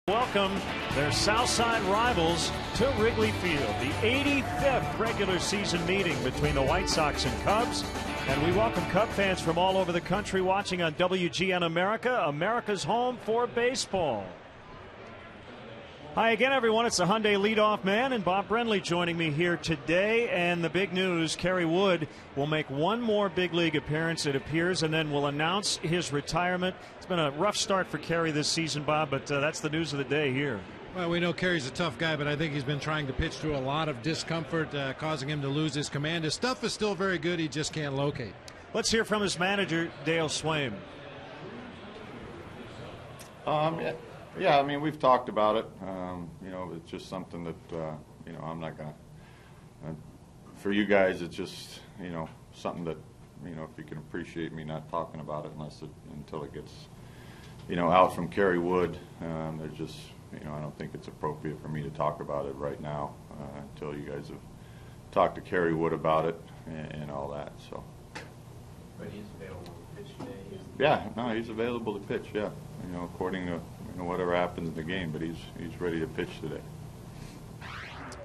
Welcome their Southside rivals to Wrigley Field, the 85th regular season meeting between the White Sox and Cubs. And we welcome Cub fans from all over the country watching on WGN America, America's home for baseball. Hi again, everyone. It's the Hyundai leadoff man and Bob Brenly joining me here today. And the big news, Kerry Wood will make one more big league appearance, it appears, and then will announce his retirement. It's been a rough start for Kerry this season, Bob, but that's the news of the day here. Well, we know Kerry's a tough guy, but I think he's been trying to pitch through a lot of discomfort, causing him to lose his command. His stuff is still very good. He just can't locate. Let's hear from his manager, Dale Swaim. Yeah, I mean, we've talked about it. It's just something that, I'm not going to. For you guys, it's just, something that, if you can appreciate me not talking about it until it gets, out from Kerry Wood. There's just, I don't think it's appropriate for me to talk about it right now until you guys have talked to Kerry Wood about it and all that. So. But he's available to pitch today. Yeah, no, he's available to pitch. Yeah, according to whatever happens in the game, but he's ready to pitch today.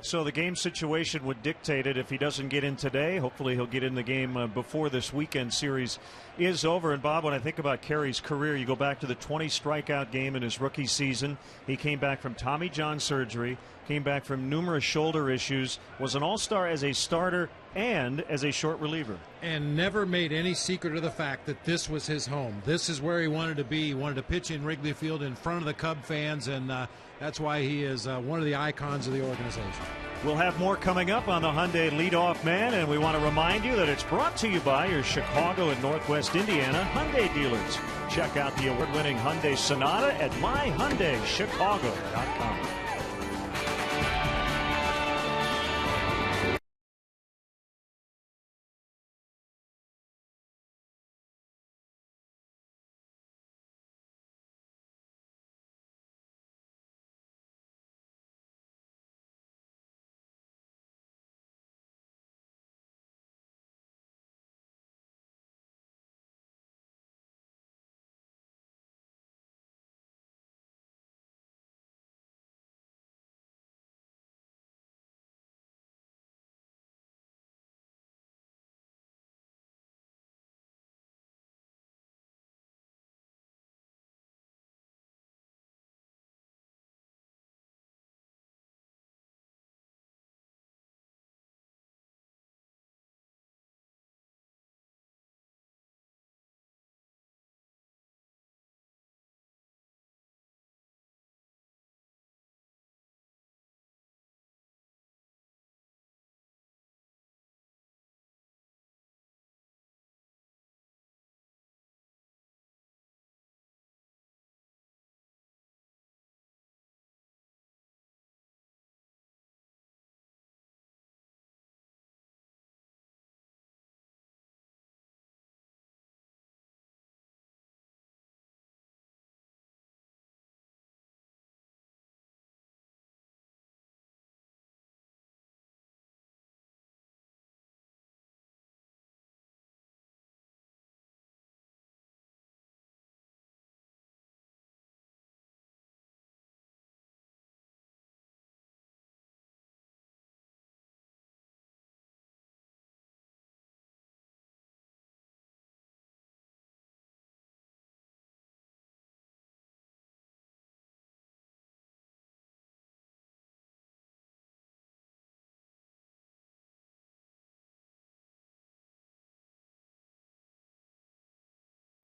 So the game situation would dictate it. If he doesn't get in today, hopefully he'll get in the game before this weekend series is over. And Bob, when I think about Kerry's career, you go back to the 20 strikeout game in his rookie season. He came back from Tommy John surgery, came back from numerous shoulder issues, was an all-star as a starter and as a short reliever. And never made any secret of the fact that this was his home. This is where he wanted to be. He wanted to pitch in Wrigley Field in front of the Cub fans, and that's why he is one of the icons of the organization. We'll have more coming up on the Hyundai Leadoff Man, and we want to remind you that it's brought to you by your Chicago and Northwest Indiana Hyundai dealers. Check out the award-winning Hyundai Sonata at myhyundaichicago.com.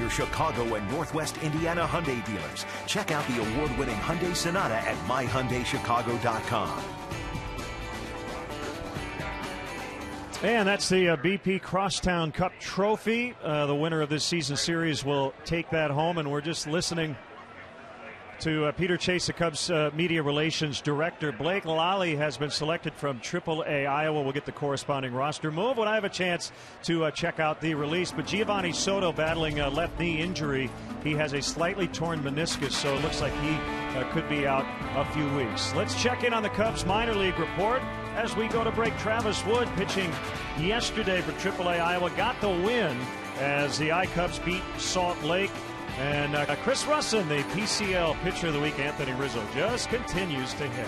Chicago and Northwest Indiana Hyundai dealers. Check out the award-winning Hyundai Sonata at myhyundaichicago.com. And that's the BP Crosstown Cup Trophy. The winner of this season series will take that home, and we're just listening to Peter Chase, the Cubs media relations director. Blake Lally has been selected from AAA Iowa. We'll get the corresponding roster move when I have a chance to check out the release. But Giovanni Soto battling a left knee injury. He has a slightly torn meniscus, so it looks like he could be out a few weeks. Let's check in on the Cubs minor league report as we go to break. Travis Wood pitching yesterday for AAA Iowa got the win as the I-Cubs beat Salt Lake And Chris Russin, the PCL Pitcher of the Week, Anthony Rizzo, just continues to hit.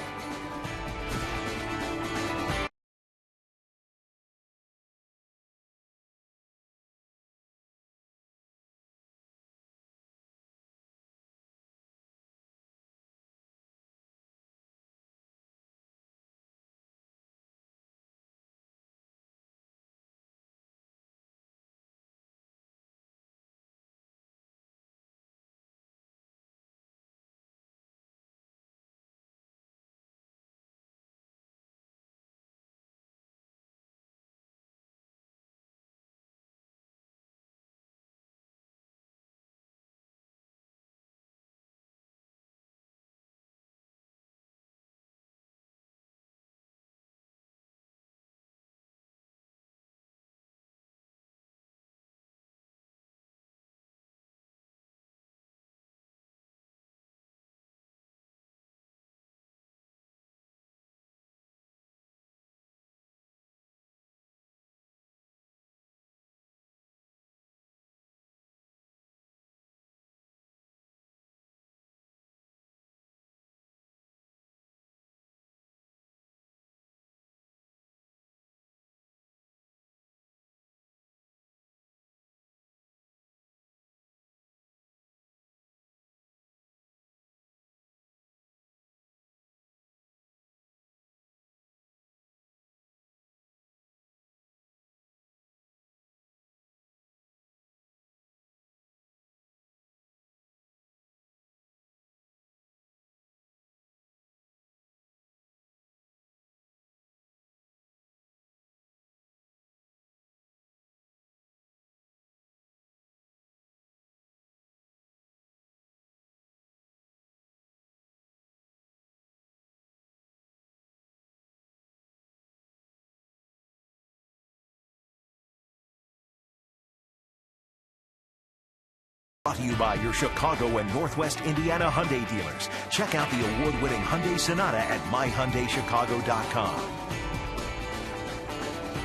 Brought to you by your Chicago and Northwest Indiana Hyundai dealers. Check out the award-winning Hyundai Sonata at myhyundaichicago.com.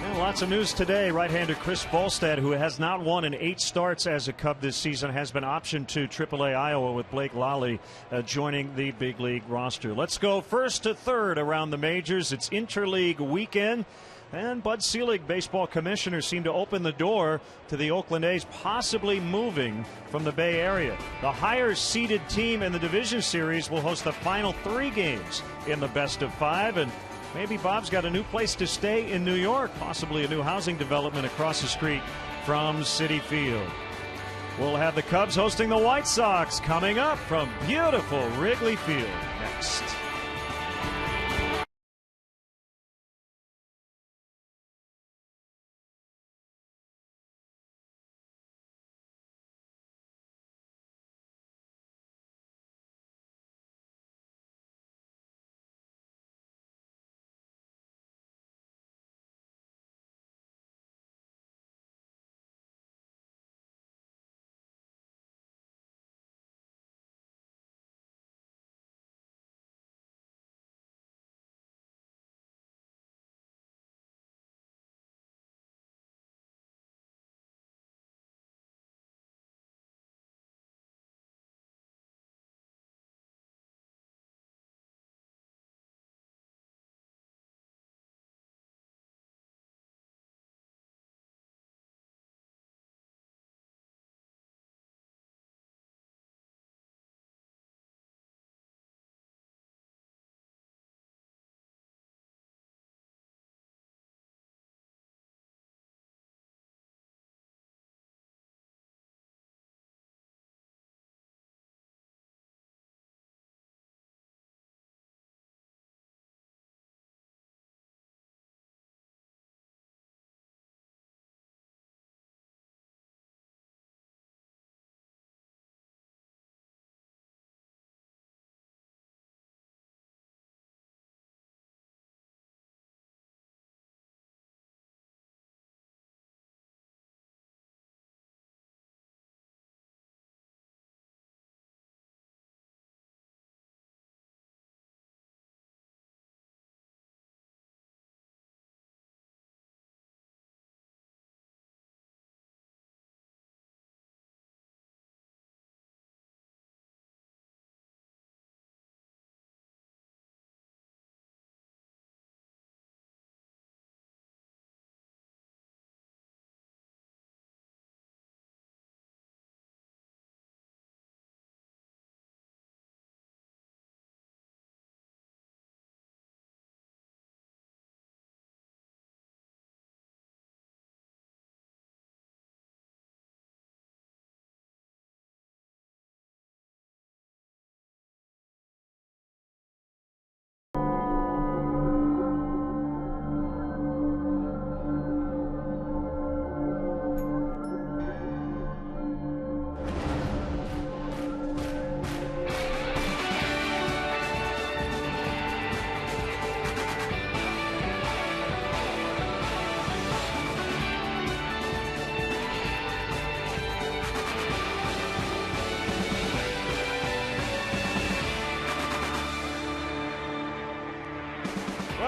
And lots of news today. Right-hander Chris Volstad, who has not won in 8 starts as a Cub this season, has been optioned to AAA Iowa with Blake Lally joining the big league roster. Let's go first to third around the majors. It's interleague weekend. And Bud Selig, baseball commissioner, seemed to open the door to the Oakland A's possibly moving from the Bay Area. The higher seeded team in the division series will host the final 3 games in the best of 5. And maybe Bob's got a new place to stay in New York, possibly a new housing development across the street from Citi Field. We'll have the Cubs hosting the White Sox coming up from beautiful Wrigley Field next.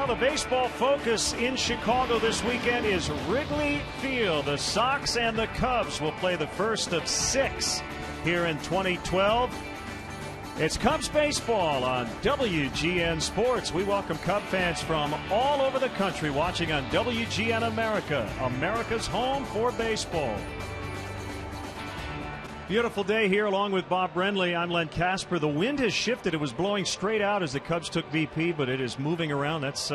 Well, the baseball focus in Chicago this weekend is Wrigley Field. The Sox and the Cubs will play the first of 6 here in 2012. It's Cubs baseball on WGN Sports. We welcome Cub fans from all over the country watching on WGN America, America's home for baseball. Beautiful day here along with Bob Brenly. I'm Len Casper. The wind has shifted. It was blowing straight out as the Cubs took BP, but it is moving around. That's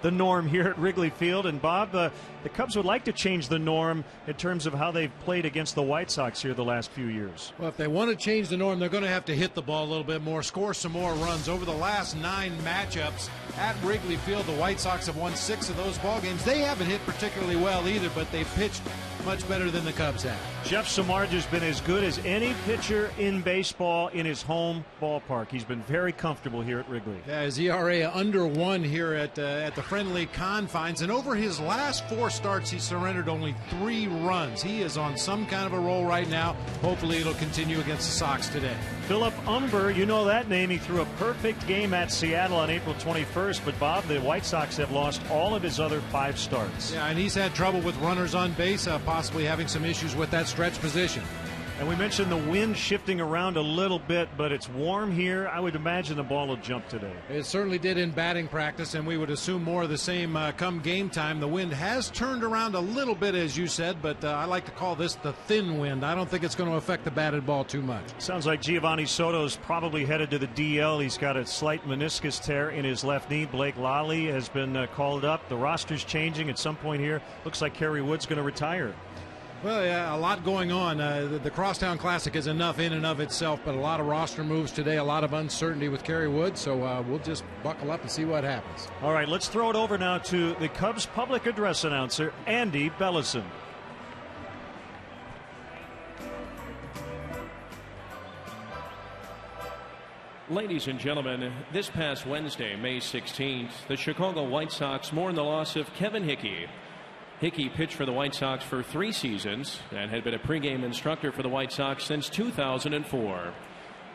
the norm here at Wrigley Field. And Bob, the Cubs would like to change the norm in terms of how they've played against the White Sox here the last few years. Well, if they want to change the norm, they're going to have to hit the ball a little bit more, score some more runs. Over the last 9 matchups at Wrigley Field, the White Sox have won 6 of those ball games. They haven't hit particularly well either, but they've pitched much better than the Cubs have. Jeff Samardzija has been as good as any pitcher in baseball in his home ballpark. He's been very comfortable here at Wrigley. Yeah, his ERA under 1 here at the friendly confines, and over his last 4 starts, he surrendered only 3 runs. He is on some kind of a roll right now. Hopefully, it'll continue against the Sox today. Philip Umber, you know that name. He threw a perfect game at Seattle on April 21st, but Bob, the White Sox have lost all of his other 5 starts. Yeah, and he's had trouble with runners on base, possibly having some issues with that stretch position. And we mentioned the wind shifting around a little bit, but it's warm here. I would imagine the ball will jump today. It certainly did in batting practice, and we would assume more of the same come game time. The wind has turned around a little bit, as you said, but I like to call this the thin wind. I don't think it's going to affect the batted ball too much. Sounds like Giovanni Soto's probably headed to the DL. He's got a slight meniscus tear in his left knee. Blake Lally has been called up. The roster's changing at some point here. Looks like Kerry Wood's going to retire. Well, yeah, a lot going on. The Crosstown Classic is enough in and of itself, but a lot of roster moves today, a lot of uncertainty with Kerry Wood, so we'll just buckle up and see what happens. All right, let's throw it over now to the Cubs public address announcer, Andy Bellison. Ladies and gentlemen, this past Wednesday, May 16th, the Chicago White Sox mourned the loss of Kevin Hickey. Hickey pitched for the White Sox for 3 seasons and had been a pregame instructor for the White Sox since 2004.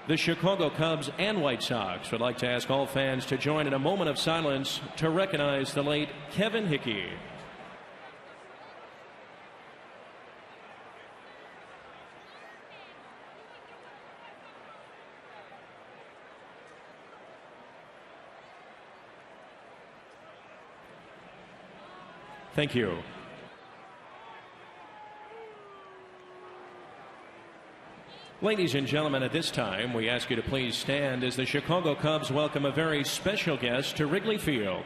The Chicago Cubs and White Sox would like to ask all fans to join in a moment of silence to recognize the late Kevin Hickey. Thank you. Ladies and gentlemen, at this time, we ask you to please stand as the Chicago Cubs welcome a very special guest to Wrigley Field.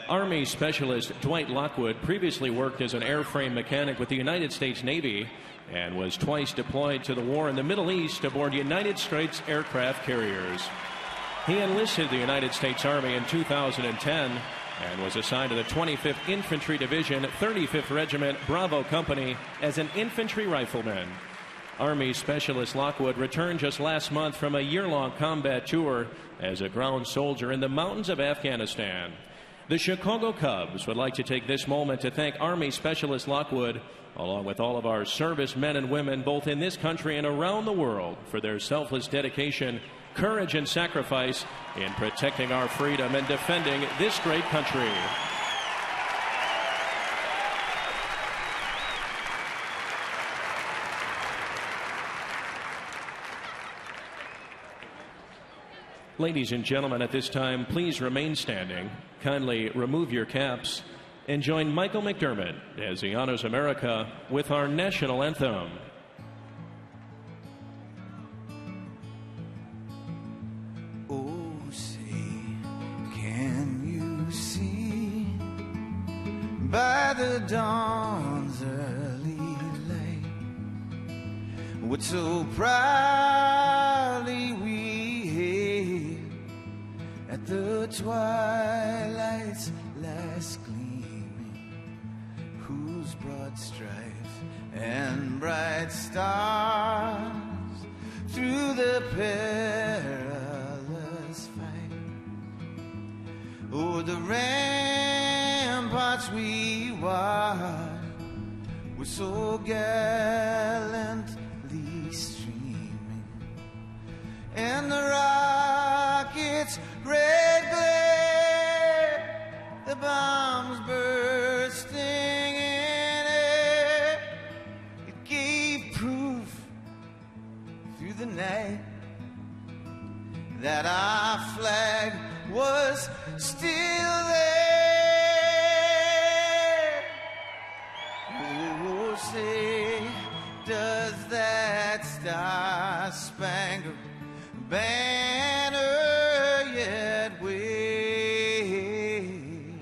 Army Specialist Dwight Lockwood previously worked as an airframe mechanic with the United States Navy and was twice deployed to the war in the Middle East aboard United States aircraft carriers. He enlisted the United States Army in 2010 and was assigned to the 25th Infantry Division, 35th Regiment, Bravo Company as an infantry rifleman. Army Specialist Lockwood returned just last month from a year-long combat tour as a ground soldier in the mountains of Afghanistan. The Chicago Cubs would like to take this moment to thank Army Specialist Lockwood, along with all of our service men and women, both in this country and around the world, for their selfless dedication, courage, and sacrifice in protecting our freedom and defending this great country. Ladies and gentlemen, at this time, please remain standing. Kindly remove your caps and join Michael McDermott as he honors America with our national anthem. Oh, say, can you see by the dawn's early light what so proudly we hailed at the twilight's last gleaming, whose broad stripes and bright stars through the perilous fight o'er the ramparts we watched were so gallantly streaming, and the rocket's red glare bombs bursting in air. It gave proof through the night that our flag was still there. Oh, say, does that star-spangled banner yet wave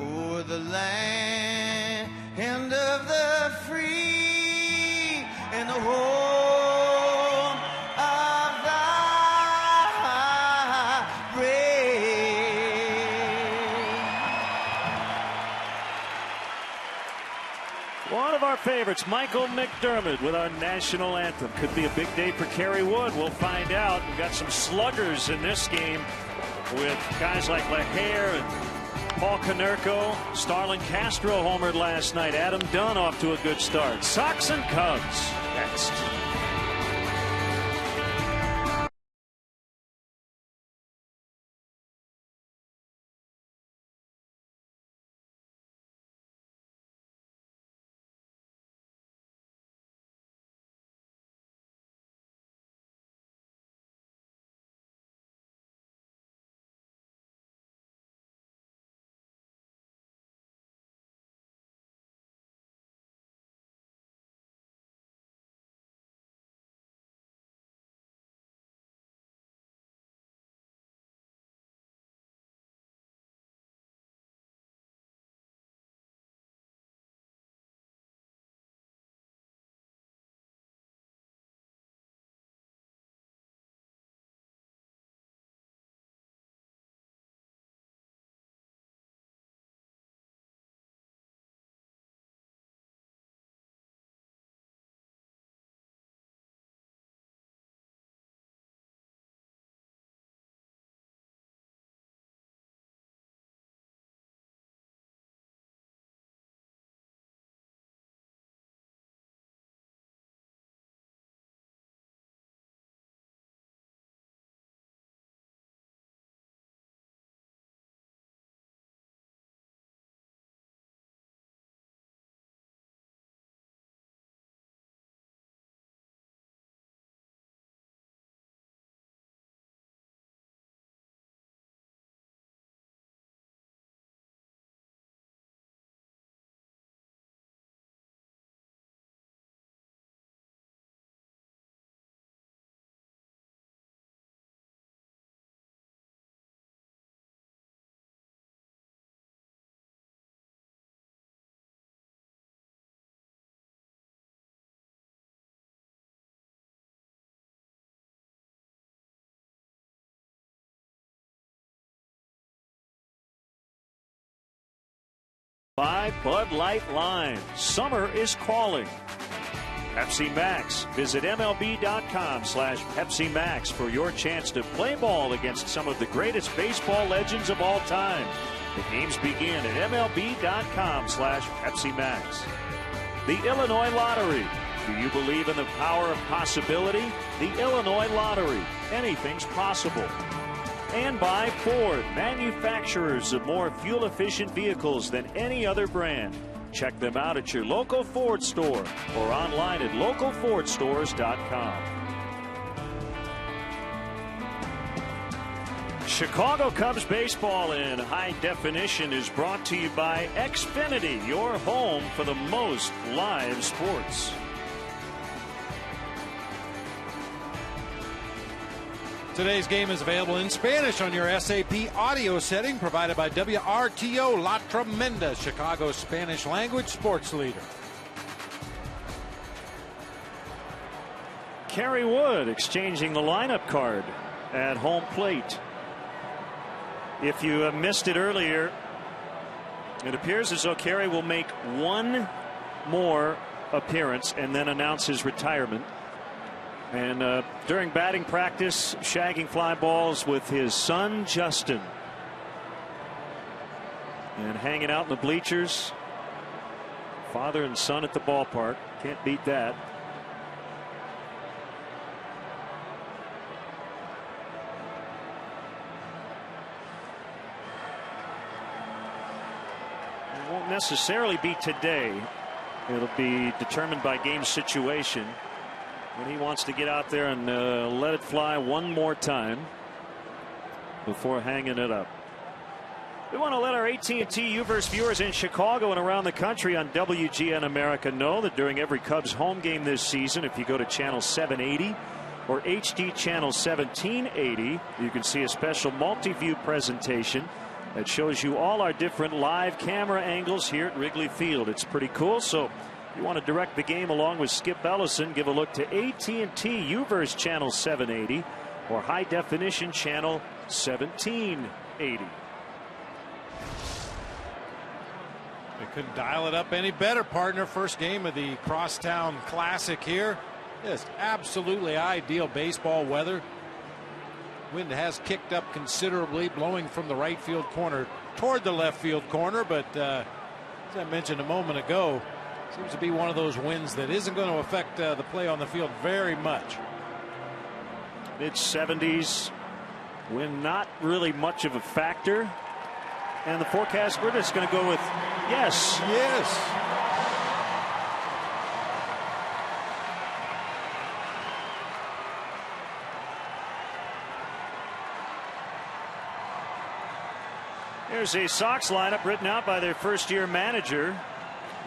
o'er the land of the free and the home of the brave? One of our favorites, Michael McDermott, with our national anthem. Could be a big day for Kerry Wood. We'll find out. We've got some sluggers in this game with guys like LaHare and Paul Konerko. Starlin Castro homered last night. Adam Dunn off to a good start. Sox and Cubs next. By Bud Light Lime. Summer is calling. Pepsi Max. Visit MLB.com/Pepsi Max for your chance to play ball against some of the greatest baseball legends of all time. The games begin at MLB.com/Pepsi Max. The Illinois Lottery. Do you believe in the power of possibility? The Illinois Lottery. Anything's possible. And by Ford, manufacturers of more fuel-efficient vehicles than any other brand. Check them out at your local Ford store or online at localfordstores.com. Chicago Cubs baseball in high definition is brought to you by Xfinity, your home for the most live sports. Today's game is available in Spanish on your SAP audio setting provided by WRTO La Tremenda, Chicago's Spanish language sports leader. Kerry Wood exchanging the lineup card at home plate. If you missed it earlier, it appears as though Kerry will make one more appearance and then announce his retirement. And during batting practice, shagging fly balls with his son Justin and hanging out in the bleachers. Father and son at the ballpark. Can't beat that. won't necessarily be today. It'll be determined by game situation when he wants to get out there and let it fly one more time before hanging it up. We want to let our AT UVerse viewers in Chicago and around the country on WGN America know that during every Cubs home game this season, if you go to channel 780 or HD channel 1780, you can see a special multi-view presentation that shows you all our different live camera angles here at Wrigley Field. It's pretty cool. So if you want to direct the game along with Skip Ellison, give a look to AT&T UVerse channel 780 or high definition channel 1780. They couldn't dial it up any better, partner. First game of the Crosstown Classic here. Just absolutely ideal baseball weather. Wind has kicked up considerably, blowing from the right field corner toward the left field corner. But as I mentioned a moment ago, seems to be one of those winds that isn't going to affect the play on the field very much. Mid-70s, wind not really much of a factor. And the forecast, we're just going to go with yes. Yes. Here's a Sox lineup written out by their first-year manager,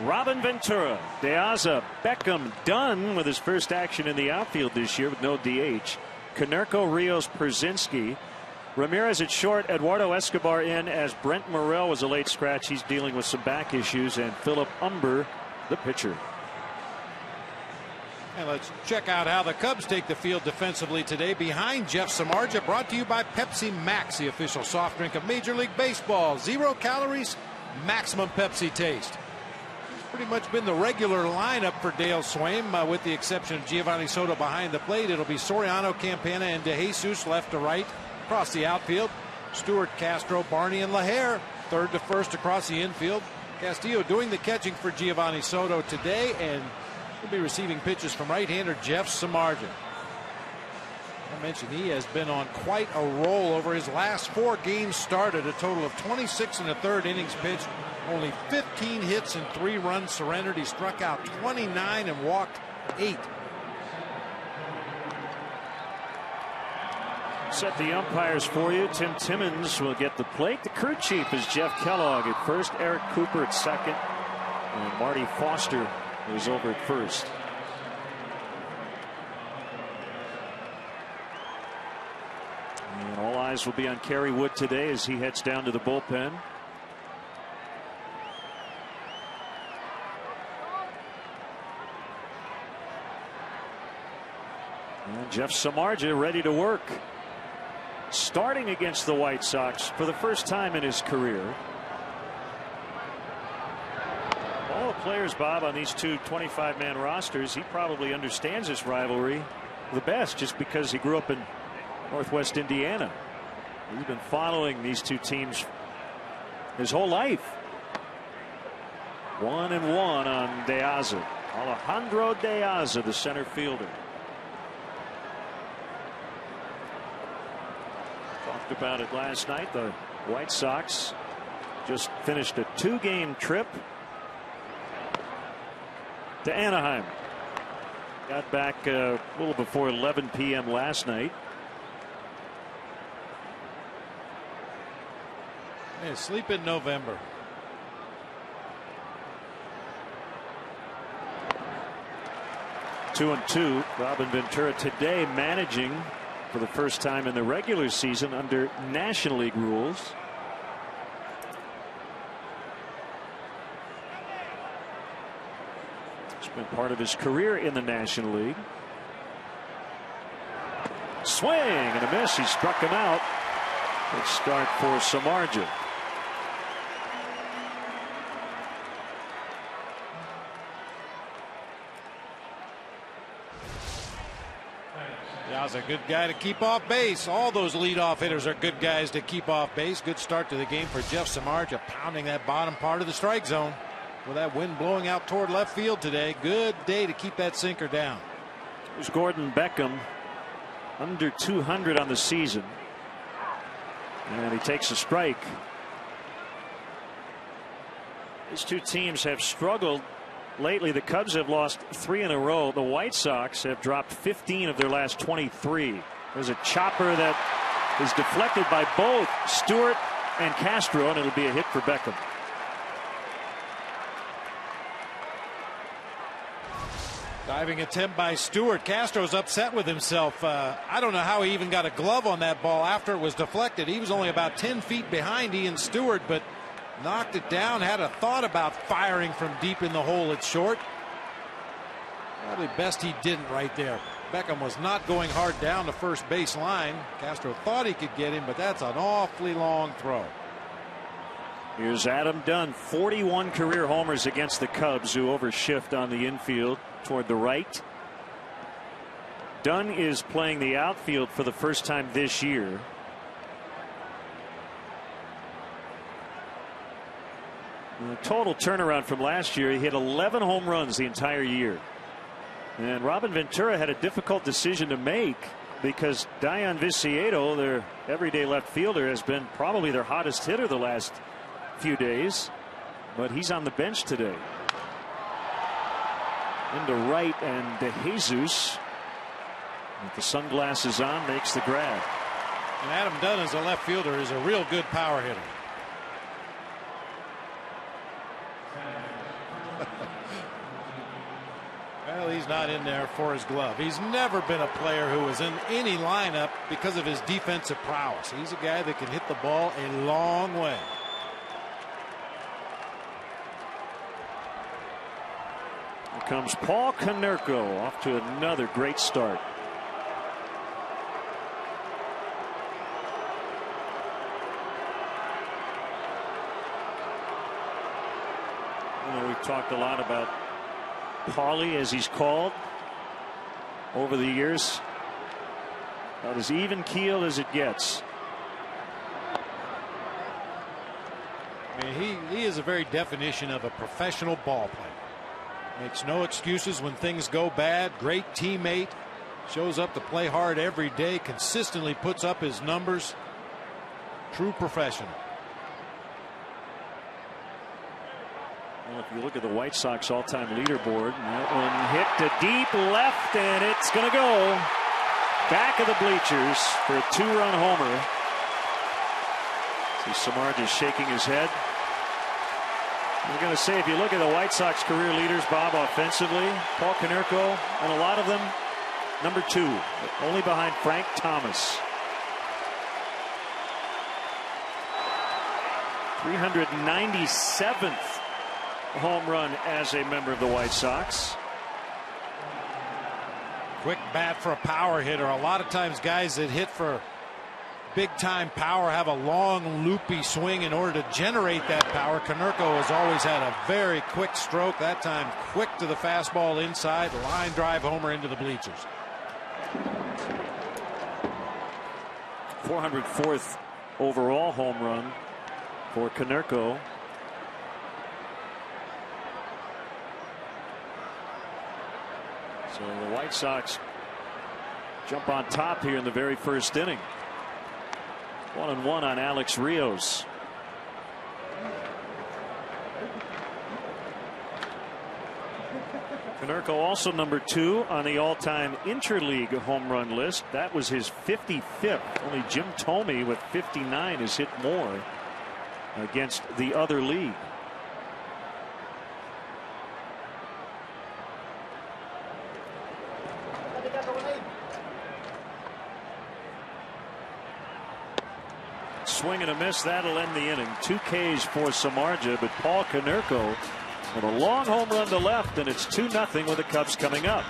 Robin Ventura. De Aza, Beckham, Dunn with his first action in the outfield this year with no DH. Konerko, Rios, Przynski. Ramirez at short, Eduardo Escobar in as Brent Morel was a late scratch. He's dealing with some back issues, and Philip Umber, the pitcher. And let's check out how the Cubs take the field defensively today. Behind Jeff Samardzija, brought to you by Pepsi Max, the official soft drink of Major League Baseball. 0 calories, maximum Pepsi taste. It's pretty much been the regular lineup for Dale Swaim, with the exception of Giovanni Soto behind the plate. It'll be Soriano, Campana, and De Jesus left to right. Across the outfield, Stewart, Castro, Barney, and LaHare. Third to first across the infield. Castillo doing the catching for Giovanni Soto today, and he'll be receiving pitches from right-hander Jeff Samardzija. I mentioned he has been on quite a roll over his last 4 games started. A total of 26 1/3 innings pitched. Only 15 hits and 3 runs surrendered. He struck out 29 and walked 8. Set the umpires for you. Tim Timmons will get the plate. The crew chief is Jeff Kellogg at first, Eric Cooper at second, and Marty Foster is over at first. And all eyes will be on Kerry Wood today as he heads down to the bullpen. And Jeff Samardzija ready to work. Starting against the White Sox for the first time in his career. All the players, Bob, on these two 25-man rosters, he probably understands this rivalry the best just because he grew up in Northwest Indiana. He's been following these two teams his whole life. 1-1 on De Aza. Alejandro De Aza, the center fielder. Talked about it last night. The White Sox just finished a 2-game trip to Anaheim. Got back a little before 11 p.m. last night. Hey, sleep in November. Two and two. Robin Ventura today managing for the first time in the regular season under National League rules. It's been part of his career in the National League. Swing and a miss. He struck him out. Good start for Samardzija. Ya's a good guy to keep off base. All those leadoff hitters are good guys to keep off base. Good start to the game for Jeff Samardzija, pounding that bottom part of the strike zone with that wind blowing out toward left field today. Good day to keep that sinker down. There's Gordon Beckham, under 200 on the season, and he takes a strike. These two teams have struggled lately. The Cubs have lost 3 in a row. The White Sox have dropped 15 of their last 23. There's a chopper that is deflected by both Stewart and Castro, and it'll be a hit for Beckham. Diving attempt by Stewart. Castro's upset with himself. I don't know how he even got a glove on that ball after it was deflected. He was only about 10 feet behind Ian Stewart, but knocked it down. Had a thought about firing from deep in the hole at short. Probably best he didn't right there. Beckham was not going hard down the first base line. Castro thought he could get him, but that's an awfully long throw. Here's Adam Dunn, 41 career homers against the Cubs, who overshift on the infield toward the right. Dunn is playing the outfield for the first time this year. The total turnaround from last year, he hit 11 home runs the entire year. And Robin Ventura had a difficult decision to make because Dayan Viciedo, their everyday left fielder, has been probably their hottest hitter the last few days, but he's on the bench today. Into right, and De Jesus with the sunglasses on makes the grab. And Adam Dunn as a left fielder is a real good power hitter. Well, he's not in there for his glove. He's never been a player who was in any lineup because of his defensive prowess. He's a guy that can hit the ball a long way. Here comes Paul Konerko, off to another great start. We've talked a lot about Paulie, as he's called, over the years. About as even keeled as it gets. I mean, he is a very definition of a professional ball player. Makes no excuses when things go bad. Great teammate. Shows up to play hard every day. Consistently puts up his numbers. True professional. Well, if you look at the White Sox all-time leaderboard, that one hit to deep left, and it's going to go back of the bleachers for a 2-run homer. See Samardzija shaking his head. We're going to say, if you look at the White Sox career leaders, Bob, offensively, Paul Konerko, and a lot of them, number 2, only behind Frank Thomas. 397th home run as a member of the White Sox. Quick bat for a power hitter. A lot of times guys that hit for big time power have a long loopy swing in order to generate that power. Konerko has always had a very quick stroke. That time quick to the fastball inside, line drive homer into the bleachers. 404th overall home run for Konerko. So the White Sox jump on top here in the very first inning. 1-1 on Alex Rios. Konerko also number 2 on the all-time interleague home run list. That was his 55th. Only Jim Thome with 59 has hit more against the other league. Swing and a miss. That'll end the inning. 2 Ks for Samardzija, but Paul Konerko with a long home run to left, and it's 2-0 with the Cubs coming up.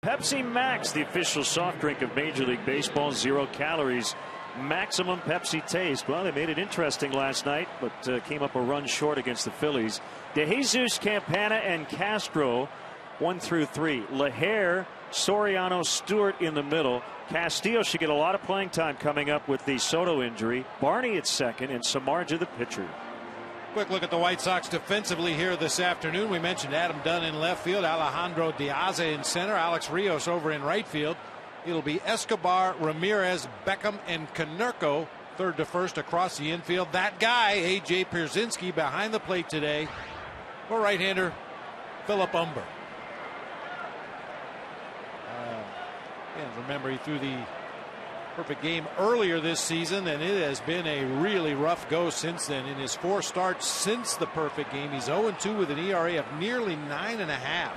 Pepsi Max, the official soft drink of Major League Baseball, 0 calories, maximum Pepsi taste. Well, they made it interesting last night, but came up a run short against the Phillies. DeJesus, Campana, and Castro 1 through 3. Lahair, Soriano, Stewart in the middle. Castillo should get a lot of playing time coming up with the Soto injury. Barney at second, and Samardzija the pitcher. Quick look at the White Sox defensively here this afternoon. We mentioned Adam Dunn in left field, Alejandro Diaz in center, Alex Rios over in right field. It'll be Escobar, Ramirez, Beckham, and Konerko third to first across the infield. That guy, A.J. Pierzynski, behind the plate today for right-hander Philip Umber. And remember, he threw the perfect game earlier this season, and it has been a really rough go since then. In his 4 starts since the perfect game, he's 0-2 with an ERA of nearly 9.5.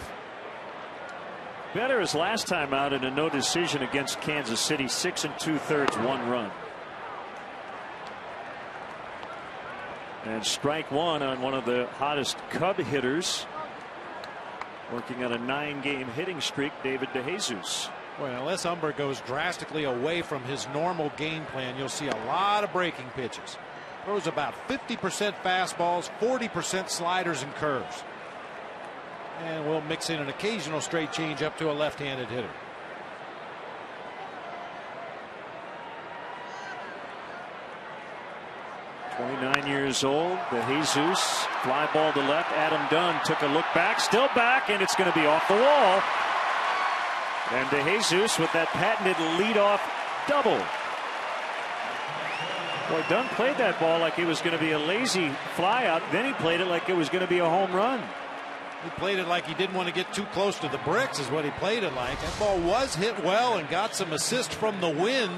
Better his last time out in a no decision against Kansas City, 6 2/3, 1 run. And strike one on one of the hottest Cub hitters, working on a 9-game hitting streak, David DeJesus. Well, unless Umber goes drastically away from his normal game plan, you'll see a lot of breaking pitches. Throws about 50% fastballs, 40% sliders and curves. And we'll mix in an occasional straight change up to a left-handed hitter. .29 years old, DeJesus, fly ball to left. Adam Dunn took a look back, still back, and it's going to be off the wall. And DeJesus with that patented leadoff double. Boy, Dunn played that ball like it was going to be a lazy fly out. Then he played it like it was going to be a home run. He played it like he didn't want to get too close to the bricks is what he played it like. That ball was hit well and got some assist from the wind.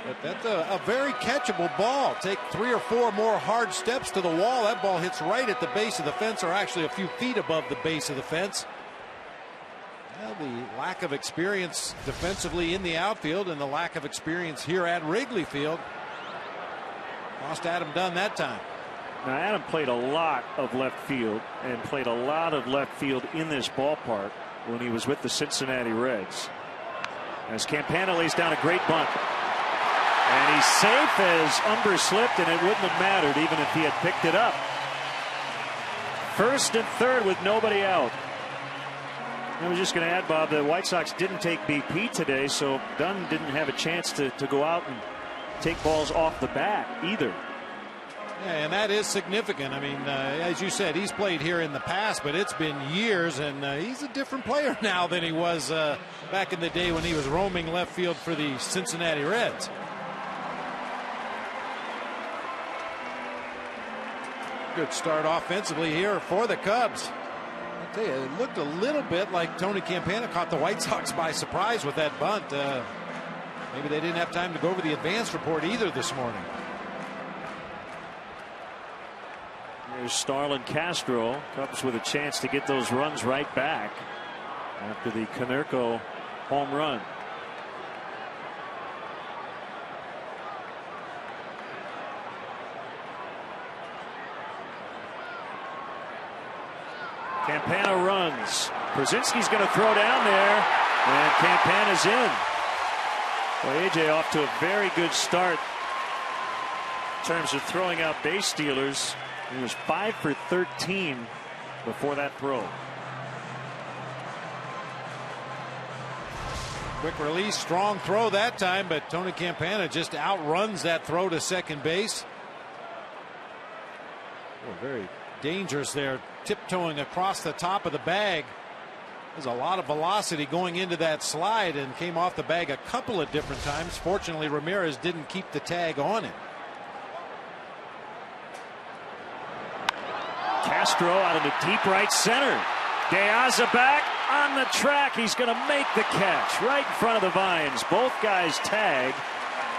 But that's a very catchable ball. Take 3 or 4 more hard steps to the wall. That ball hits right at the base of the fence, or actually a few feet above the base of the fence. Well, the lack of experience defensively in the outfield and the lack of experience here at Wrigley Field lost Adam Dunn that time. Now, Adam played a lot of left field and played a lot of left field in this ballpark when he was with the Cincinnati Reds. As Campana lays down a great bunt. And he's safe as Umber slipped, and it wouldn't have mattered even if he had picked it up. First and third with nobody out. I was just going to add, Bob, the White Sox didn't take BP today, so Dunn didn't have a chance to go out and take balls off the bat either. Yeah, and that is significant. I mean, as you said, he's played here in the past, but it's been years, and he's a different player now than he was back in the day when he was roaming left field for the Cincinnati Reds. Good start offensively here for the Cubs. I'll tell you, it looked a little bit like Tony Campana caught the White Sox by surprise with that bunt. Maybe they didn't have time to go over the advance report either this morning. There's Starlin Castro. Cubs with a chance to get those runs right back after the Konerko home run. Campana runs. Pierzynski's going to throw down there, and Campana's in. Well, AJ off to a very good start in terms of throwing out base stealers. He was 5 for 13 before that throw. Quick release, strong throw that time, but Tony Campana just outruns that throw to second base. Oh, very dangerous there, tiptoeing across the top of the bag. There's a lot of velocity going into that slide and came off the bag a couple of different times. Fortunately, Ramirez didn't keep the tag on it. Castro out into deep right center. Diaz back on the track. He's going to make the catch right in front of the vines. Both guys tag.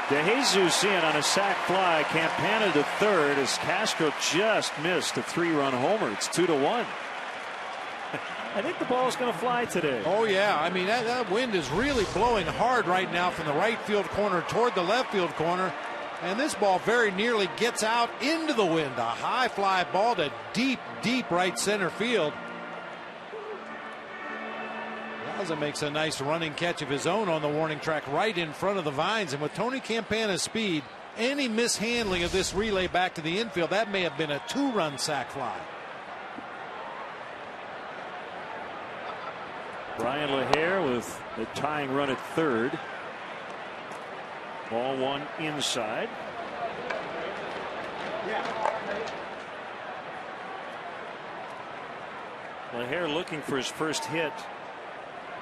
DeJesus in on a sac fly. Campana to third as Castro just missed a 3-run homer. It's 2-1. I think the ball's going to fly today. Oh, yeah. I mean, that wind is really blowing hard right now from the right field corner toward the left field corner. And this ball very nearly gets out into the wind. A high fly ball to deep, deep right center field. Also makes a nice running catch of his own on the warning track right in front of the vines. And with Tony Campana's speed, any mishandling of this relay back to the infield, that may have been a 2-run sac fly. Brian LaHare with the tying run at third. Ball one inside. LaHare looking for his first hit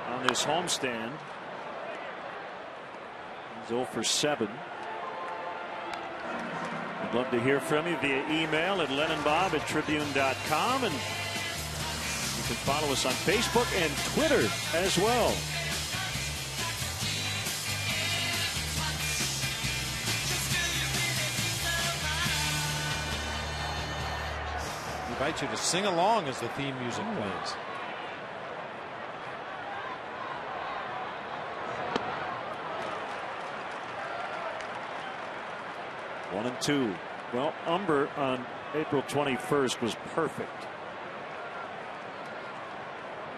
on this homestand. He's 0 for 7. I'd love to hear from you via email at lennonbob@tribune.com, and you can follow us on Facebook and Twitter as well. I invite you to sing along as the theme music plays. One and two. Well, Umber on April 21st was perfect.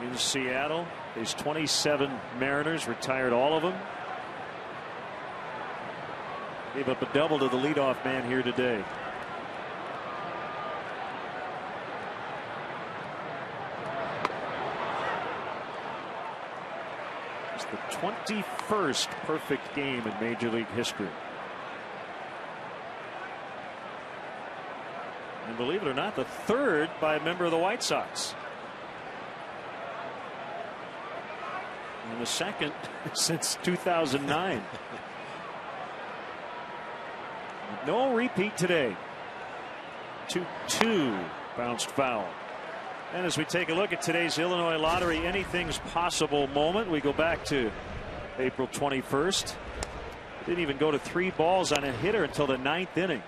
In Seattle, his 27 Mariners, retired all of them. Gave up a double to the leadoff man here today. It's the 21st perfect game in Major League history. And believe it or not, the third by a member of the White Sox. And the second since 2009. No repeat today. 2-2 bounced foul. And as we take a look at today's Illinois Lottery anything's possible moment, we go back to April 21st. Didn't even go to 3 balls on a hitter until the 9th inning.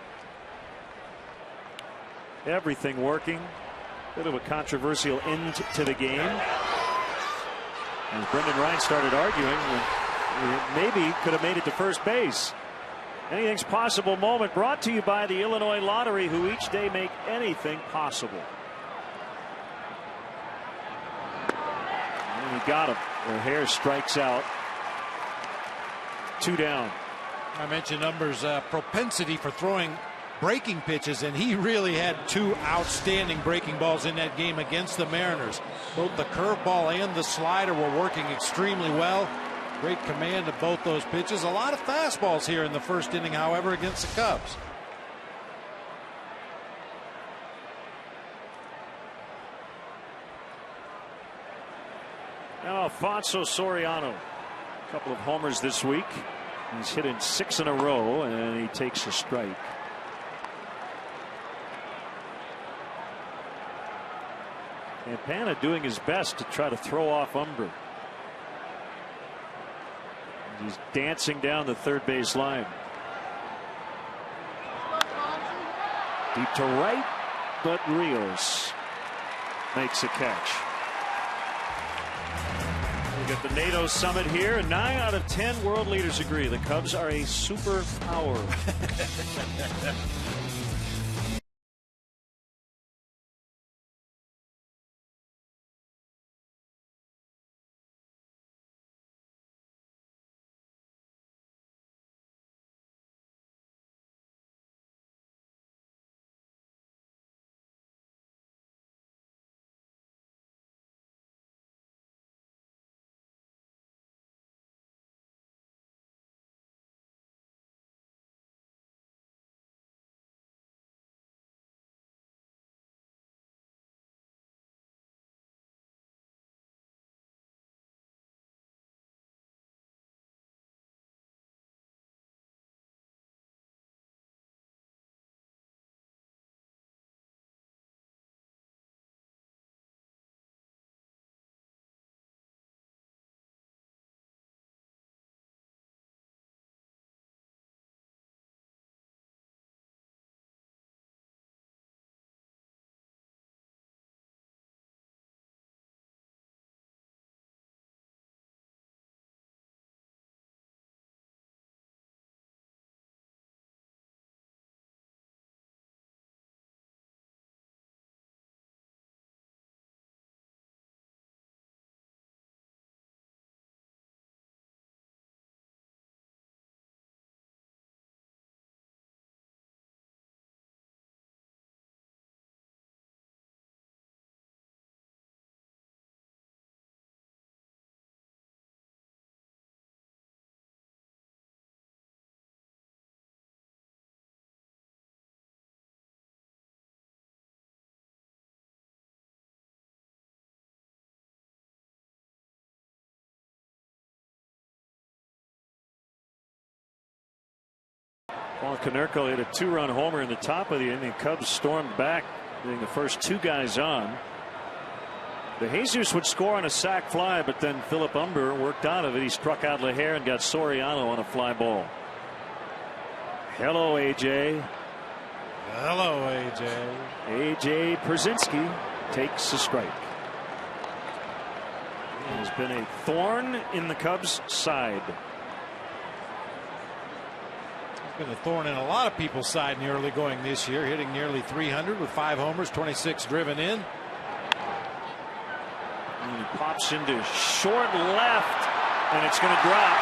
Everything working. Bit of a controversial end to the game. And Brendan Ryan started arguing, maybe could have made it to first base. Anything's possible moment brought to you by the Illinois Lottery, who each day make anything possible. And he got him. LaHare strikes out. 2 down. I mentioned Umber's propensity for throwing breaking pitches, and he really had 2 outstanding breaking balls in that game against the Mariners. Both the curveball and the slider were working extremely well. Great command of both those pitches. A lot of fastballs here in the first inning, however, against the Cubs. Now Alfonso Soriano, a couple of homers this week. He's hit in 6 in a row, and he takes a strike. Campana doing his best to try to throw off Umber. He's dancing down the third base line. Deep to right, but Rios makes a catch. We got the NATO summit here, and 9 out of 10 world leaders agree the Cubs are a superpower. Paul Konerko hit a 2-run homer in the top of the inning. Cubs stormed back, getting the first 2 guys on. The Jesus would score on a sac fly, but then Philip Umber worked out of it. He struck out Leher and got Soriano on a fly ball. Hello, AJ. Hello, AJ. AJ Pierzynski takes a strike. He has been a thorn in the Cubs' side. He's been a thorn in a lot of people's side in the early going this year, hitting nearly 300 with 5 homers, 26 driven in. And he pops into short left, and it's going to drop.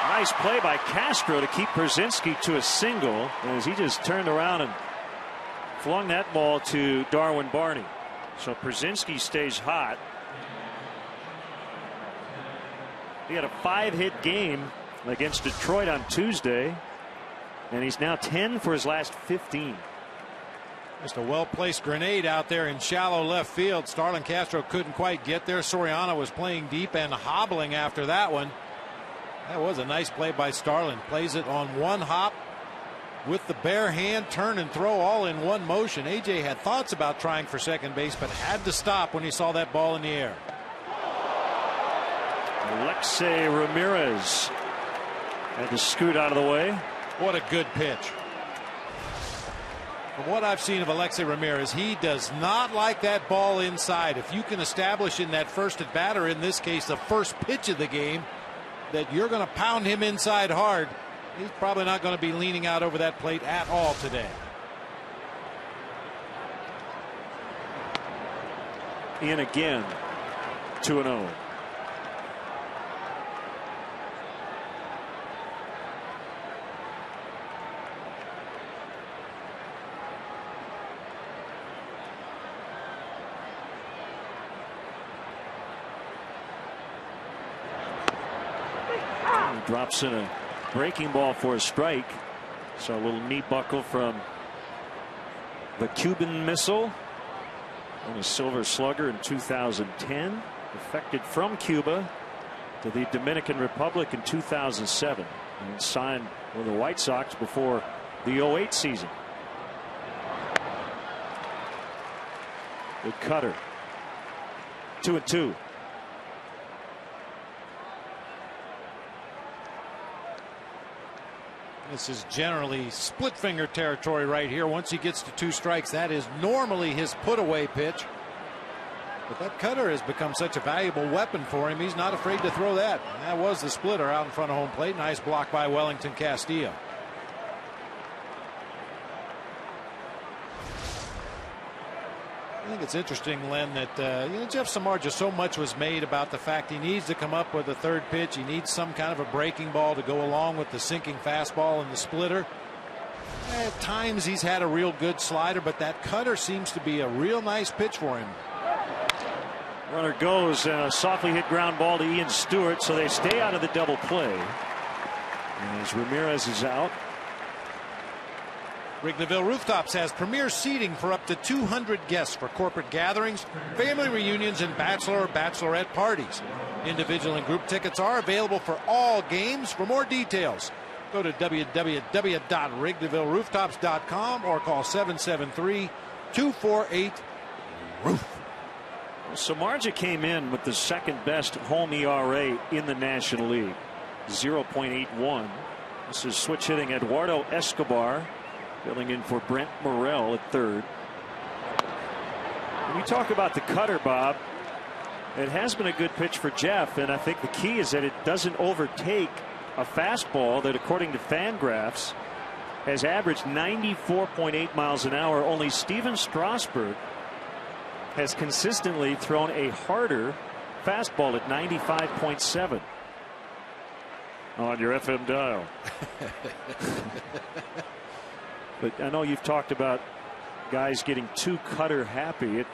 Nice play by Castro to keep Pierzynski to a single, as he just turned around and flung that ball to Darwin Barney. So Pierzynski stays hot. He had a 5-hit game against Detroit on Tuesday, and he's now 10 for his last 15. Just a well-placed grenade out there in shallow left field. Starlin Castro couldn't quite get there. Soriano was playing deep and hobbling after that one. That was a nice play by Starlin. Plays it on one hop with the bare hand, turn and throw all in one motion. AJ had thoughts about trying for second base, but had to stop when he saw that ball in the air. Alexei Ramirez had to scoot out of the way. What a good pitch. From what I've seen of Alexei Ramirez, he does not like that ball inside. If you can establish in that first at bat, or in this case the first pitch of the game, that you're going to pound him inside hard, he's probably not going to be leaning out over that plate at all today. In again, 2-0. Drops in a breaking ball for a strike. So a little knee buckle from the Cuban Missile on a Silver Slugger in 2010. Defected from Cuba to the Dominican Republic in 2007 and signed with the White Sox before the 08 season. Good cutter. 2-2. This is generally split finger territory right here. Once he gets to 2 strikes, that is normally his put away pitch. But that cutter has become such a valuable weapon for him. He's not afraid to throw that. And that was the splitter out in front of home plate. Nice block by Wellington Castillo. I think it's interesting, Len, that Jeff Samardzija, so much was made about the fact he needs to come up with a third pitch. He needs some kind of a breaking ball to go along with the sinking fastball and the splitter. At times he's had a real good slider, but that cutter seems to be a real nice pitch for him. Runner goes, softly hit ground ball to Ian Stewart, so they stay out of the double play. And as Ramirez is out. Wrigleyville Rooftops has premier seating for up to 200 guests for corporate gatherings, family reunions, and bachelor or bachelorette parties. Individual and group tickets are available for all games. For more details, go to www.wrigleyvillerooftops.com or call 773-248-ROOF. Samardzija came in with the second best home ERA in the National League, 0.81. This is switch hitting Eduardo Escobar, filling in for Brent Morrell at third. When you talk about the cutter, Bob, it has been a good pitch for Jeff, and I think the key is that it doesn't overtake a fastball that, according to Fangraphs, has averaged 94.8 miles an hour. Only Steven Strasburg has consistently thrown a harder fastball at 95.7 on your FM dial. But I know you've talked about guys getting too cutter happy. It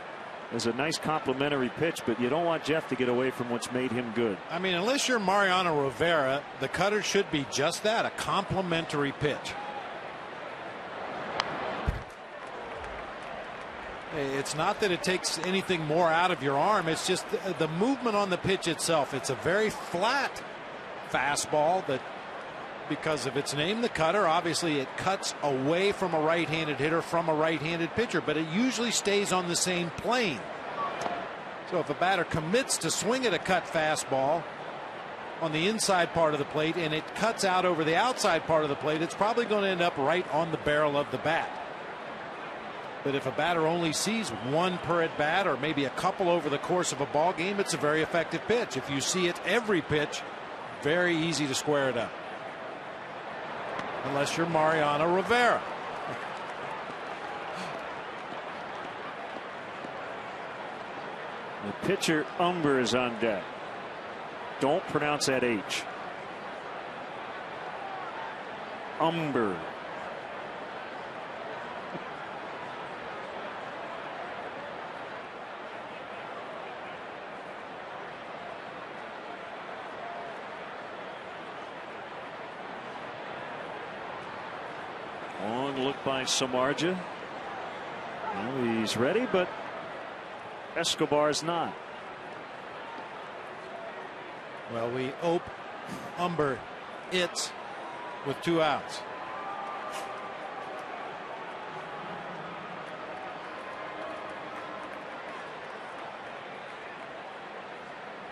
is a nice complimentary pitch, but you don't want Jeff to get away from what's made him good. I mean, unless you're Mariano Rivera, the cutter should be just that, a complimentary pitch. It's not that it takes anything more out of your arm. It's just the movement on the pitch itself. It's a very flat fastball that because of its name, the cutter. Obviously, it cuts away from a right-handed hitter from a right-handed pitcher, but it usually stays on the same plane. So if a batter commits to swing at a cut fastball on the inside part of the plate and it cuts out over the outside part of the plate, it's probably going to end up right on the barrel of the bat. But if a batter only sees one per at bat or maybe a couple over the course of a ball game, it's a very effective pitch. If you see it every pitch, very easy to square it up. Unless you're Mariano Rivera. The pitcher Umber is on deck. Don't pronounce that H. Umber. Long look by Samardzija. Well, he's ready, but Escobar's not. Well, we ope Umber it's with 2 outs.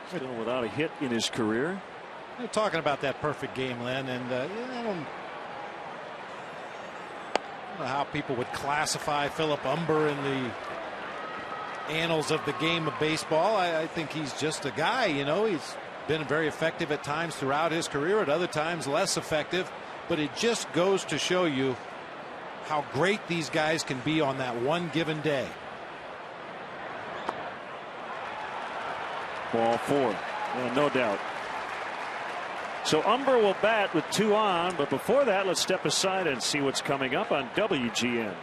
Still without a hit in his career. We're talking about that perfect game, Len, and I don't know how people would classify Philip Umber in the annals of the game of baseball. I think he's just a guy, you know. He's been very effective at times throughout his career, at other times less effective, but it just goes to show you how great these guys can be on that one given day. Ball 4. No doubt. So Umber will bat with 2 on, but before that, let's step aside and see what's coming up on WGN.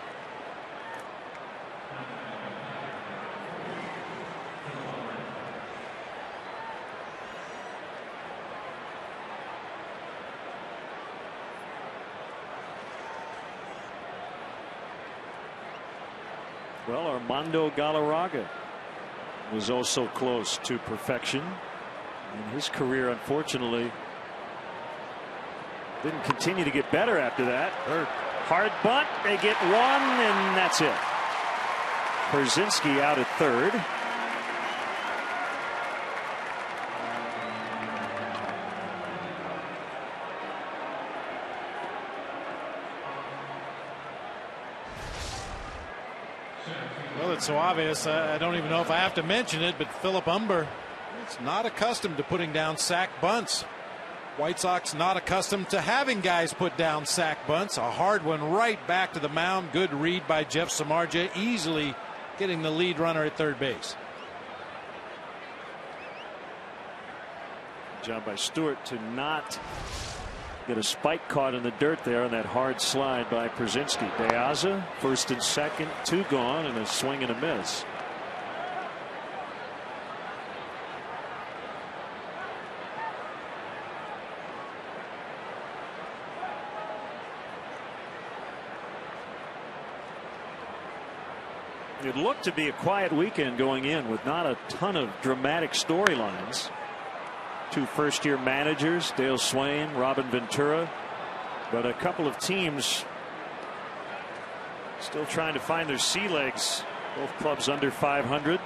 Well, Armando Galarraga was also close to perfection. And his career, unfortunately, didn't continue to get better after that. Hard bunt. They get 1, and that's it. Perzinski out at third. Well, it's so obvious, I don't even know if I have to mention it, but Philip Umber is not accustomed to putting down sac bunts. White Sox not accustomed to having guys put down sac bunts. A hard one right back to the mound. Good read by Jeff Samardzija, easily getting the lead runner at third base. Good job by Stewart to not get a spike caught in the dirt there on that hard slide by Perzinski. De Aza, first and second, 2 gone, and a swing and a miss. It looked to be a quiet weekend going in with not a ton of dramatic storylines. 2 first-year managers, Dale Swain, Robin Ventura, but a couple of teams still trying to find their sea legs. Both clubs under 500.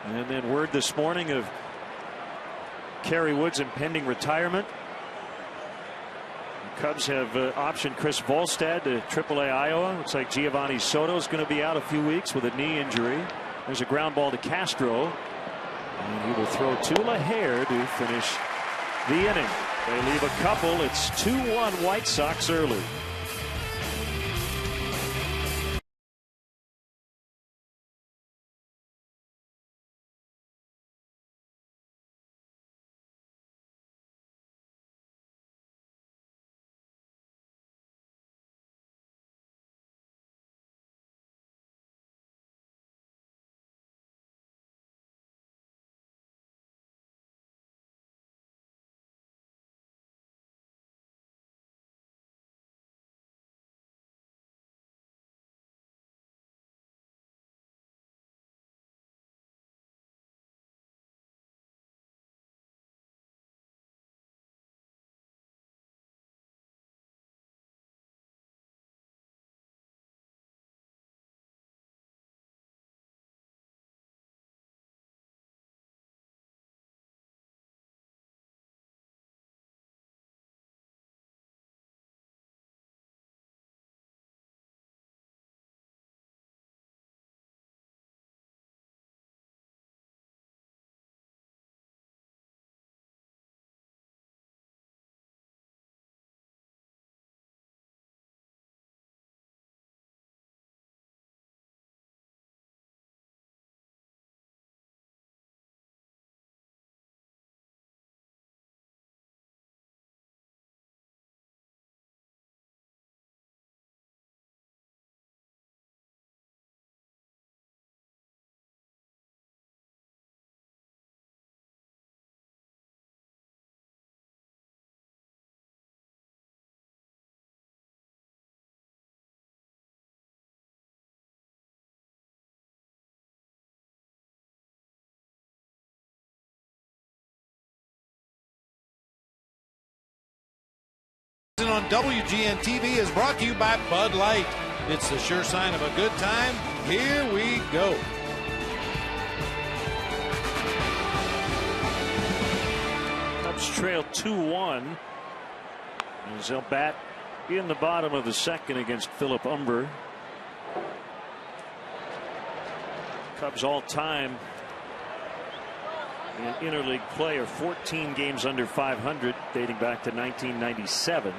And then word this morning of Kerry Wood's impending retirement. The Cubs have optioned Chris Volstad to AAA Iowa. Looks like Giovanni Soto is going to be out a few weeks with a knee injury. There's a ground ball to Castro. And he will throw to LaHare to finish the inning. They leave a couple. It's 2-1 White Sox early. WGN TV is brought to you by Bud Light. It's the sure sign of a good time. Here we go. Cubs trail 2-1 as they'll bat in the bottom of the second against Philip Umber. Cubs all time in interleague play are 14 games under 500 dating back to 1997.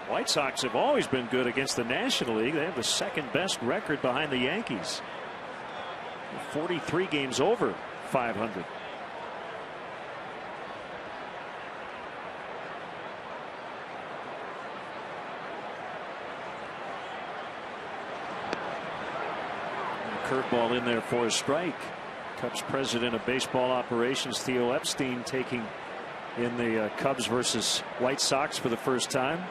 White Sox have always been good against the National League. They have the second best record behind the Yankees. 43 games over 500. Curveball in there for a strike. Cubs president of baseball operations Theo Epstein taking in the Cubs versus White Sox for the first time.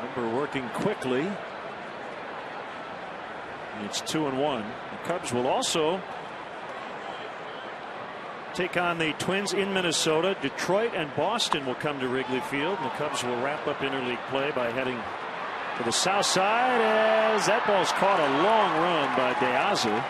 Umber working quickly. It's 2-1. The Cubs will also take on the Twins in Minnesota. Detroit and Boston will come to Wrigley Field. And the Cubs will wrap up interleague play by heading to the south side as that ball's caught a long run by De Aza.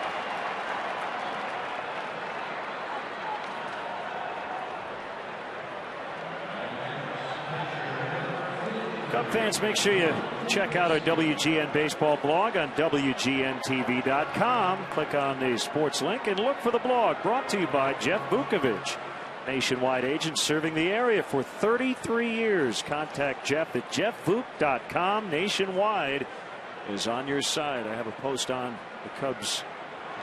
Cub fans, make sure you check out our WGN Baseball blog on WGNTV.com. Click on the sports link and look for the blog brought to you by Jeff Vukovich, nationwide agent serving the area for 33 years. Contact Jeff at jeffvuk.com. Nationwide is on your side. I have a post on the Cubs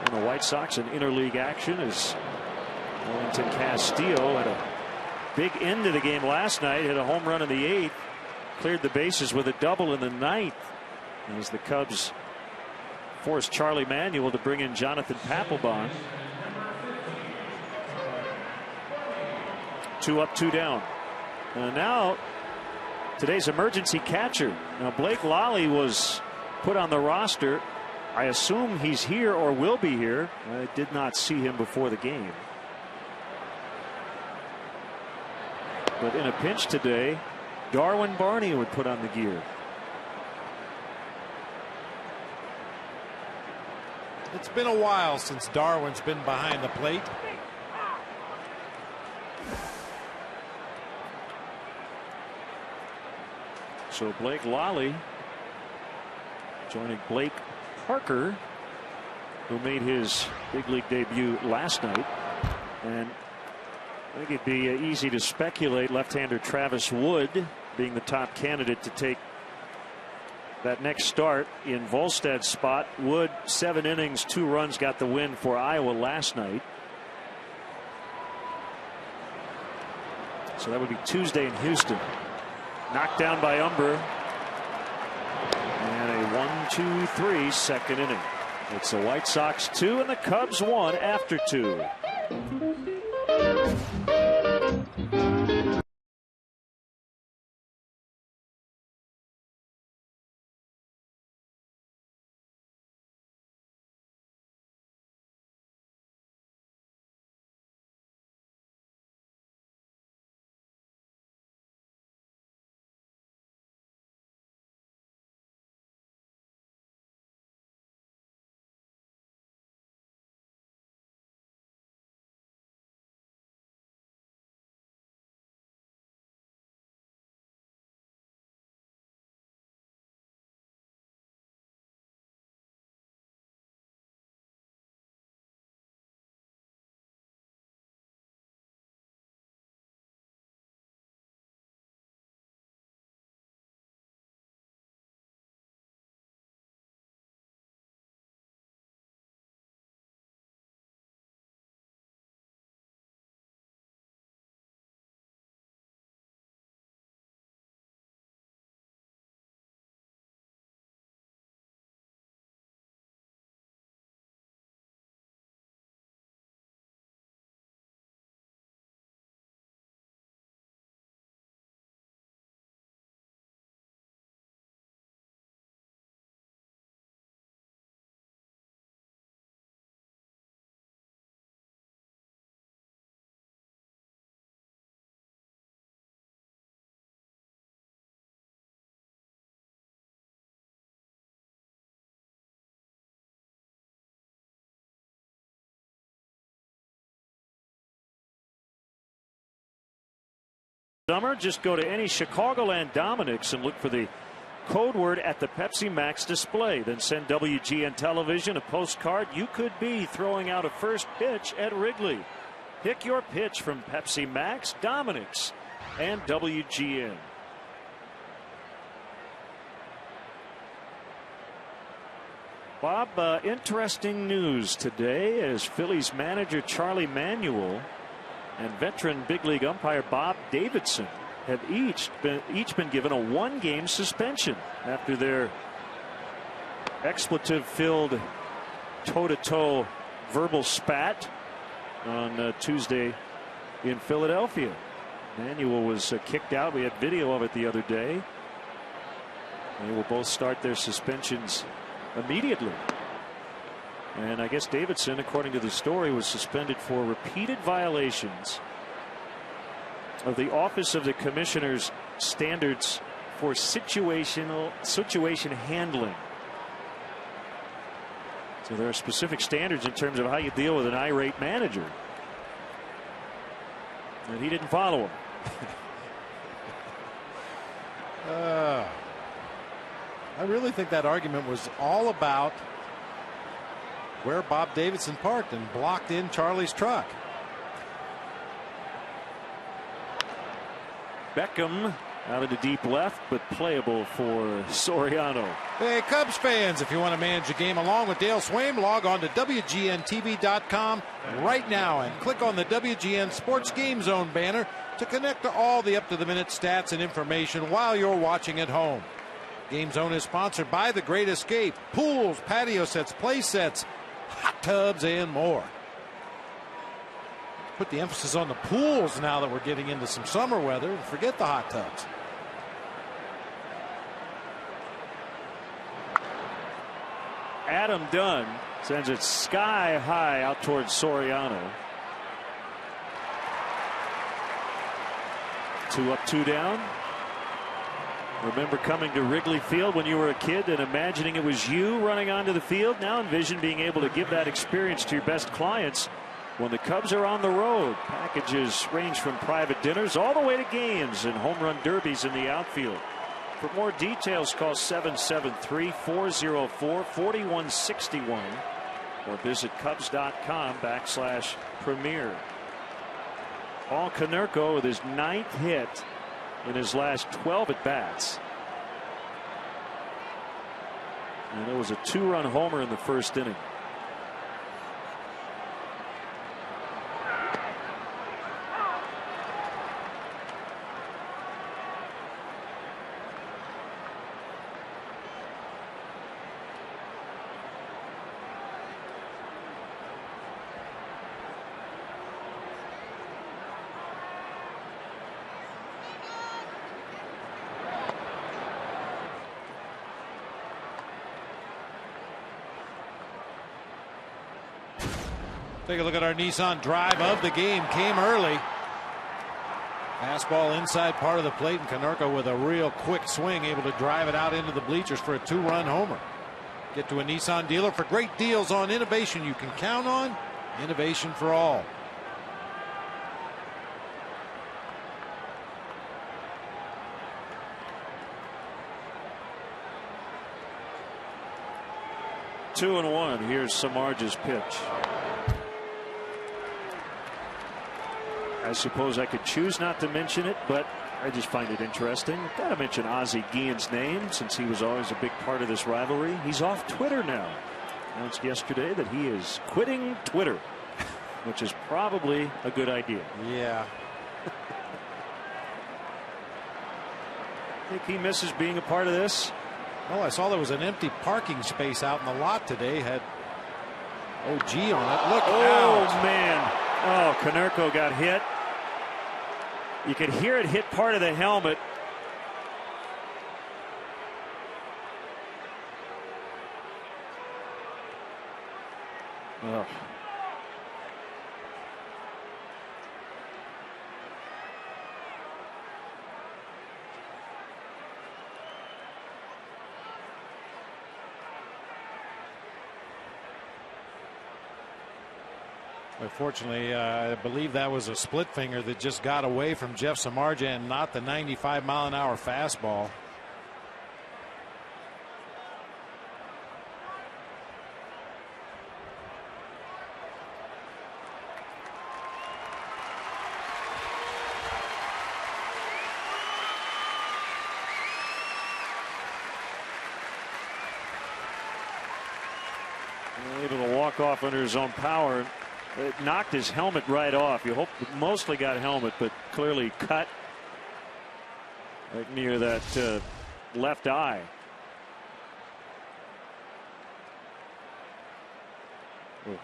and the White Sox in interleague action as Wellington Castillo had a big end to the game last night. Hit a home run in the 8th. Cleared the bases with a double in the 9th as the Cubs forced Charlie Manuel to bring in Jonathan Papelbon. 2 up, 2 down. Now today's emergency catcher. Now Blake Lally was put on the roster. I assume he's here or will be here. I did not see him before the game. But in a pinch today, Darwin Barney would put on the gear. It's been a while since Darwin's been behind the plate. So Blake Lally joining Blake Parker, who made his big league debut last night. And I think it'd be easy to speculate left-hander Travis Wood being the top candidate to take that next start in Volstad's spot. Wood, 7 innings, 2 runs, got the win for Iowa last night. So that would be Tuesday in Houston. Knocked down by Umber. And a 1-2-3 second inning. It's the White Sox 2 and the Cubs 1 after 2. summer, just go to any Chicagoland Dominick's and look for the code word at the Pepsi Max display. Then send WGN Television a postcard. You could be throwing out a first pitch at Wrigley. Pick your pitch from Pepsi Max, Dominick's, and WGN. Bob, interesting news today as Phillies manager Charlie Manuel and veteran big league umpire Bob Davidson have each been given a 1-game suspension after their expletive-filled toe-to-toe verbal spat on Tuesday in Philadelphia. Manuel was kicked out. We had video of it the other day. They will both start their suspensions immediately. And I guess Davidson, according to the story, was suspended for repeated violations of the Office of the Commissioner's standards for situation handling. So there are specific standards in terms of how you deal with an irate manager, and he didn't follow them. I really think that argument was all about where Bob Davidson parked and blocked in Charlie's truck. Beckham out into deep left, but playable for Soriano. Hey, Cubs fans, if you want to manage a game along with Dale Swaim, log on to WGNTV.com right now and click on the WGN Sports Game Zone banner to connect to all the up-to-the-minute stats and information while you're watching at home. Game Zone is sponsored by The Great Escape, pools, patio sets, play sets, hot tubs, and more. Put the emphasis on the pools now that we're getting into some summer weather, and forget the hot tubs. Adam Dunn sends it sky high out towards Soriano. 2 up, 2 down. Remember coming to Wrigley Field when you were a kid and imagining it was you running onto the field? Now envision being able to give that experience to your best clients when the Cubs are on the road. Packages range from private dinners all the way to games and home run derbies in the outfield. For more details, call 773-404-4161 or visit Cubs.com/premier. Paul Konerko with his 9th hit in his last 12 at-bats. And it was a 2-run homer in the first inning. Take a look at our Nissan drive of the game. Came early. Fastball inside part of the plate, and Konerko with a real quick swing able to drive it out into the bleachers for a 2-run homer. Get to a Nissan dealer for great deals on innovation you can count on. Innovation for all. Two and one. Here's Samardzij's pitch. I suppose I could choose not to mention it, but I just find it interesting. Got to mention Ozzie Guillen's name since he was always a big part of this rivalry. He's off Twitter now. Announced yesterday that he is quitting Twitter, which is probably a good idea. Yeah. Think he misses being a part of this? Oh, I saw there was an empty parking space out in the lot today. Had OG on it. Look out. Oh, man. Oh, Konerko got hit. You could hear it hit part of the helmet. Oh. Fortunately, I believe that was a split finger that just got away from Jeff Samardzija and not the 95-mile-an-hour fastball. Able to walk off under his own power. It knocked his helmet right off. You hope mostly got helmet, but clearly cut right near that left eye. Ooh.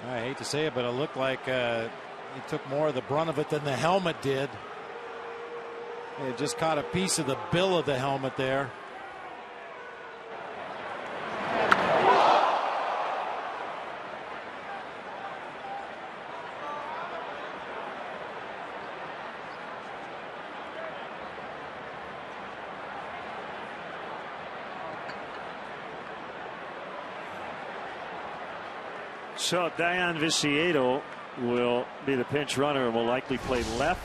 I hate to say it, but it looked like he took more of the brunt of it than the helmet did. It just caught a piece of the bill of the helmet there. So Dayan Viciedo will be the pinch runner and will likely play left.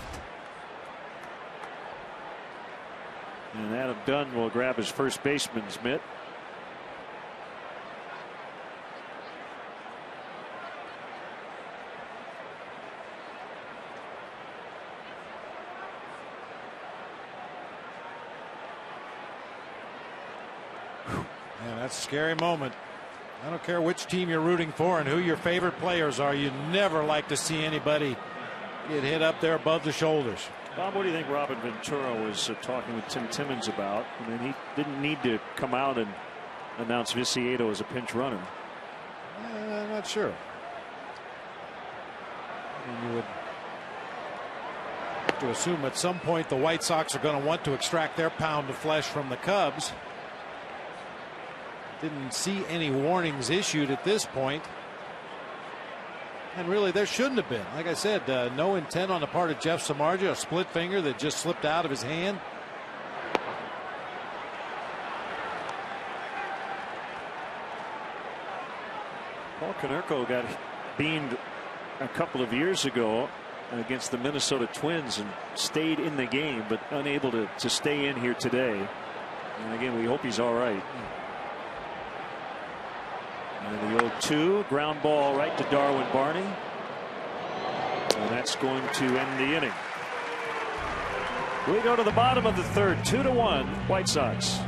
And Adam Dunn will grab his first baseman's mitt. Yeah, that's a scary moment. I don't care which team you're rooting for and who your favorite players are. You never like to see anybody get hit up there above the shoulders. Bob, what do you think Robin Ventura was talking with Tim Timmons about? I mean, he didn't need to come out and announce Viciedo as a pinch runner. I'm not sure. I mean, you would have to assume at some point the White Sox are going to want to extract their pound of flesh from the Cubs. Didn't see any warnings issued at this point. And really, there shouldn't have been. Like I said, no intent on the part of Jeff Samardzija, a split finger that just slipped out of his hand. Paul Konerko got beamed a couple of years ago against the Minnesota Twins and stayed in the game, but unable to stay in here today. And again, we hope he's all right. And the 0-2 ground ball right to Darwin Barney. And that's going to end the inning. We go to the bottom of the third, 2-1 White Sox.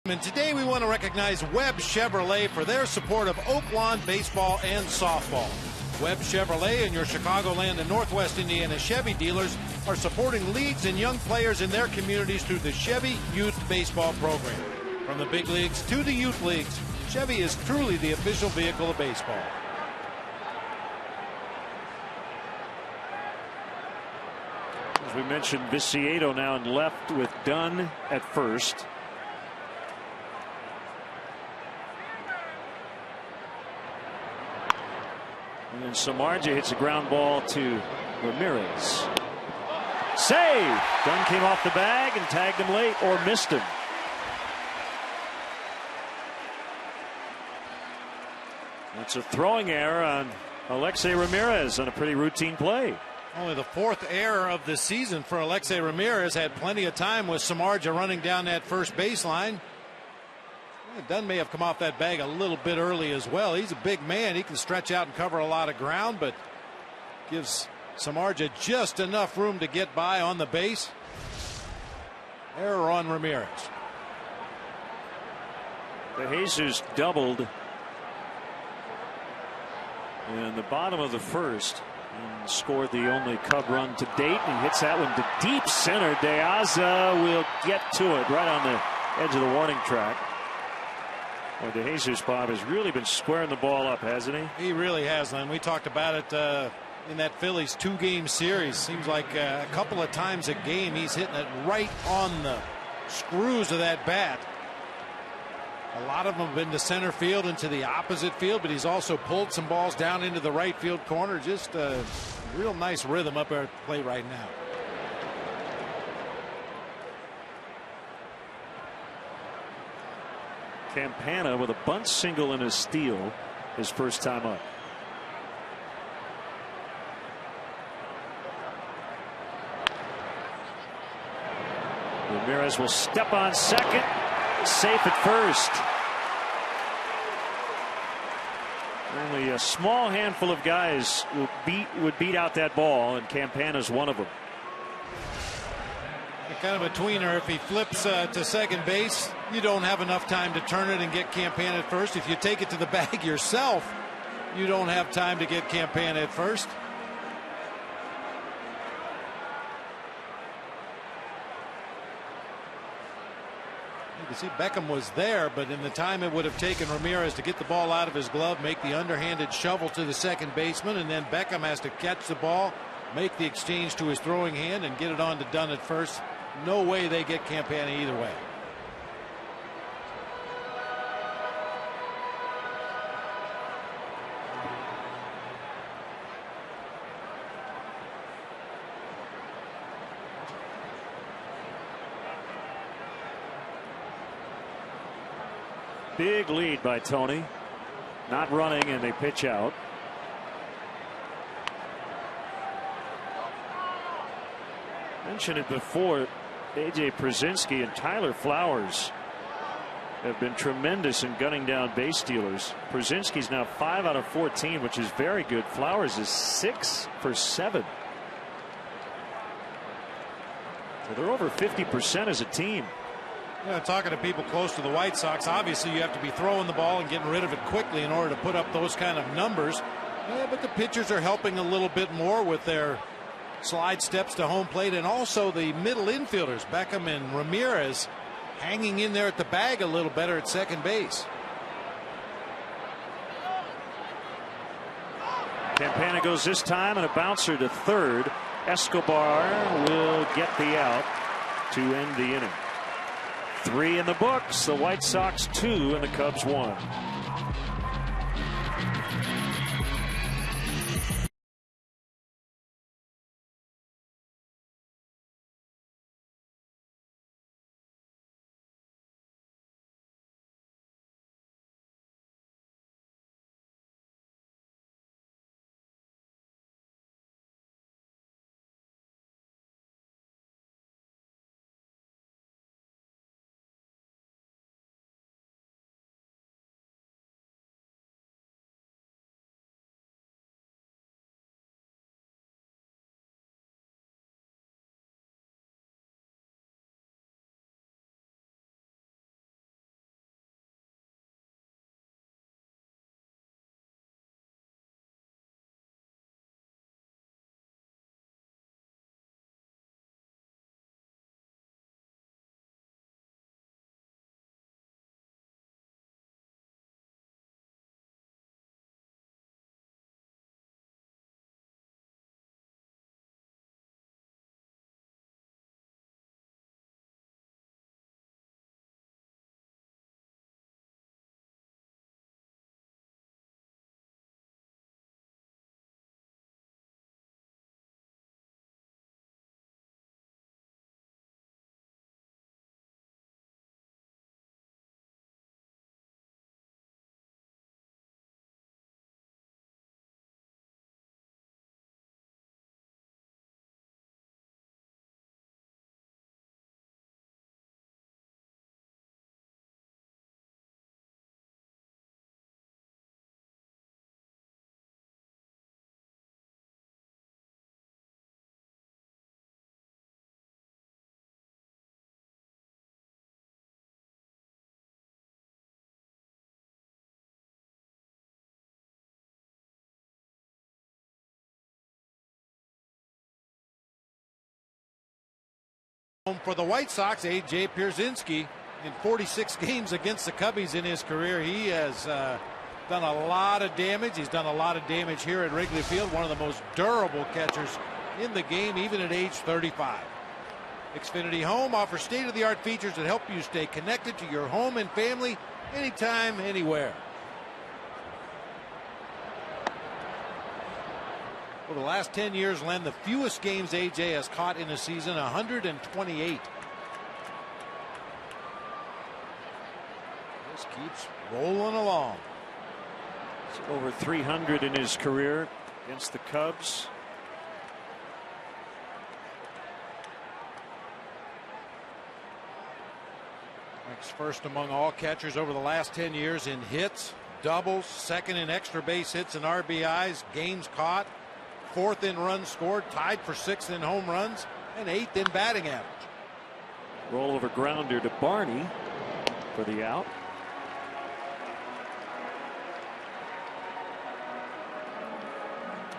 And today we want to recognize Webb Chevrolet for their support of Oaklawn baseball and softball. Webb Chevrolet and your Chicagoland and Northwest Indiana Chevy dealers are supporting leagues and young players in their communities through the Chevy Youth Baseball Program. From the big leagues to the youth leagues, Chevy is truly the official vehicle of baseball. As we mentioned, Viciedo now in left with Dunn at first. And then Samardzija hits a ground ball to Ramirez. Save! Dunn came off the bag and tagged him late or missed him. That's a throwing error on Alexei Ramirez on a pretty routine play. Only the 4th error of the season for Alexei Ramirez. Had plenty of time with Samardzija running down that first baseline. Dunn may have come off that bag a little bit early as well. He's a big man. He can stretch out and cover a lot of ground, but gives Samardzija just enough room to get by on the base. Error on Ramirez. De Jesus doubled in the bottom of the first and scored the only Cub run to date. He hits that one to deep center. De Aza will get to it right on the edge of the warning track. Well, De Jesus, Bob, has really been squaring the ball up, hasn't he? He really has, Len. We talked about it in that Phillies 2-game series. Seems like a couple of times a game he's hitting it right on the screws of that bat. A lot of them have been to center field and to the opposite field, but he's also pulled some balls down into the right field corner. Just a real nice rhythm up there at the plate right now. Campana with a bunt single and a steal his first time up. Ramirez will step on second. Safe at first. Only a small handful of guys would beat out that ball, and Campana's one of them. Kind of a tweener. If he flips to second base, you don't have enough time to turn it and get Campana at first. If you take it to the bag yourself, you don't have time to get Campana at first. You can see Beckham was there, but in the time it would have taken Ramirez to get the ball out of his glove, make the underhanded shovel to the second baseman, and then Beckham has to catch the ball, make the exchange to his throwing hand, and get it on to Dunn at first. No way they get Campana either way. Big lead by Tony. Not running, and they pitch out. Mentioned it before. A.J. Przinsky and Tyler Flowers have been tremendous in gunning down base stealers. Przinsky's now 5 out of 14, which is very good. Flowers is 6 for 7. So they're over 50% as a team. You know, talking to people close to the White Sox, obviously you have to be throwing the ball and getting rid of it quickly in order to put up those kind of numbers. Yeah, but the pitchers are helping a little bit more with their slide steps to home plate, and also the middle infielders, Beckham and Ramirez, hanging in there at the bag a little better at second base. Campana goes this time, and a bouncer to third. Escobar will get the out to end the inning. 3 in the books. The White Sox 2 and the Cubs 1. For the White Sox, A.J. Pierzynski, in 46 games against the Cubbies in his career, he has done a lot of damage. He's done a lot of damage here at Wrigley Field. One of the most durable catchers in the game, even at age 35. Xfinity Home offers state-of-the-art features that help you stay connected to your home and family anytime, anywhere. Over the last 10 years, Len, the fewest games A.J. has caught in a season, 128. This keeps rolling along. He's over 300 in his career against the Cubs. Ranks first among all catchers over the last 10 years in hits, doubles, second in extra base hits and RBIs, games caught, fourth in runs scored, tied for sixth in home runs, and eighth in batting average. Rollover grounder to Barney for the out.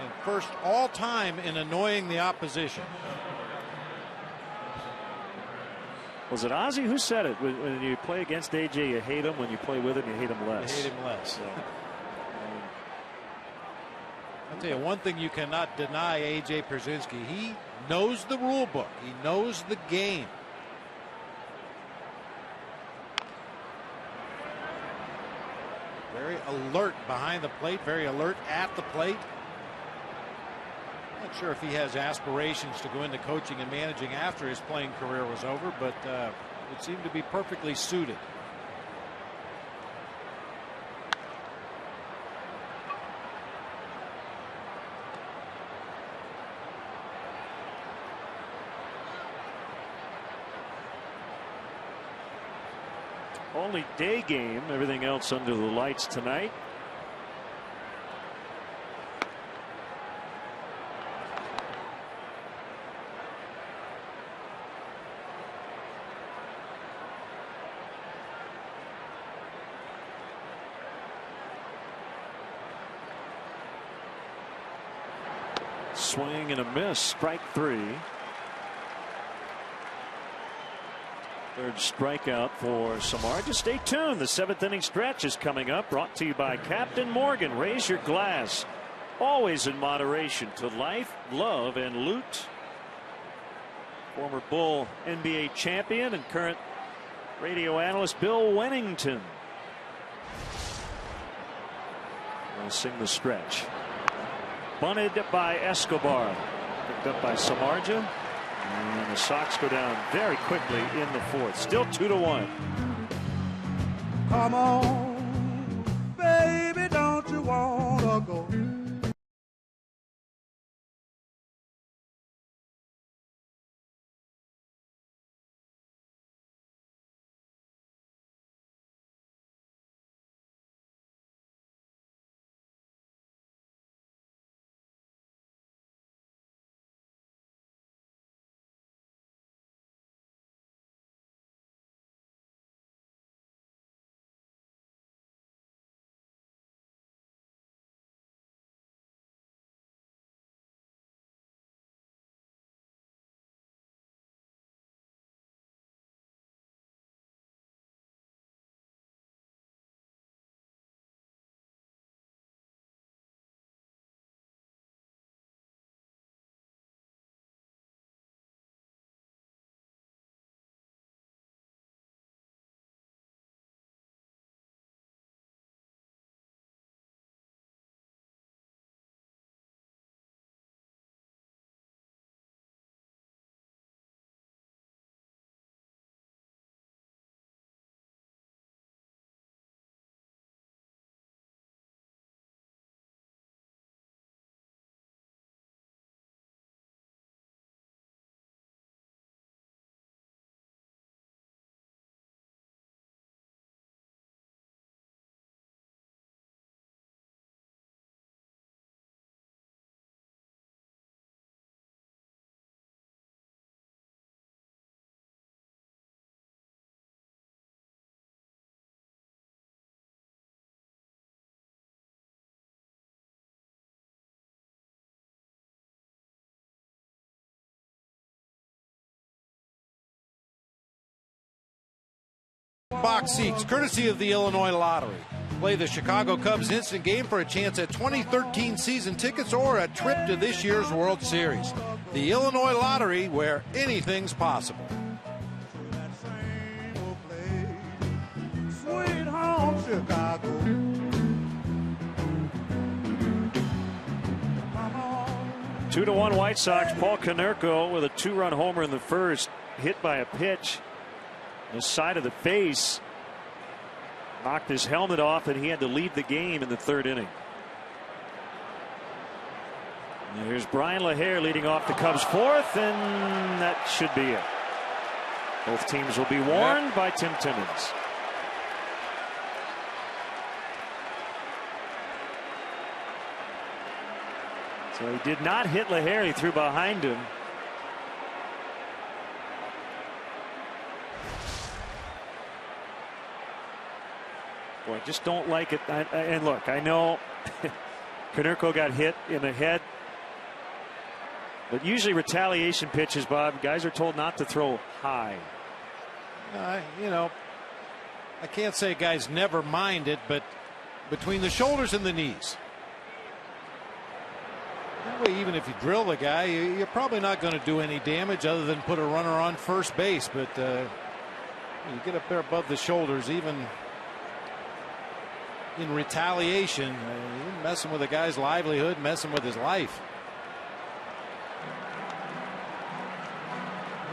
And first all time in annoying the opposition. Was it Ozzie who said it? When you play against AJ, you hate him. When you play with him, you hate him less. You hate him less. So, I'll tell you one thing you cannot deny A.J. Pierzynski. He knows the rule book. He knows the game. Very alert behind the plate. Very alert at the plate. Not sure if he has aspirations to go into coaching and managing after his playing career was over, but it seemed to be perfectly suited. only day game, everything else under the lights tonight. Swing and a miss, strike three. Third strikeout for Samardzija. Stay tuned. The seventh inning stretch is coming up. Brought to you by Captain Morgan. Raise your glass. Always in moderation to life, love, and loot. Former Bull NBA champion and current radio analyst Bill Wennington. We'll sing the stretch. Bunted by Escobar. Picked up by Samardzija. And the Sox go down very quickly in the fourth. Still 2-1. Come on, baby, don't you wanna go? Box seats, courtesy of the Illinois Lottery. Play the Chicago Cubs instant game for a chance at 2013 season tickets or a trip to this year's World Series. The Illinois Lottery, where anything's possible. Sweet home Chicago. 2-1 White Sox. Paul Konerko with a 2-run homer in the first, hit by a pitch on the side of the face. Knocked his helmet off, and he had to leave the game in the third inning. And here's Brian LaHare leading off the Cubs' fourth, and that should be it. Both teams will be warned by Tim Timmons. So he did not hit LaHare. He threw behind him. Boy, I just don't like it. And look, I know Konerko got hit in the head. But usually retaliation pitches, Bob, guys are told not to throw high. You know, I can't say guys never mind it, but between the shoulders and the knees. That way, even if you drill the guy, you're probably not going to do any damage other than put a runner on first base. But you get up there above the shoulders, even in retaliation, you're messing with a guy's livelihood, messing with his life.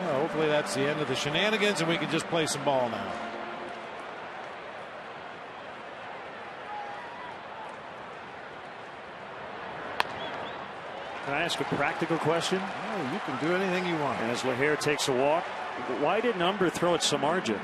Well, hopefully that's the end of the shenanigans and we can just play some ball now. Can I ask a practical question? Oh, you can do anything you want. As LaHare takes a walk, why didn't Umber throw at Samardzija?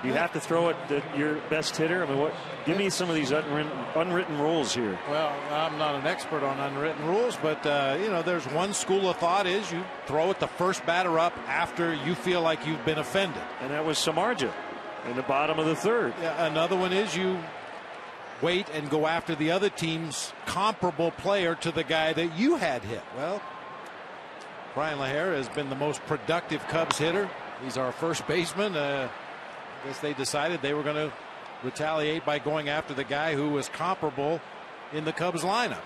You have to throw it at your best hitter. I mean, what? Give me some of these unwritten rules here. Well, I'm not an expert on unwritten rules, but you know, there's one school of thought is you throw it the first batter up after you feel like you've been offended, and that was Samardzija in the bottom of the third. Yeah, another one is you wait and go after the other team's comparable player to the guy that you had hit. Well, Brian LaHare has been the most productive Cubs hitter. He's our first baseman. I guess they decided they were going to retaliate by going after the guy who was comparable in the Cubs lineup.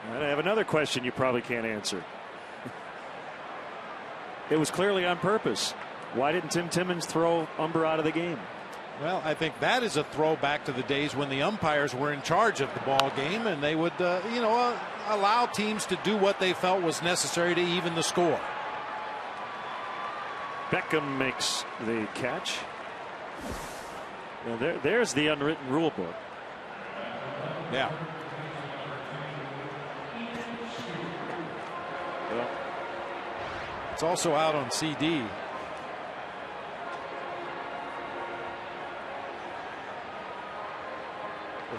And I have another question you probably can't answer. It was clearly on purpose. Why didn't Tim Timmons throw Umber out of the game? Well, I think that is a throwback to the days when the umpires were in charge of the ball game, and they would allow teams to do what they felt was necessary to even the score. Beckham makes the catch. Well, there's the unwritten rule book. Yeah. Well, it's also out on CD.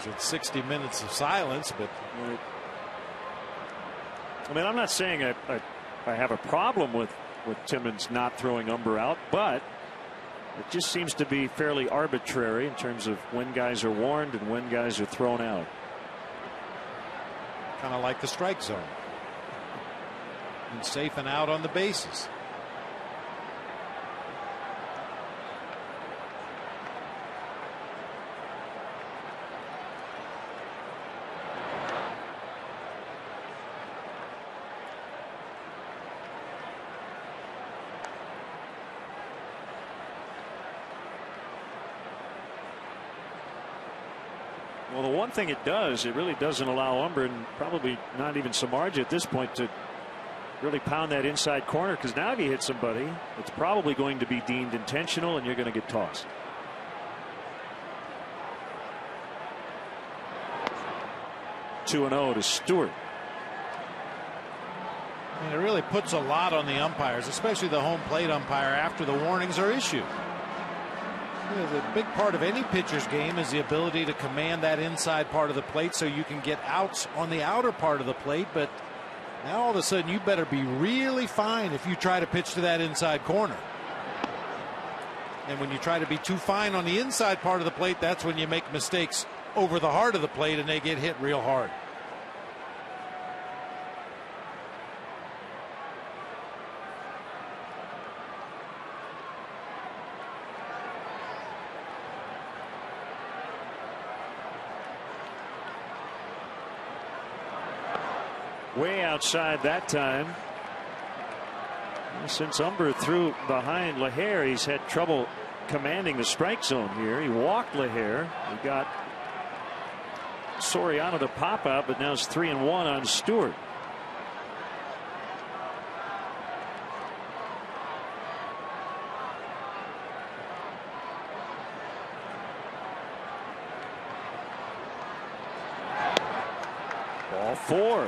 It's 60 minutes of silence, but I mean, I'm not saying I have a problem with Timmons not throwing Umber out, but it just seems to be fairly arbitrary in terms of when guys are warned and when guys are thrown out. Kind of like the strike zone. And safe and out on the bases. Well, the one thing it does, it really doesn't allow Umber, and probably not even Samardzija at this point, to really pound that inside corner, because now if you hit somebody, it's probably going to be deemed intentional and you're going to get tossed. Two and 0 to Stewart. And it really puts a lot on the umpires, especially the home plate umpire, after the warnings are issued. The big part of any pitcher's game is the ability to command that inside part of the plate so you can get outs on the outer part of the plate. But now all of a sudden you better be really fine if you try to pitch to that inside corner. And when you try to be too fine on the inside part of the plate, that's when you make mistakes over the heart of the plate and they get hit real hard. way outside that time. Since Umber threw behind LaHare, he's had trouble commanding the strike zone here. He walked LaHare. He got Soriano to pop out, but now it's 3-1 on Stewart. Ball 4.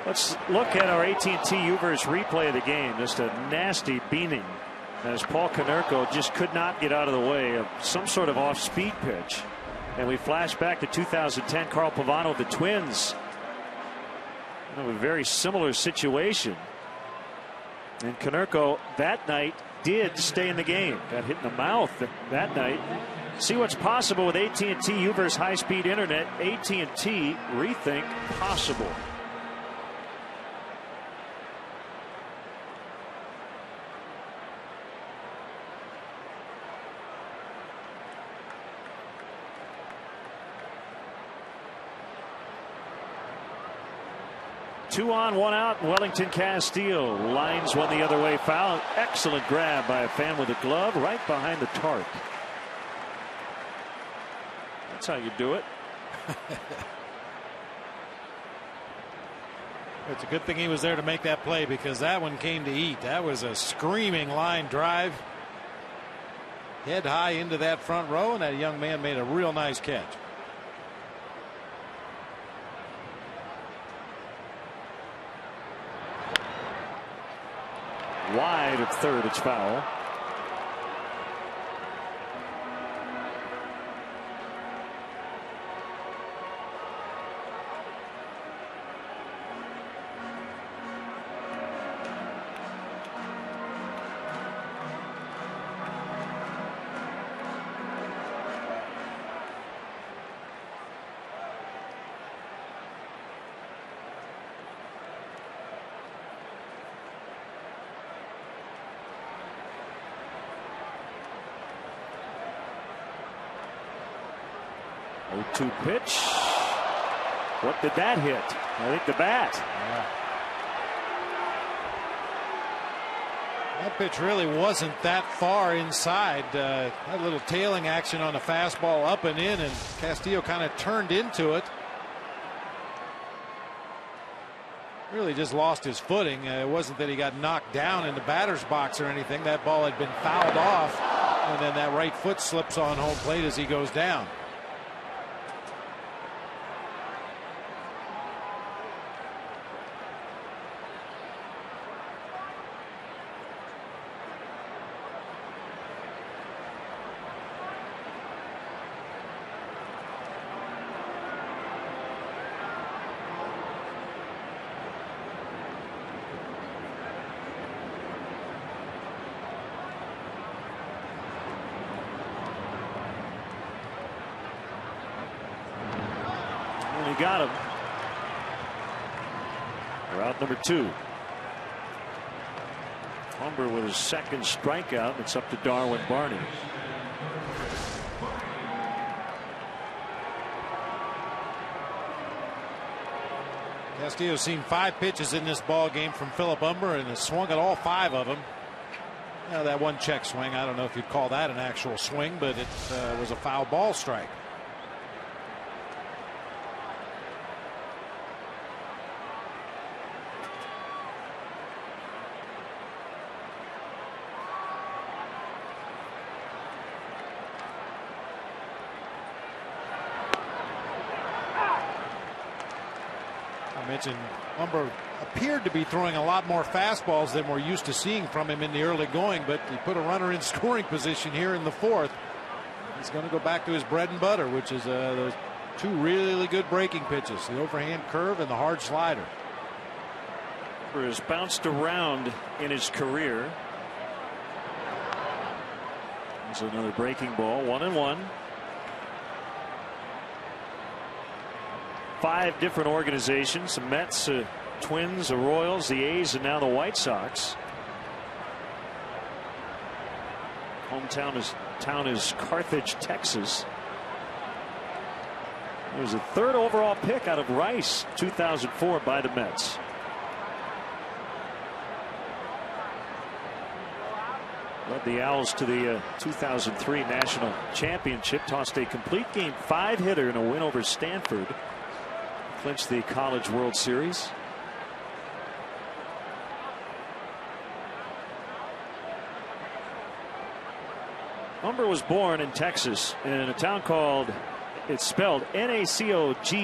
Let's look at our AT&T Uverse replay of the game. Just a nasty beating as Paul Konerko just could not get out of the way of some sort of off-speed pitch. And we flash back to 2010, Carl Pavano of the Twins. A very similar situation. And Konerko that night did stay in the game. Got hit in the mouth that night. See what's possible with AT&T Uverse high-speed internet. AT&T, rethink possible. Two on, one out. Wellington Castillo lines one the other way foul. Excellent grab by a fan with a glove right behind the tarp. That's how you do it. It's a good thing he was there to make that play, because that one came to eat. That was a screaming line drive. Head high into that front row, and that young man made a real nice catch. Wide of third, it's foul. To pitch. What did that hit? I think the bat. Yeah. That pitch really wasn't that far inside. That little tailing action on the fastball up and in, and Castillo kind of turned into it. Really just lost his footing. It wasn't that he got knocked down in the batter's box or anything. That ball had been fouled off, and then that right foot slips on home plate as he goes down. Got him. Route number 2. Umber with his second strikeout. It's up to Darwin Barney. Castillo's seen 5 pitches in this ball game from Philip Umber and has swung at all 5 of them. Now, that one check swing, I don't know if you'd call that an actual swing, but it was a foul ball strike. Mentioned Umber appeared to be throwing a lot more fastballs than we're used to seeing from him in the early going, but he put a runner in scoring position here in the 4th. He's going to go back to his bread and butter, which is those 2 really good breaking pitches, the overhand curve and the hard slider. Umber has bounced around in his career. There's another breaking ball. 1-1. 5 different organizations: the Mets, Twins, the Royals, the A's, and now the White Sox. Hometown is Carthage, Texas. It was a 3rd overall pick out of Rice, 2004, by the Mets. Led the Owls to the 2003 National Championship. Tossed a complete game 5 hitter in a win over Stanford. Clinched the College World Series. Humber was born in Texas in a town called, it's spelled Nacogdoches.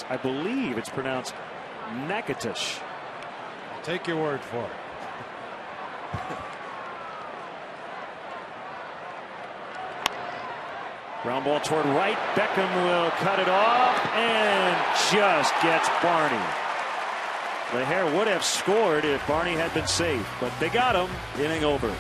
I believe it's pronounced Natchitoches. I'll take your word for it. Ground ball toward right. Beckham will cut it off and just gets Barney. The Hare would have scored if Barney had been safe, but they got him. Inning over.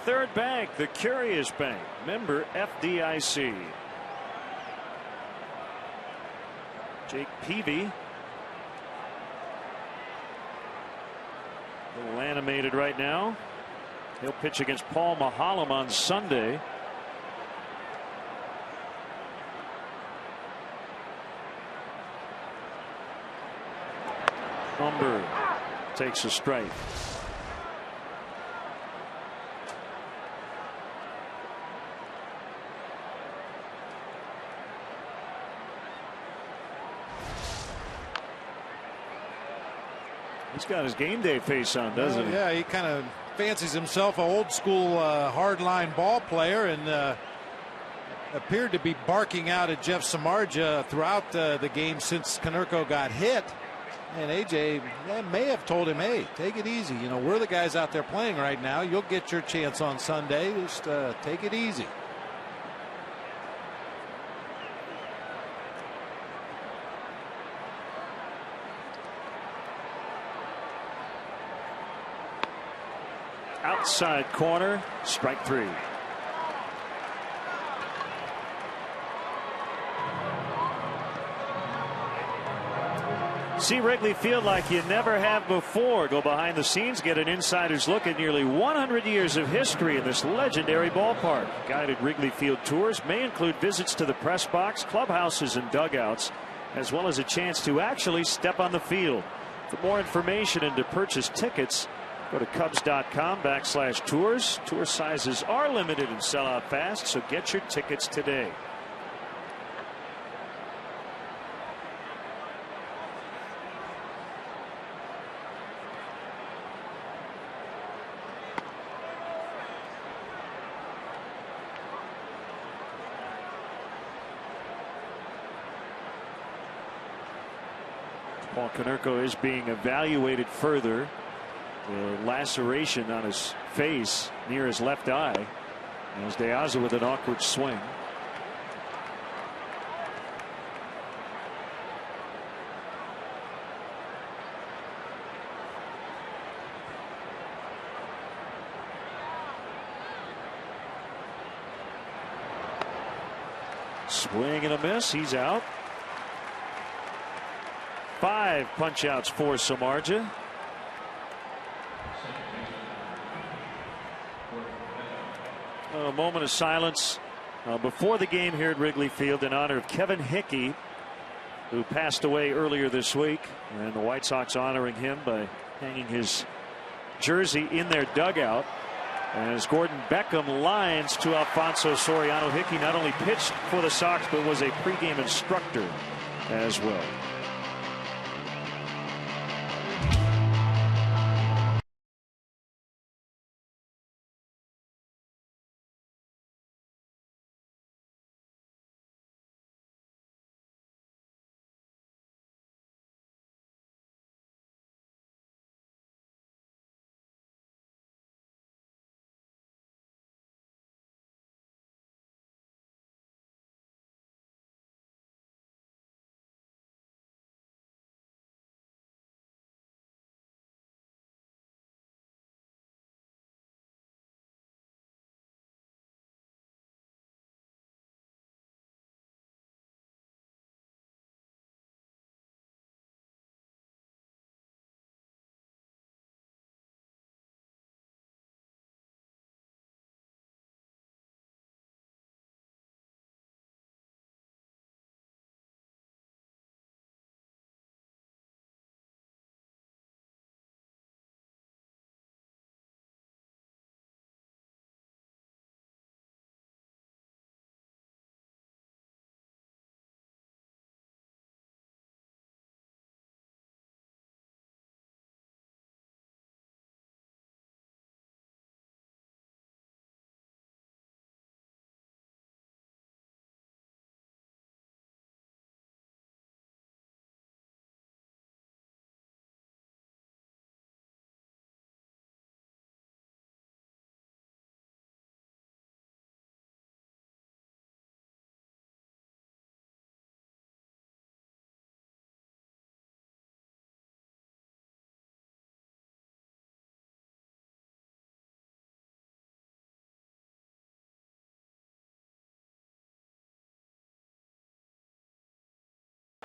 Third Bank, the Curious Bank, member FDIC. Jake Peavy. A little animated right now. He'll pitch against Paul Mahalem on Sunday. Humber takes a strike. He's got his game day face on, doesn't he? Yeah, he kind of fancies himself an old school hardline ball player, and appeared to be barking out at Jeff Samardzija throughout the game since Konerko got hit. And AJ may have told him, hey, take it easy. You know, we're the guys out there playing right now. You'll get your chance on Sunday. Just take it easy. Outside corner, strike 3. See Wrigley Field like you never have before. Go behind the scenes, get an insider's look at nearly 100 years of history in this legendary ballpark. Guided Wrigley Field tours may include visits to the press box, clubhouses, and dugouts, as well as a chance to actually step on the field. For more information and to purchase tickets, go to Cubs.com/tours. Tour sizes are limited and sell out fast, so get your tickets today. Paul Konerko is being evaluated further. The laceration on his face near his left eye. As De Aza with an awkward swing. Swing and a miss. He's out. 5 punch outs for Samardzija. A moment of silence before the game here at Wrigley Field in honor of Kevin Hickey, who passed away earlier this week, and the White Sox honoring him by hanging his jersey in their dugout. As Gordon Beckham lines to Alfonso Soriano, Hickey not only pitched for the Sox but was a pregame instructor as well.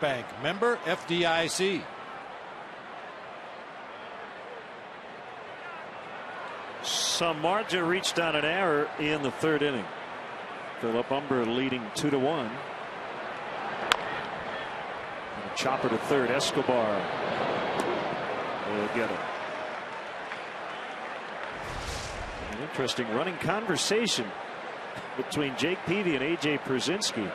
Bank member FDIC. Samardzija reached on an error in the 3rd inning. Philip Humber leading 2-1. And a chopper to 3rd. Escobar will get it. An interesting running conversation between Jake Peavy and A.J. Przinsky.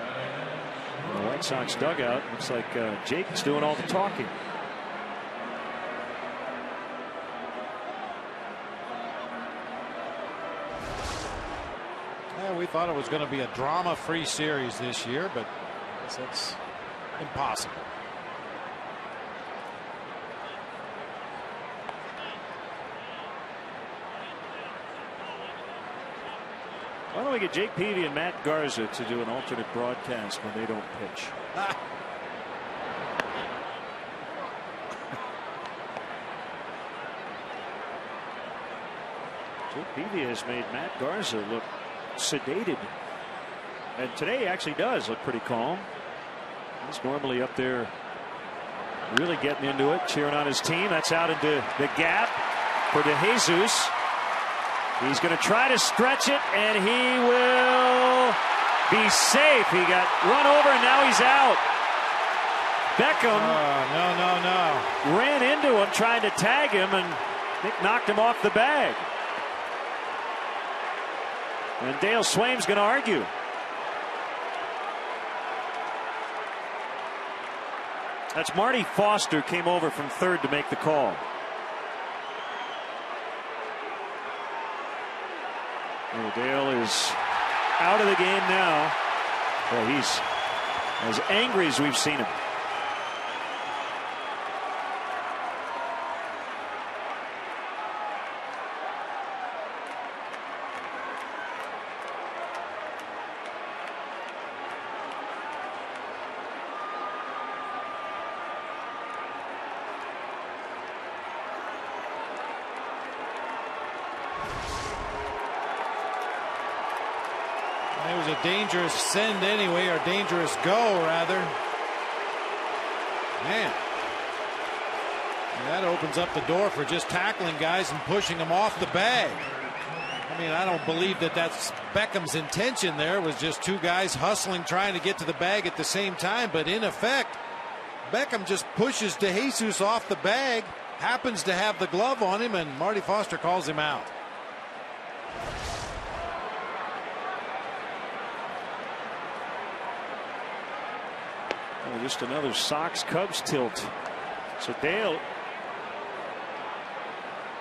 The White Sox dugout. Looks like Jake's doing all the talking. Yeah, we thought it was going to be a drama-free series this year, but I guess that's impossible. Why don't we get Jake Peavy and Matt Garza to do an alternate broadcast when they don't pitch? Jake Peavy has made Matt Garza look sedated. And today he actually does look pretty calm. He's normally up there really getting into it, cheering on his team. That's out into the gap for De Jesus. He's going to try to stretch it, and he will be safe. He got run over, and now he's out. Beckham No. ran into him trying to tag him, and Nick knocked him off the bag. And Dale Swaim's going to argue. That's Marty Foster came over from 3rd to make the call. Oh, Dale is out of the game now. Well, he's as angry as we've seen him. dangerous send anyway, or dangerous go rather. Man, that opens up the door for just tackling guys and pushing them off the bag. I mean, I don't believe that that's Beckham's intention there. It was just two guys hustling, trying to get to the bag at the same time. But in effect, Beckham just pushes DeJesus off the bag, happens to have the glove on him, and Marty Foster calls him out. Oh, just another Sox-Cubs tilt. So Dale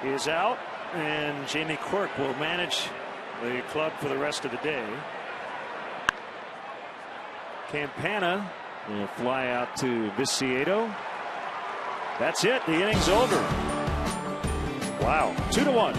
is out, and Jamie Quirk will manage the club for the rest of the day. Campana will fly out to Viciedo. That's it. The inning's over. Wow. 2-1.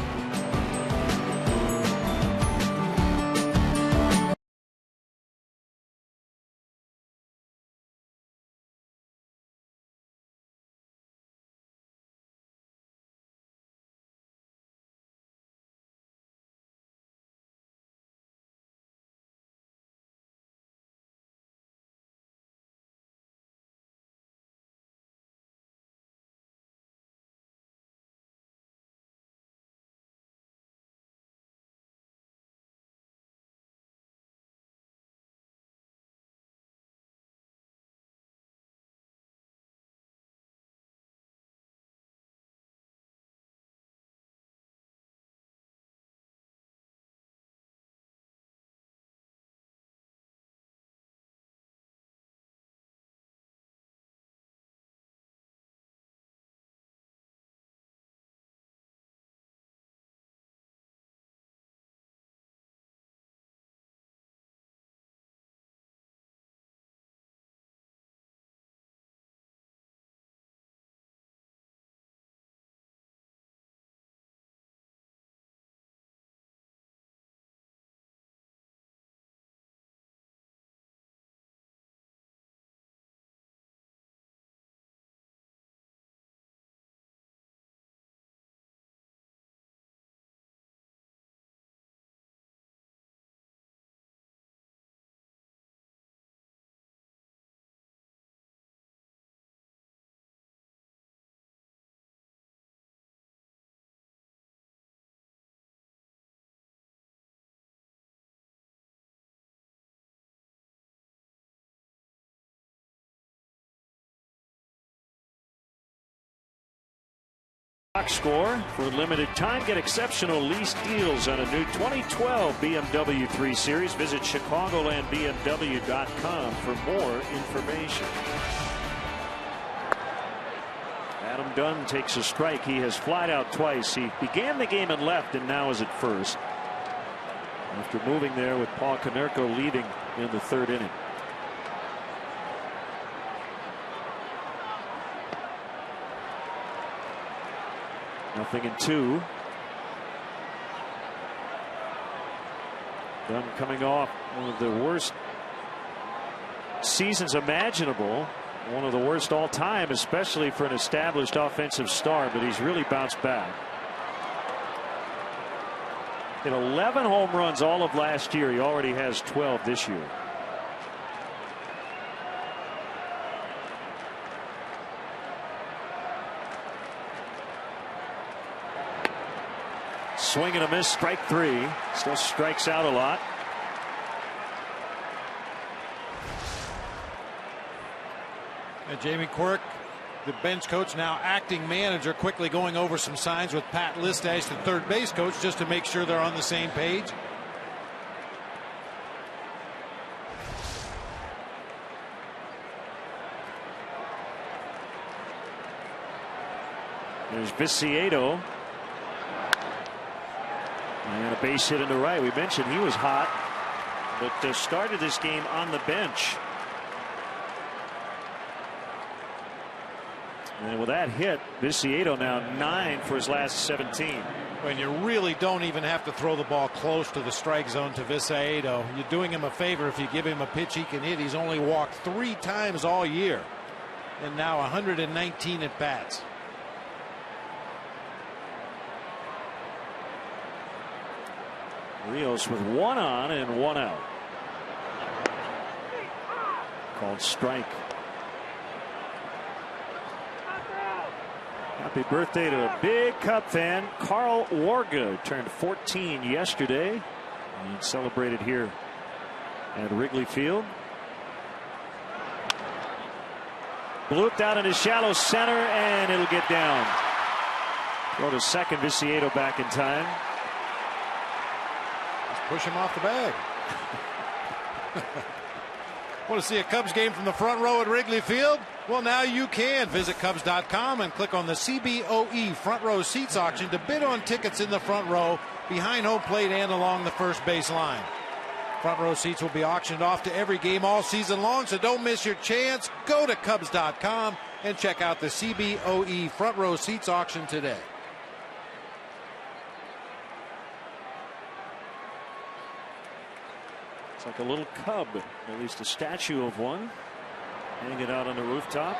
Score for a limited time. Get exceptional lease deals on a new 2012 BMW 3 Series. Visit chicagolandbmw.com for more information. Adam Dunn takes a strike. He has flied out twice. He began the game and left, and now is at first after moving there with Paul Konerko leading in the third inning. Nothing in 2. Dunn coming off one of the worst seasons imaginable, one of the worst all time, especially for an established offensive star, but he's really bounced back. Hit 11 home runs all of last year. He already has 12 this year. Swing and a miss, strike 3. Still strikes out a lot. And Jamie Quirk, the bench coach, now acting manager, quickly going over some signs with Pat Listash, the third base coach, just to make sure they're on the same page. There's Viciedo. And a base hit into right. We mentioned he was hot, but started this game on the bench. And with that hit, Viciedo now 9 for his last 17. When you really don't even have to throw the ball close to the strike zone to Viciedo, you're doing him a favor if you give him a pitch he can hit. He's only walked 3 times all year, and now 119 at bats. Rios with 1 on and 1 out. called strike. Happy birthday to a big Cub fan. Carl Warga turned 14 yesterday. He celebrated here at Wrigley Field. Blooped out into shallow center, and it'll get down. Throw to second. Viciedo back in time. Just push him off the bag. Want to see a Cubs game from the front row at Wrigley Field? Well, now you can. Visit Cubs.com and click on the CBOE front row seats auction to bid on tickets in the front row, behind home plate, and along the first base line. Front row seats will be auctioned off to every game all season long, so don't miss your chance. Go to Cubs.com and check out the CBOE front row seats auction today. It's like a little cub, at least a statue of one, hanging out on the rooftop.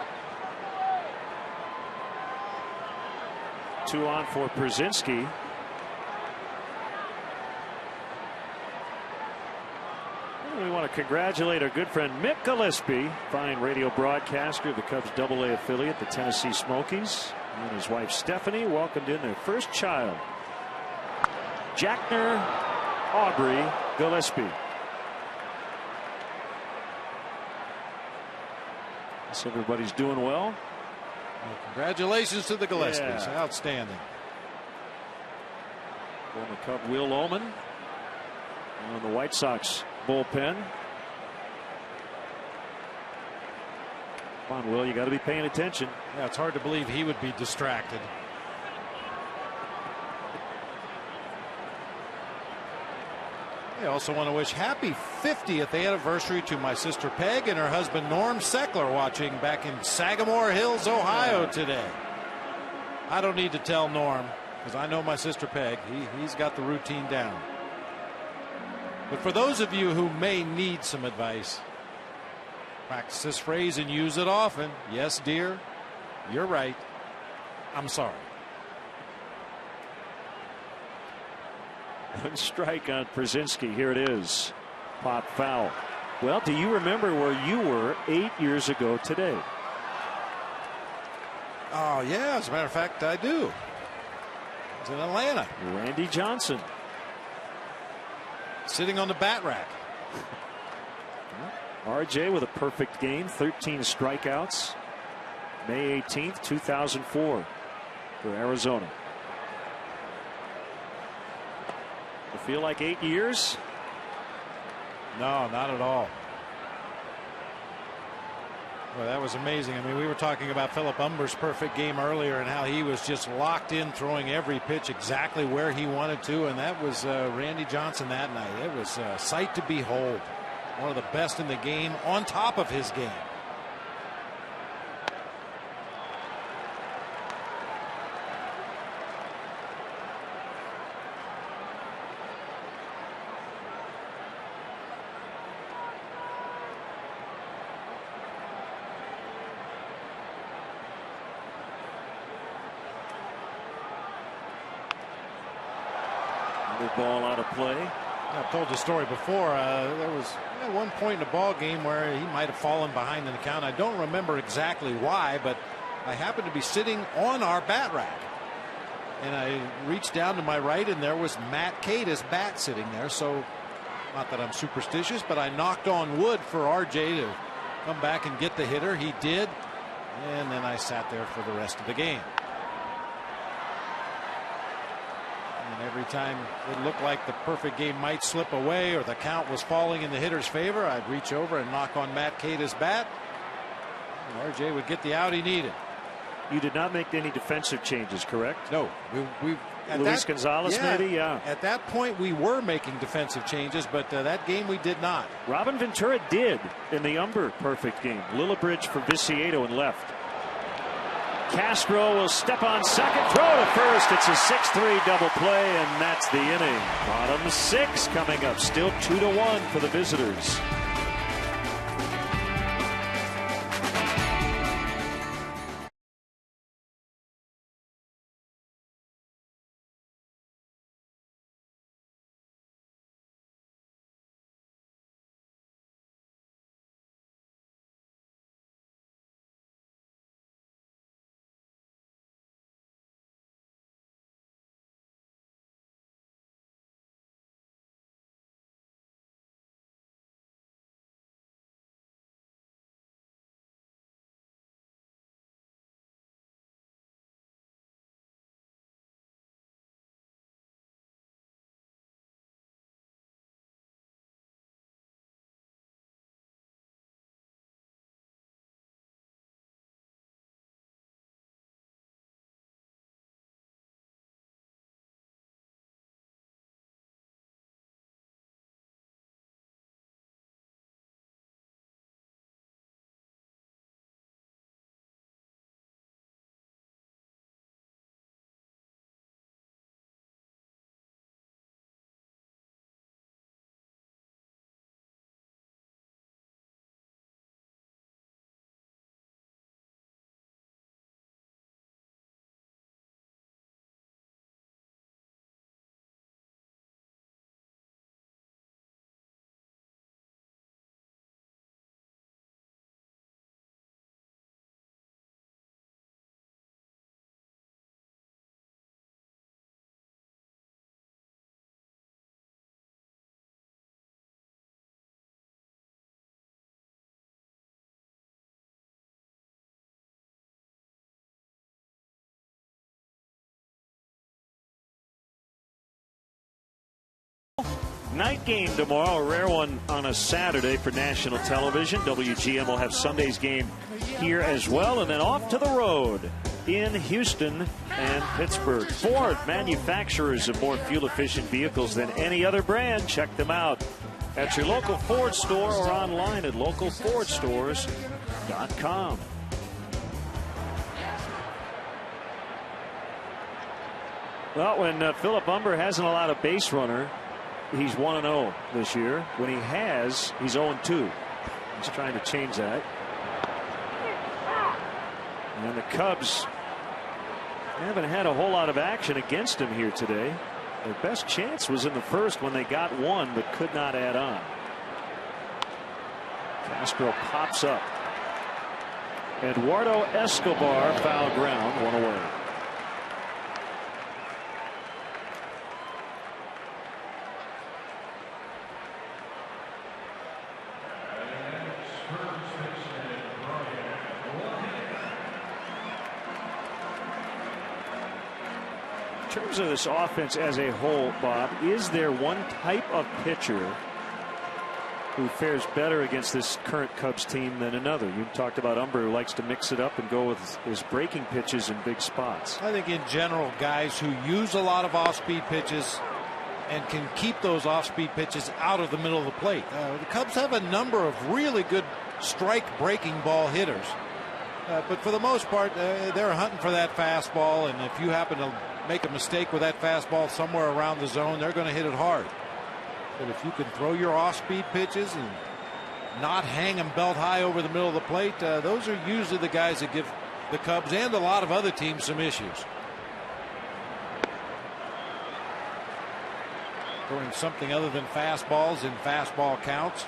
2 on for Brzezinski. We want to congratulate our good friend Mick Gillespie, fine radio broadcaster of the Cubs AA affiliate, the Tennessee Smokies, and his wife Stephanie welcomed in their first child, Jackner Aubrey Gillespie. Guess everybody's doing well. Congratulations to the Gillespies. Yeah. Outstanding. Former Cub Will Oman on the White Sox bullpen. Come on, Will, you got to be paying attention. Yeah, it's hard to believe he would be distracted. I also want to wish happy 50th anniversary to my sister Peg and her husband Norm Seckler, watching back in Sagamore Hills, Ohio today. I don't need to tell Norm, because I know my sister Peg. He's got the routine down. But for those of you who may need some advice, practice this phrase and use it often. Yes, dear, you're right. I'm sorry. One strike on Brzezinski. Here it is. Pop foul. Well, do you remember where you were 8 years ago today? Oh, yeah. As a matter of fact, I do. I was in Atlanta. Randy Johnson. Sitting on the bat rack. RJ with a perfect game. 13 strikeouts. May 18th, 2004 for Arizona. You feel like 8 years? No, not at all. Well, that was amazing. I mean, we were talking about Philip Humber's perfect game earlier and how he was just locked in, throwing every pitch exactly where he wanted to, and that was Randy Johnson that night. It was a sight to behold. One of the best in the game, on top of his game. Ball out of play. I've told the story before. There was at one point in the ball game where he might have fallen behind in the count. I don't remember exactly why, but I happened to be sitting on our bat rack, and I reached down to my right, and there was Matt Cada's bat sitting there. So, not that I'm superstitious, but I knocked on wood for RJ to come back and get the hitter. He did, and then I sat there for the rest of the game. And every time it looked like the perfect game might slip away or the count was falling in the hitter's favor, I'd reach over and knock on Matt Cada's bat. And RJ would get the out he needed. You did not make any defensive changes, correct? No. Luis Gonzalez, maybe? Yeah. At that point, we were making defensive changes, but that game we did not. Robin Ventura did in the Umber perfect game. Lillibridge for Viciedo and left. Castro will step on second, throw to first. It's a 6-3 double play, and that's the inning. Bottom 6 coming up. Still 2-1 for the visitors. night game tomorrow, a rare one on a Saturday for national television. WGN will have Sunday's game here as well, and then off to the road in Houston and Pittsburgh. Ford, manufacturers of more fuel-efficient vehicles than any other brand. Check them out at your local Ford store or online at localfordstores.com. Well, when Philip Humber hasn't allowed a base runner, he's 1-0 this year. When he has, he's 0-2. He's trying to change that. And the Cubs haven't had a whole lot of action against him here today. Their best chance was in the first when they got one but could not add on. Castro pops up. Eduardo Escobar, foul ground, one away. In terms of this offense as a whole, Bob, is there one type of pitcher who fares better against this current Cubs team than another? You talked about Humber, who likes to mix it up and go with his breaking pitches in big spots. I think in general, guys who use a lot of off-speed pitches and can keep those off-speed pitches out of the middle of the plate. The Cubs have a number of really good strike breaking ball hitters, but for the most part they're hunting for that fastball, and if you happen to make a mistake with that fastball somewhere around the zone, they're going to hit it hard. But if you can throw your off-speed pitches and not hang them belt high over the middle of the plate, those are usually the guys that give the Cubs and a lot of other teams some issues. Throwing something other than fastballs in fastball counts.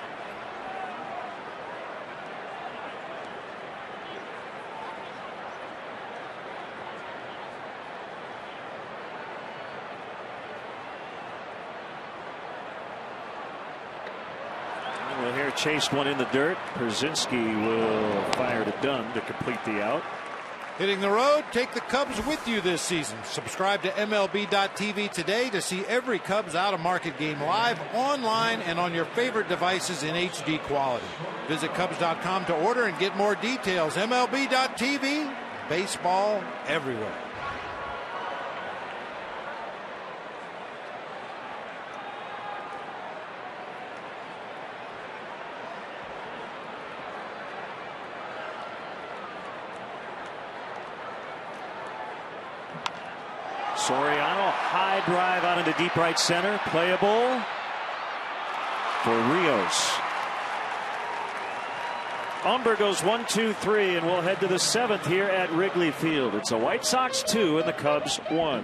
Chased one in the dirt. Brzezinski will fire to Dunn to complete the out. Hitting the road, take the Cubs with you this season. Subscribe to MLB.tv today to see every Cubs out-of-market game live, online, and on your favorite devices in HD quality. Visit Cubs.com to order and get more details. MLB.tv, baseball everywhere. Soriano, high drive out into deep right center. Playable for Rios. Humber goes 1-2-3, and we'll head to the 7th here at Wrigley Field. It's the White Sox 2 and the Cubs 1.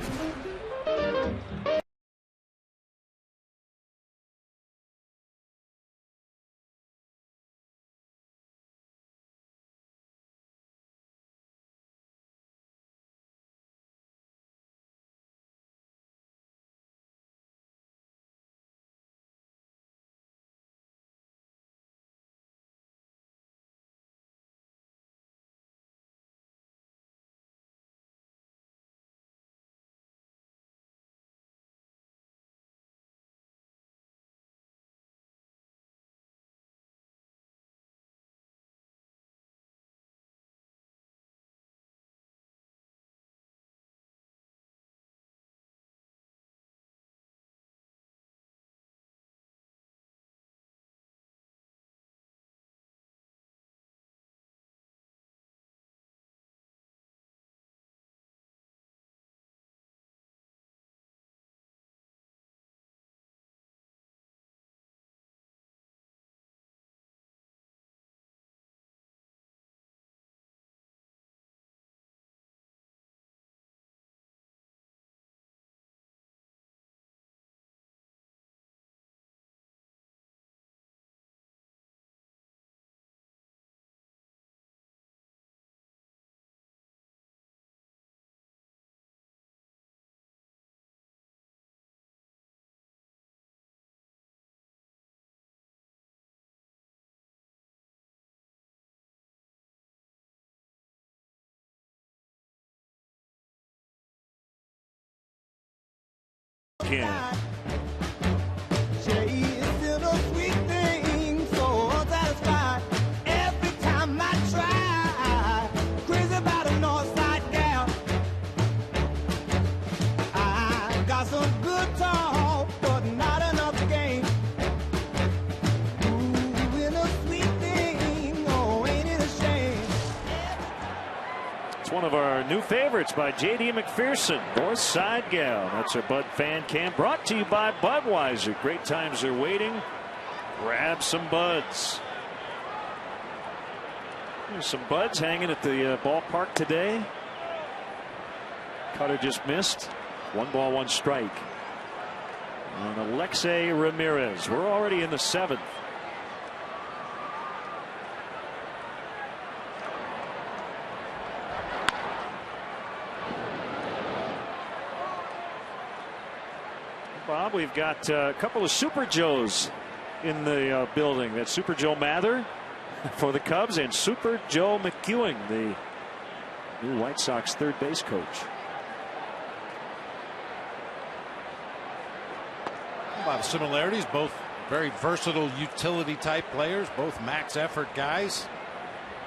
J new favorites by J.D. McPherson. North Side Gal. That's our Bud Fan Cam. Brought to you by Budweiser. Great times are waiting. Grab some Buds. There's some Buds hanging at the ballpark today. Cutter just missed. 1 ball, 1 strike. And Alexei Ramirez. We're already in the 7th. Bob, we've got a couple of Super Joes in the building. That's Super Joe Mather for the Cubs and Super Joe McEwing, the new White Sox third base coach. A lot of similarities, both very versatile utility type players, both max effort guys.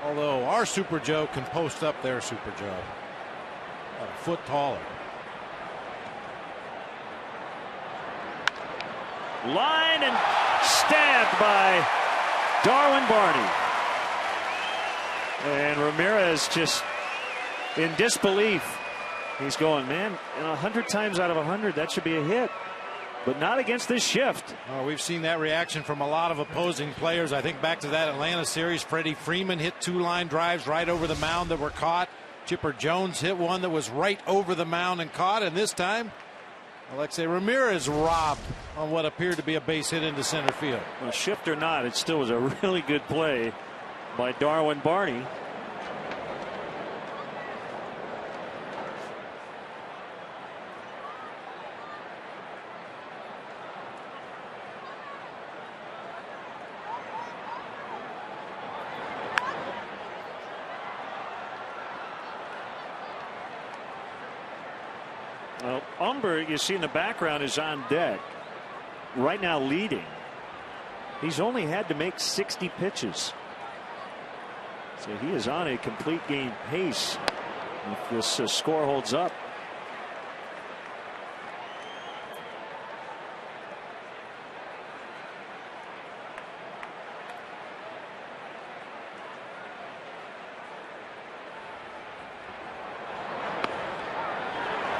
Although our Super Joe can post up their Super Joe. About a foot taller. Line and stabbed by Darwin Barney. And Ramirez just in disbelief. He's going, man, 100 times out of 100, that should be a hit. But not against this shift. Oh, we've seen that reaction from a lot of opposing players. I think back to that Atlanta series, Freddie Freeman hit 2 line drives right over the mound that were caught. Chipper Jones hit one that was right over the mound and caught. And this time, Alexei Ramirez robbed on what appeared to be a base hit into center field. Well, shift or not, it still was a really good play by Darwin Barney. Well, Umber, you see in the background, is on deck. Right now leading. He's only had to make 60 pitches. So he is on a complete game pace if this score holds up.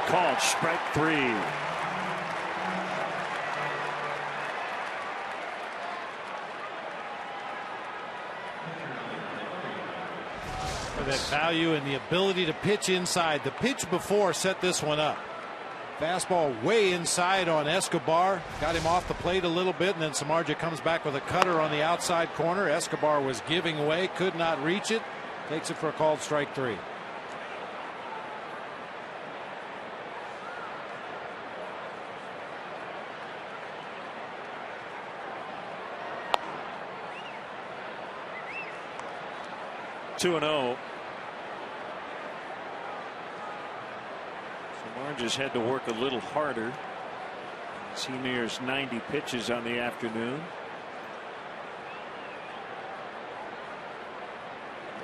Called strike 3. That value and the ability to pitch inside. The pitch before set this one up. Fastball way inside on Escobar. Got him off the plate a little bit, and then Samardzija comes back with a cutter on the outside corner. Escobar was giving away, could not reach it. Takes it for a called strike 3. Two and 0. Samardzija had to work a little harder. He nears 90 pitches on the afternoon.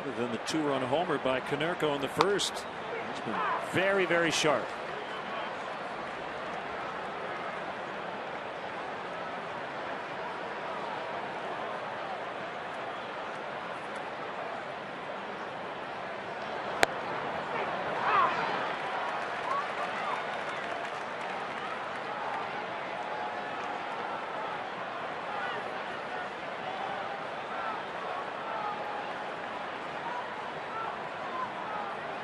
Other than the 2-run homer by Konerko in the first, he's been very, very sharp.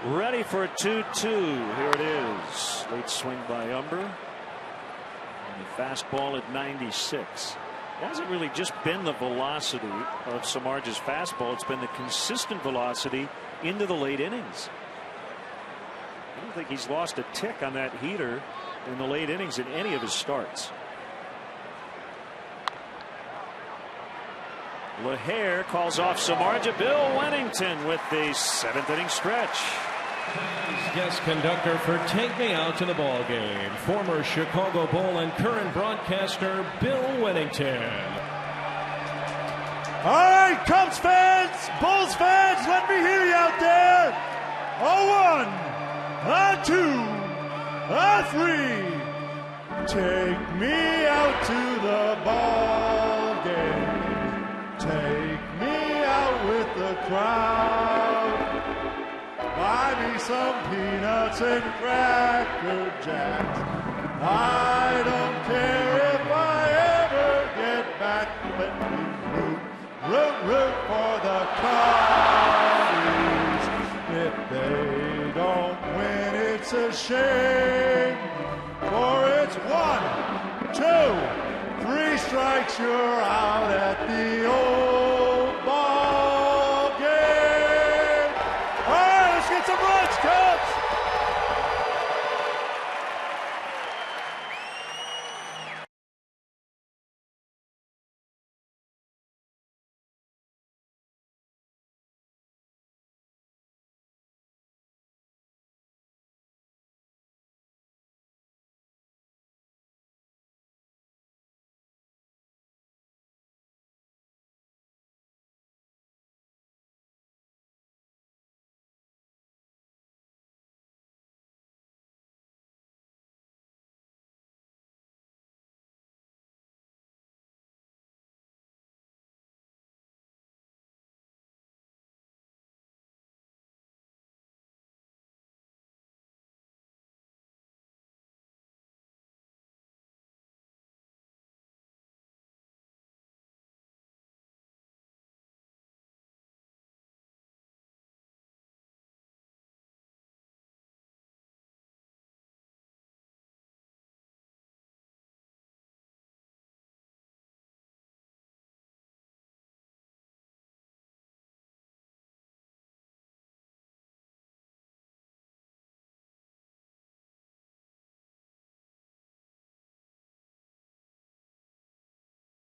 Ready for a 2-2. Here it is. Late swing by Umber. And the fastball at 96. It hasn't really just been the velocity of Samardzija's fastball. It's been the consistent velocity into the late innings. I don't think he's lost a tick on that heater in the late innings in any of his starts. LaHare calls off Samardzija. Bill Wennington with the 7th inning stretch. Guest conductor for Take Me Out to the Ball Game, former Chicago Bull and current broadcaster Bill Wennington. All right, Cubs fans, Bulls fans, let me hear you out there. A 1, a 2, a 3. Take me out to the ball game. Take me out with the crowd. Buy me some peanuts and Cracker Jacks. I don't care if I ever get back. Let me root for the Cubbies. If they don't win, it's a shame. For it's 1, 2, 3 strikes, you're out at the old ball game. All right, let's get some runs, Cubs.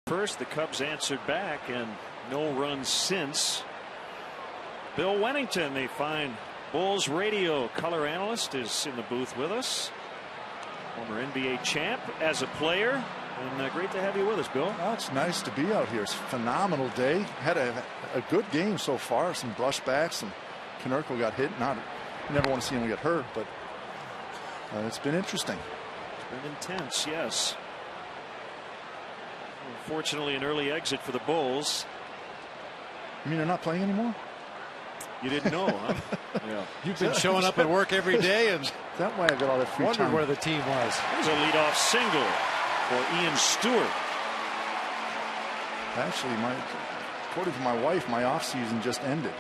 First, the Cubs answered back, and no runs since. Bill Wennington, they find Bulls radio color analyst, is in the booth with us. Former NBA champ as a player. And great to have you with us, Bill. Well, it's nice to be out here. It's a phenomenal day. Had a good game so far. Some brushbacks. Some Konerko got hit. You never want to see him get hurt, but it's been interesting. It's been intense, yes. Unfortunately, an early exit for the Bulls. You mean they're not playing anymore? You didn't know, huh? Yeah. You've been showing up at work every day, and that way I got all that free time. Wondered where the team was. There's a leadoff single for Ian Stewart. Actually, according to my wife, my off season just ended.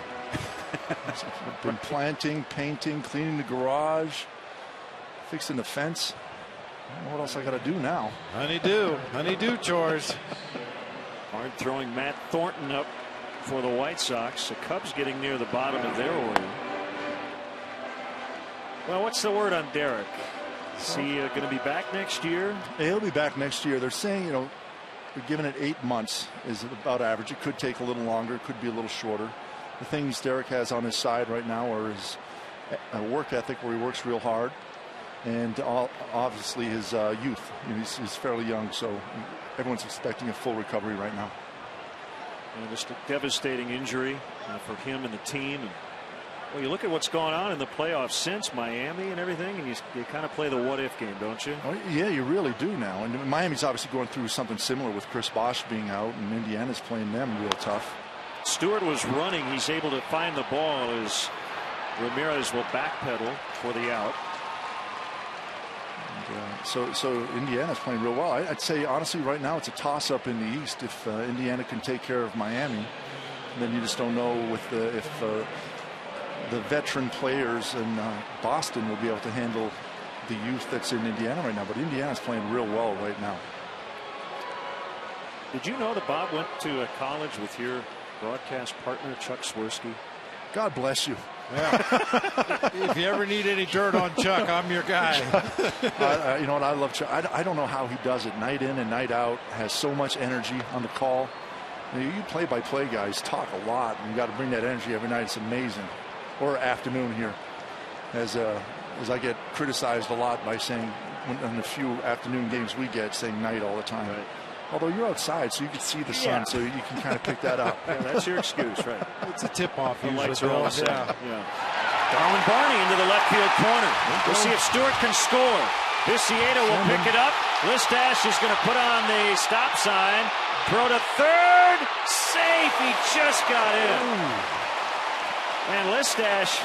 I've been planting, painting, cleaning the garage, fixing the fence. I don't know what else I got to do now. Honey-do chores. Hard throwing Matt Thornton up for the White Sox. The Cubs getting near the bottom of their order. Well, what's the word on Derek? Is he going to be back next year? He'll be back next year. They're saying, they're giving it 8 months is about average. It could take a little longer. It could be a little shorter. The things Derek has on his side right now are his work ethic, where he works real hard, and obviously his youth. He's fairly young, so everyone's expecting a full recovery right now. And just a devastating injury for him and the team. And, well, you look at what's gone on in the playoffs since Miami and everything, and you kind of play the what-if game, don't you? Oh, yeah, you really do now. And Miami's obviously going through something similar with Chris Bosh being out, and Indiana's playing them real tough. Stewart was running. He's able to find the ball as Ramirez will backpedal for the out. And, so Indiana's playing real well. I'd say, honestly, right now it's a toss-up in the East. If Indiana can take care of Miami, then you just don't know if the veteran players in Boston will be able to handle the youth that's in Indiana right now. But Indiana's playing real well right now. Did you know that Bob went to college with your broadcast partner, Chuck Swirsky? God bless you. Yeah. If you ever need any dirt on Chuck, I'm your guy. You know what? I love Chuck. I don't know how he does it night in and night out. Has so much energy on the call. You play-by-play guys talk a lot, and you got to bring that energy every night. It's amazing. Or afternoon here, as I get criticized a lot by saying, in the few afternoon games we get, saying night all the time. Right. Although you're outside, so you can see the sun, so you can kind of pick that up. Yeah, that's your excuse, right? It's a tip-off. The lights are all set. Yeah. Darwin Barney into the left field corner. We'll see if Stewart can score. Viciata will pick it up. Listash is going to put on the stop sign. Throw to third. Safe. He just got in. And Listash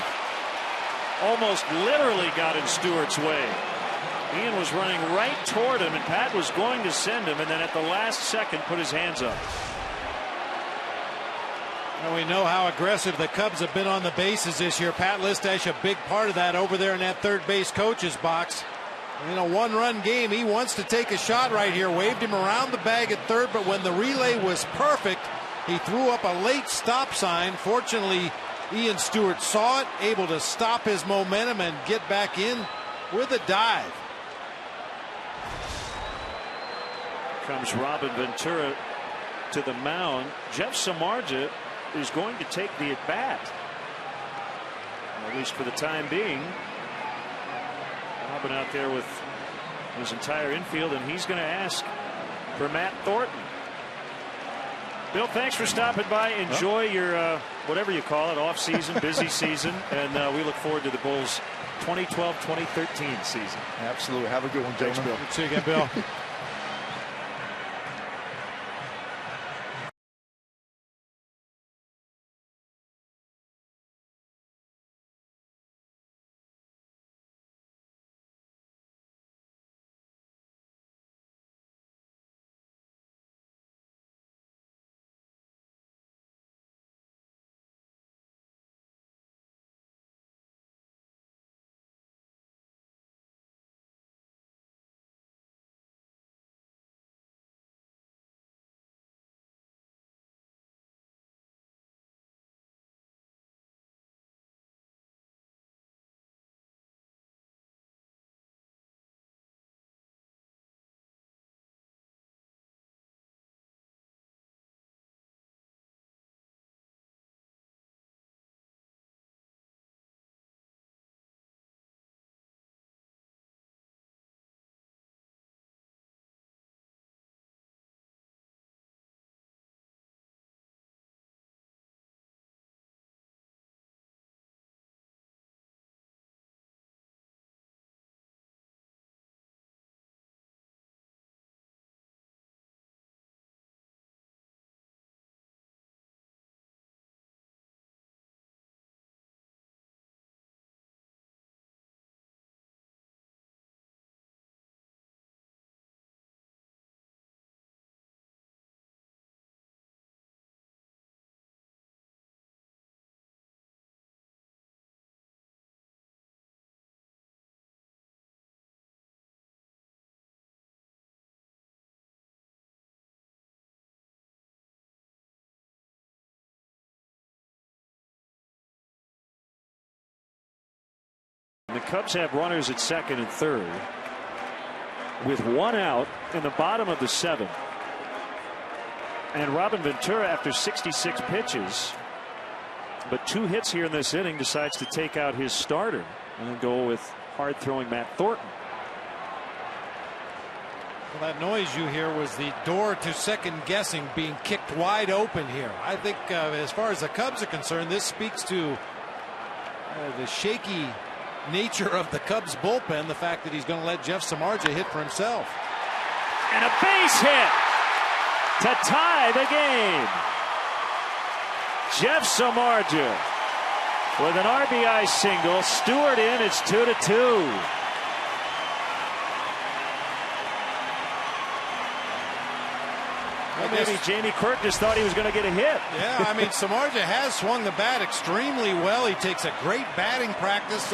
almost literally got in Stewart's way. Ian was running right toward him, and Pat was going to send him, and then at the last second put his hands up. And we know how aggressive the Cubs have been on the bases this year. Pat Listash, a big part of that over there in that third base coach's box. In a one-run game, he wants to take a shot right here. Waved him around the bag at third, but when the relay was perfect, he threw up a late stop sign. Fortunately, Ian Stewart saw it, able to stop his momentum and get back in with a dive. Comes Robin Ventura to the mound. Jeff Samardzija is going to take the at-bat, at least for the time being. Robin out there with his entire infield, and he's going to ask for Matt Thornton. Bill, thanks for stopping by. Enjoy your whatever you call it, off season, busy season, and we look forward to the Bulls' 2012-2013 season. Absolutely. Have a good one, Thanks, gentlemen. Bill. Good to see you again, Bill. The Cubs have runners at second and third with one out in the bottom of the seventh. And Robin Ventura, after 66 pitches, but 2 hits here in this inning, decides to take out his starter and then go with hard throwing Matt Thornton. Well, that noise you hear was the door to second guessing being kicked wide open here. I think as far as the Cubs are concerned, this speaks to the shaky nature of the Cubs bullpen, the fact that he's going to let Jeff Samardzija hit for himself. And a base hit to tie the game. Jeff Samardzija with an RBI single. Stewart in. It's 2-2. Well, maybe Jamie Quirk just thought he was going to get a hit. Yeah, I mean, Samardzija has swung the bat extremely well. He takes a great batting practice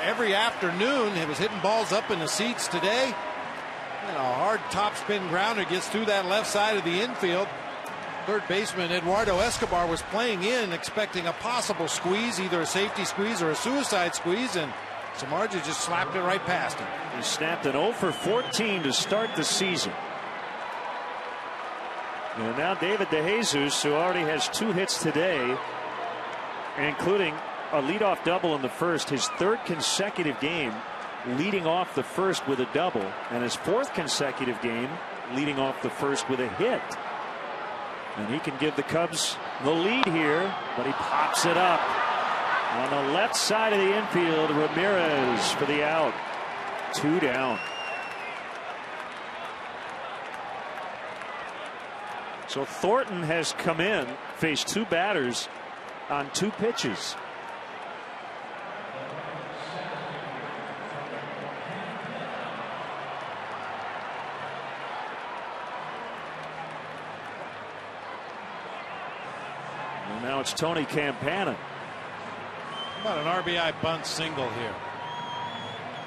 every afternoon. He was hitting balls up in the seats today. And a hard topspin grounder gets through that left side of the infield. Third baseman Eduardo Escobar was playing in, expecting a possible squeeze, either a safety squeeze or a suicide squeeze, and Samardzija just slapped it right past him. He snapped an 0 for 14 to start the season. And now David DeJesus, who already has 2 hits today, including a leadoff double in the first, his 3rd consecutive game leading off the first with a double, and his 4th consecutive game leading off the first with a hit. And he can give the Cubs the lead here, but he pops it up on the left side of the infield. Ramirez for the out. 2 down. So Thornton has come in, faced 2 batters on 2 pitches. it's Tony Campana. About an RBI bunt single here.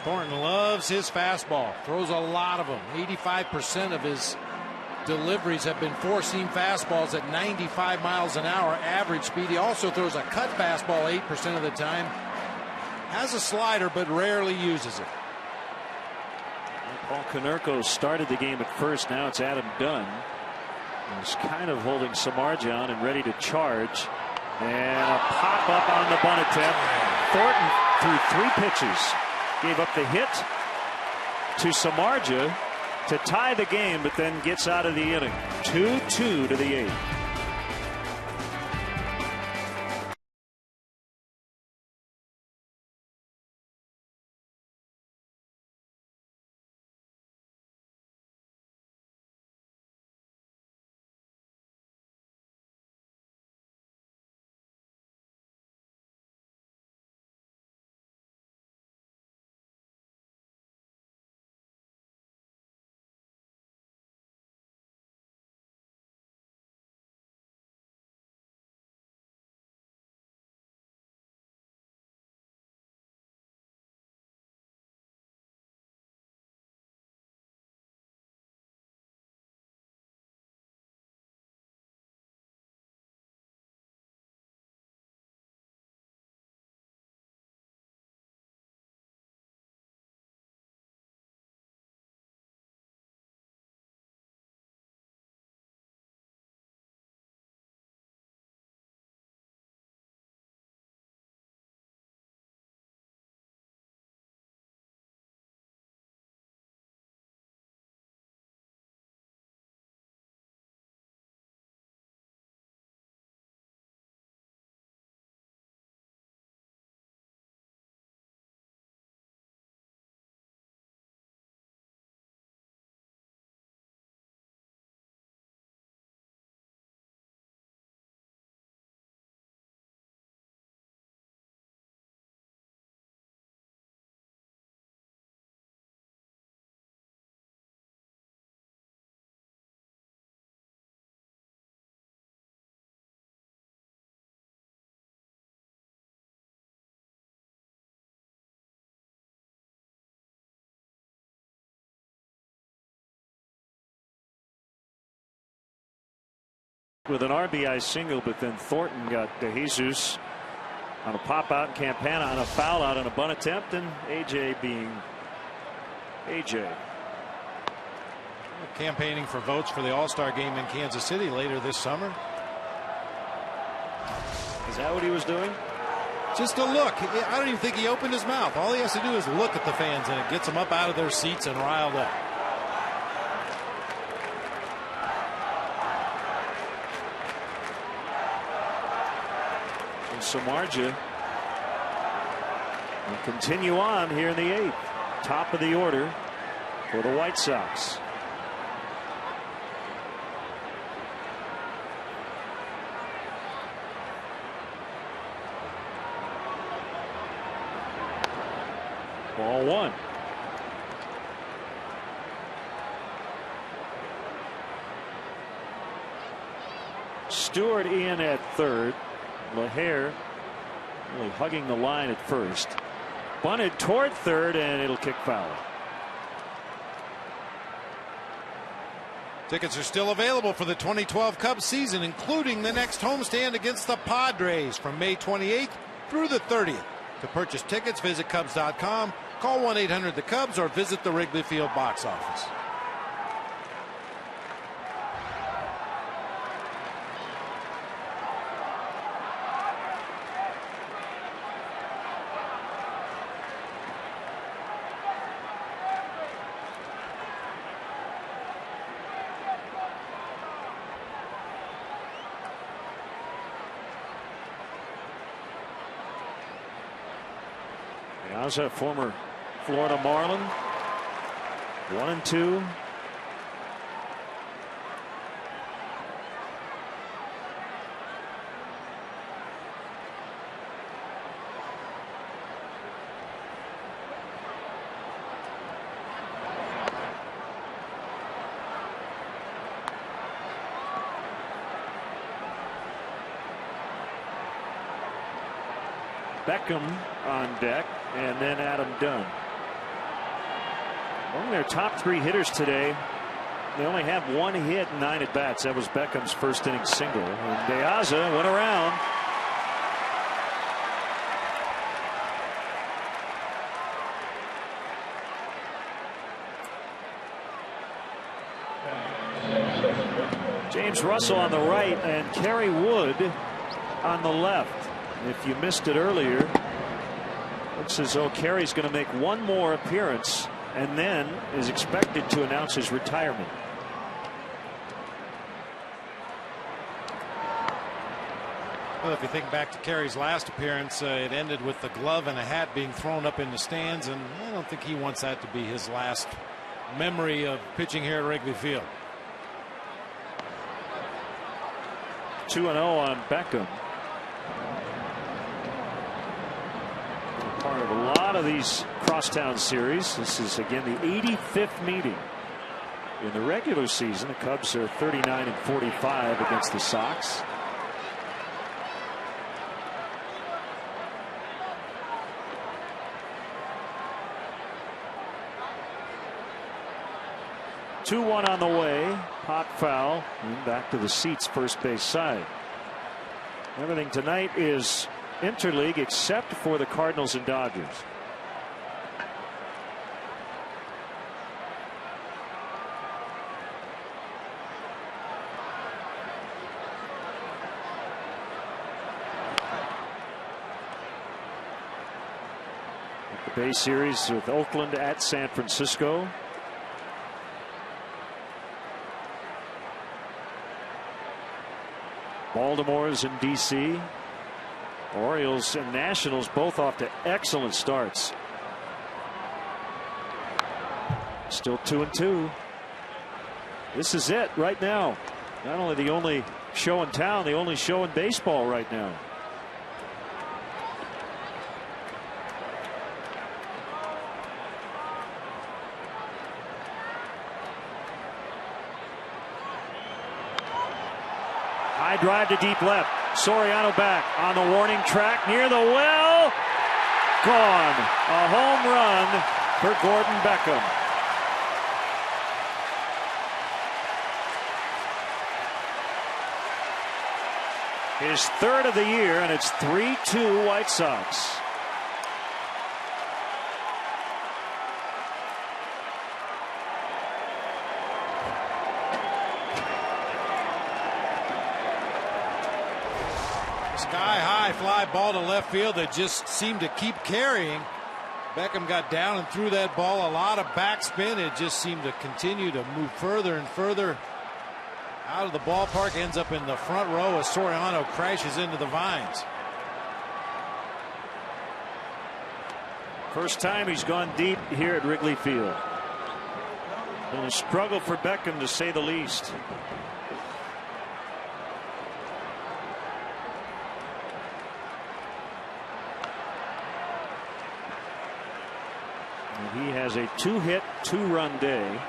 Thornton loves his fastball, throws a lot of them. 85% of his deliveries have been four-seam fastballs at 95 miles an hour average speed. He also throws a cut fastball 8% of the time. Has a slider, but rarely uses it. Paul Konerko started the game at first. Now it's Adam Dunn. He's kind of holding Samardzija on and ready to charge. And a pop up on the bunt attempt. Thornton threw 3 pitches. Gave up the hit to Samardzija to tie the game, but then gets out of the inning. 2-2 to the 8th. With an RBI single, but then Thornton got De Jesus on a pop out, and Campana on a foul out on a bunt attempt, and AJ being AJ. Campaigning for votes for the All-Star game in Kansas City later this summer. Is that what he was doing? Just a look. I don't even think he opened his mouth. All he has to do is look at the fans, and it gets them up out of their seats and riled up. Samardzija will continue on here in the 8th. Top of the order for the White Sox. Ball 1. Stewart in at third. LaHare really hugging the line at first. Bunted toward third, and it'll kick foul. Tickets are still available for the 2012 Cubs season, including the next homestand against the Padres from May 28th through the 30th. To purchase tickets, visit Cubs.com, call 1-800-THE-CUBS, or visit the Wrigley Field box office. How's a former Florida Marlin? 1-2. Beckham on deck, and then Adam Dunn. Among their top 3 hitters today, they only have 1 hit and 9 at bats. That was Beckham's first inning single. And De Aza went around. James Russell on the right and Kerry Wood on the left. If you missed it earlier, looks as though Kerry's going to make 1 more appearance and then is expected to announce his retirement. Well, if you think back to Kerry's last appearance, it ended with the glove and a hat being thrown up in the stands, and I don't think he wants that to be his last memory of pitching here at Wrigley Field. 2-0 on Beckham. Part of a lot of these crosstown series. This is again the 85th meeting in the regular season. The Cubs are 39-45 against the Sox. Two-1 on the way. Pop foul. And back to the seats, first base side. Everything tonight is interleague except for the Cardinals and Dodgers. The Bay Series with Oakland at San Francisco. Baltimore's in D.C. Orioles and Nationals both off to excellent starts. Still 2-2. This is it right now. Not only the only show in town, the only show in baseball right now. High drive to deep left. Soriano back on the warning track near the well. Gone. A home run for Gordon Beckham. His 3rd of the year, and it's 3-2 White Sox. Sky-high fly ball to left field that just seemed to keep carrying. Beckham got down and threw that ball. A lot of backspin. It just seemed to continue to move further and further out of the ballpark. Ends up in the front row as Soriano crashes into the vines. First time he's gone deep here at Wrigley Field. Been a struggle for Beckham, to say the least. He has a 2-hit, 2-run day.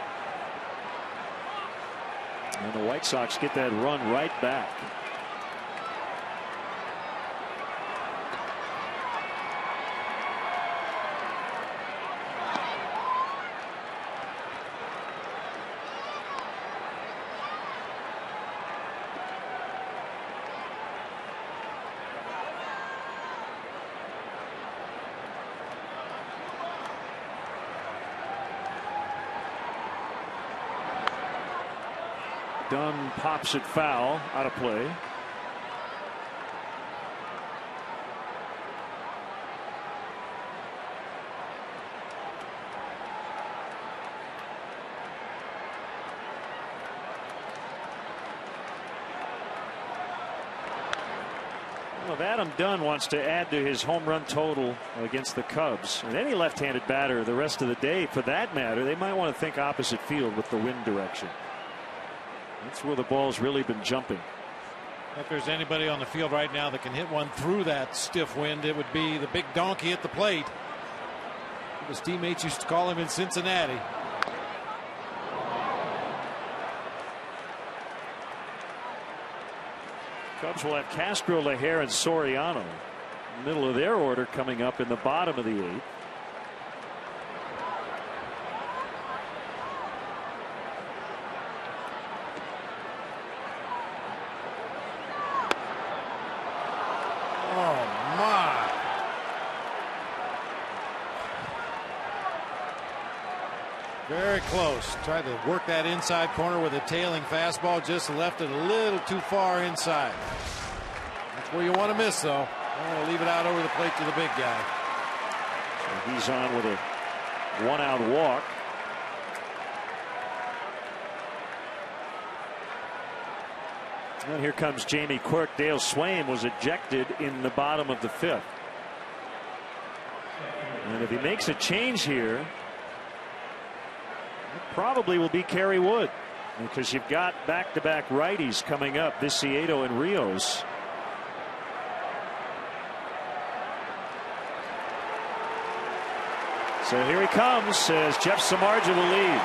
And the White Sox get that run right back. Dunn pops it foul, out of play. Well, if Adam Dunn wants to add to his home run total against the Cubs, and any left-handed batter the rest of the day for that matter, they might want to think opposite field with the wind direction. That's where the ball's really been jumping. If there's anybody on the field right now that can hit one through that stiff wind, it would be the big donkey at the plate. His teammates used to call him in Cincinnati. Cubs will have Castro, LaHair, and Soriano. middle of their order coming up in the bottom of the 8th. Oh, my. Very close. Tried to work that inside corner with a tailing fastball. Just left it a little too far inside. That's where you want to miss, though. I want to leave it out over the plate to the big guy. So he's on with a 1-out walk. And here comes Jamie Quirk. Dale Swain was ejected in the bottom of the 5th. And if he makes a change here, it probably will be Kerry Wood, because you've got back-to-back righties coming up, Viciedo and Rios. So here he comes as Jeff Samardzija will lead.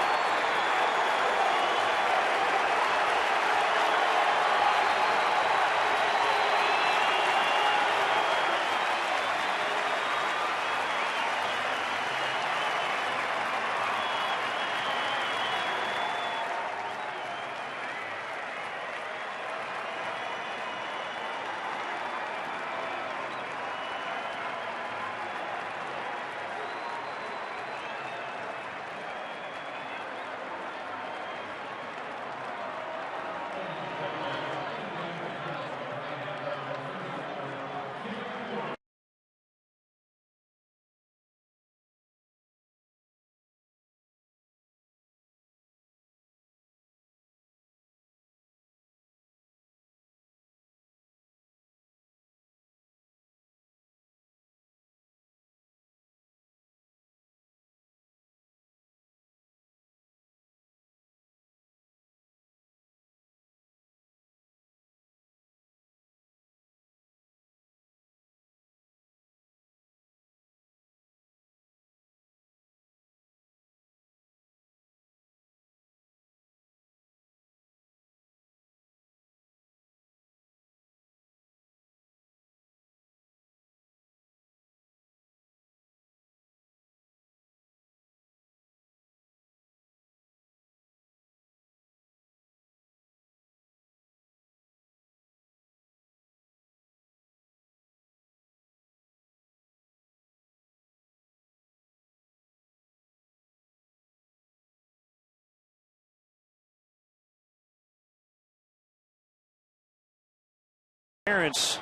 Parents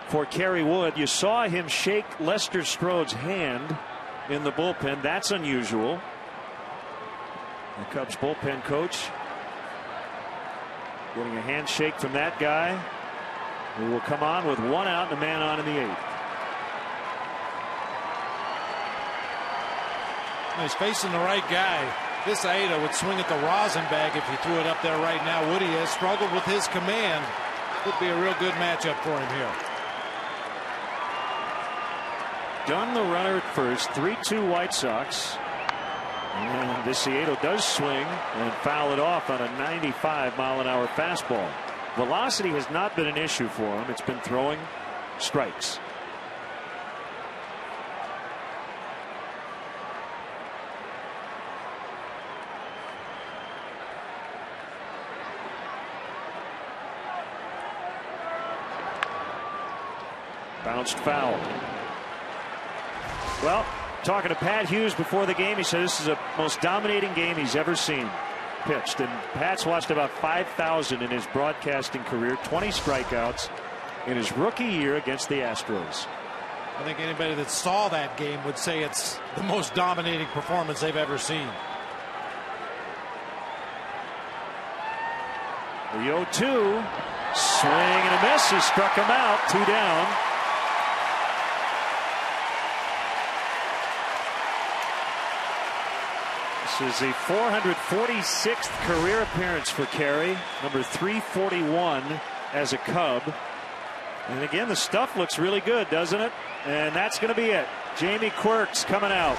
for Kerry Wood. You saw him shake Lester Strode's hand in the bullpen. That's unusual. The Cubs bullpen coach getting a handshake from that guy, who will come on with 1 out and a man on in the 8th. He's facing the right guy. This Aida would swing at the rosin bag if he threw it up there right now. Woody has struggled with his command. Could be a real good matchup for him here. Dunn the runner at first. 3-2 White Sox. And Viciedo does swing and foul it off on a 95-mile-an-hour fastball. Velocity has not been an issue for him. It's been throwing strikes. Bounced foul. Well, talking to Pat Hughes before the game, he said this is the most dominating game he's ever seen pitched. And Pat's watched about 5,000 in his broadcasting career, 20 strikeouts in his rookie year against the Astros. I think anybody that saw that game would say it's the most dominating performance they've ever seen. The 0-2, swing and a miss. He struck him out. 2 down. This is the 446th career appearance for Kerry, number 341 as a Cub. And again, the stuff looks really good, doesn't it? And that's going to be it. Jamie Quirk's coming out.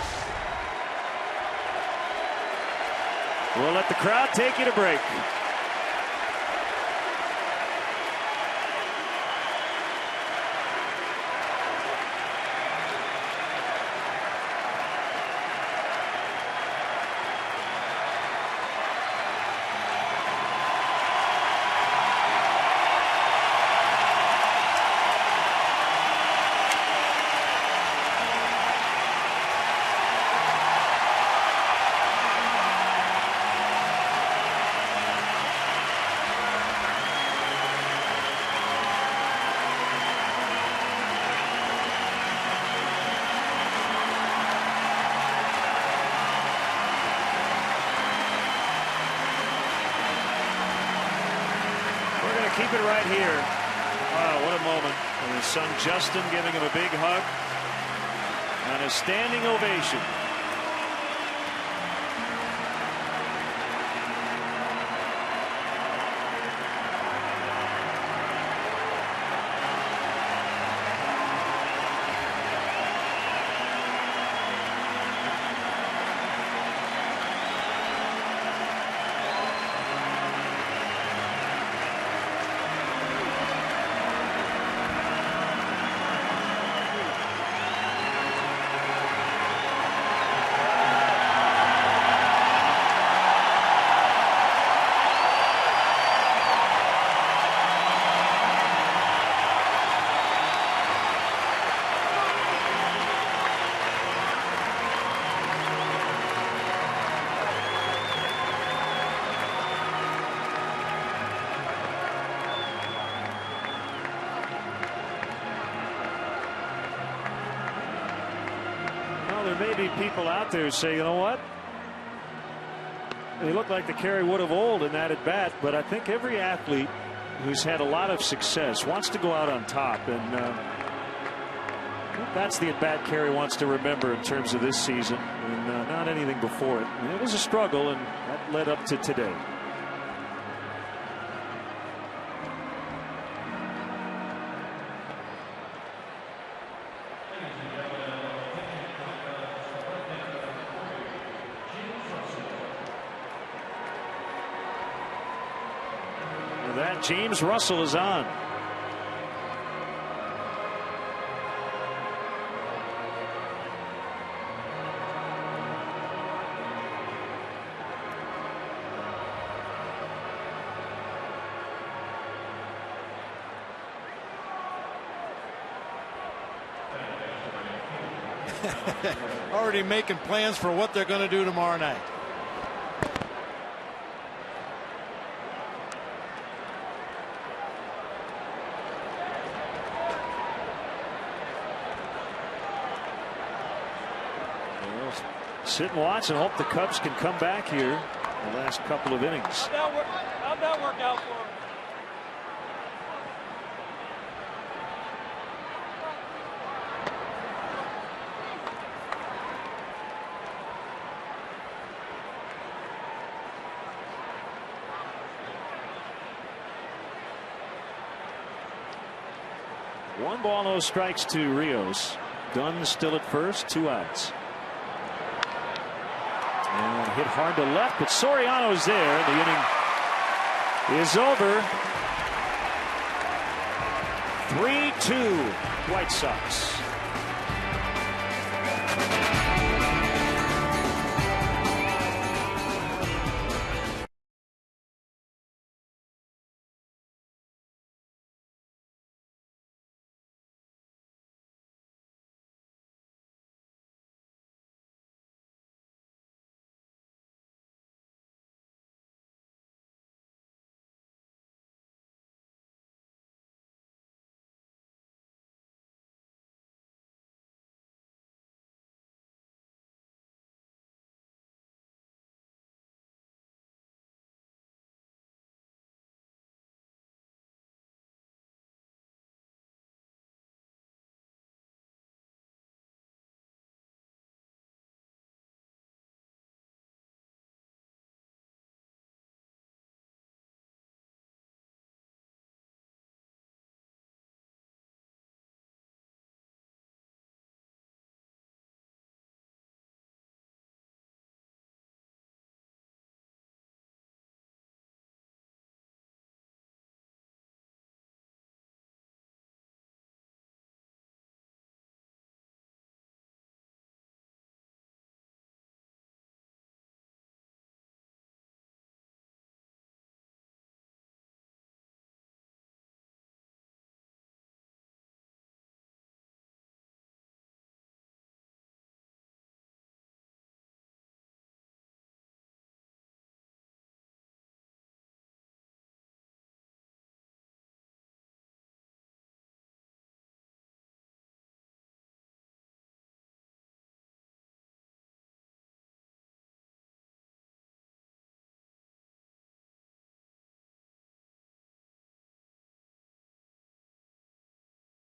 We'll let the crowd take you to break. keep it right here. Wow, what a moment. And his son Justin giving him a big hug and a standing ovation. There may be people out there who say, you know what? They look like the Kerry Wood of old in that at bat, but I think every athlete who's had a lot of success wants to go out on top, and that's the at bat Kerry wants to remember in terms of this season, and not anything before it. And it was a struggle, and that led up to today. That James Russell is on. Already making plans for what they're going to do tomorrow night. Sit and watch and hope the Cubs can come back here the last couple of innings. How'd that work out for him? One ball, no strikes to Rios. Dunn still at first, 2 outs. And hit hard to left, but Soriano's there. The inning is over. 3-2 White Sox.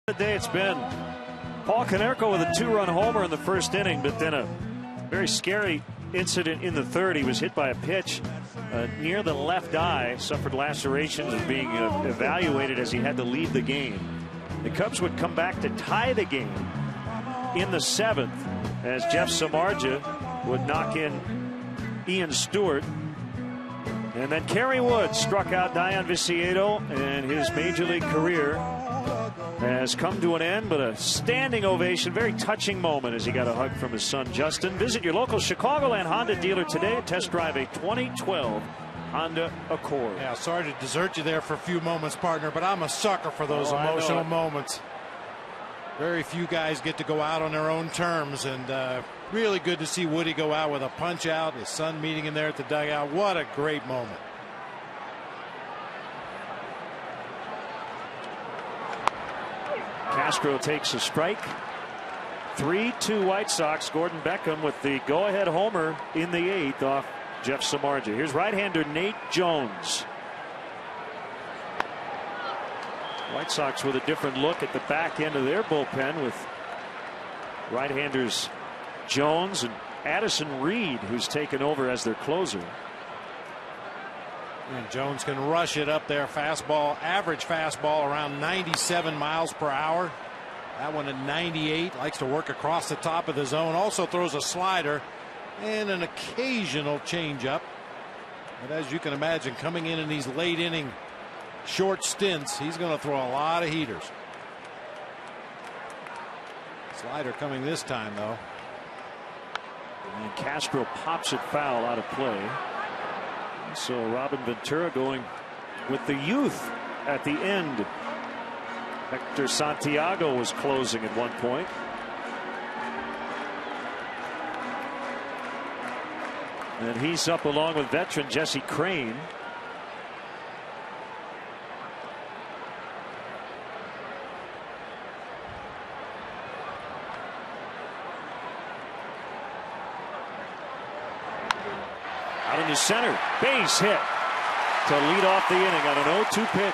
The day it's been. Paul Konerko with a 2-run homer in the first inning, but then a very scary incident in the third. He was hit by a pitch near the left eye, suffered lacerations, and being evaluated as he had to leave the game. The Cubs would come back to tie the game in the 7th as Jeff Samardzija would knock in Ian Stewart. And then Kerry Wood struck out Dayan Viciedo, and his major league career has come to an end, but a standing ovation, very touching moment as he got a hug from his son Justin. Visit your local Chicagoland Honda dealer today to test drive a 2012 Honda Accord. Yeah, sorry to desert you there for a few moments, partner, but I'm a sucker for those emotional moments. Very few guys get to go out on their own terms, and really good to see Woody go out with a punch out, his son meeting him there at the dugout. What a great moment. Castro takes a strike. 3-2 White Sox. Gordon Beckham with the go-ahead homer in the 8th off Jeff Samardzija. Here's right-hander Nate Jones. White Sox with a different look at the back end of their bullpen with right-handers Jones and Addison Reed, who's taken over as their closer. And Jones can rush it up there. Fastball, average fastball around 97 miles per hour. That one at 98. Likes to work across the top of the zone. Also throws a slider and an occasional changeup. But as you can imagine, coming in these late inning short stints, he's going to throw a lot of heaters. Slider coming this time, though. And Castro pops it foul out of play. So Robin Ventura going with the youth at the end. Hector Santiago was closing at one point. And he's up along with veteran Jesse Crane. Out into center, base hit to lead off the inning on an 0-2 pitch.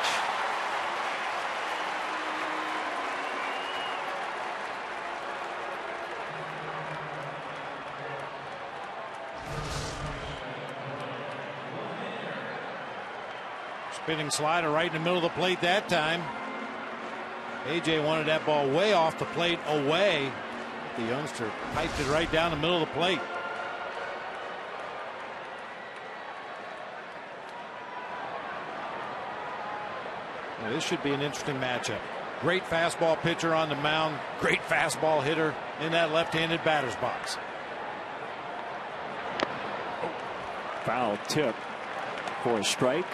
Spinning slider right in the middle of the plate that time. AJ wanted that ball way off the plate, away. The youngster piped it right down the middle of the plate. Now, this should be an interesting matchup. Great fastball pitcher on the mound, great fastball hitter in that left-handed batter's box. Foul tip for a strike.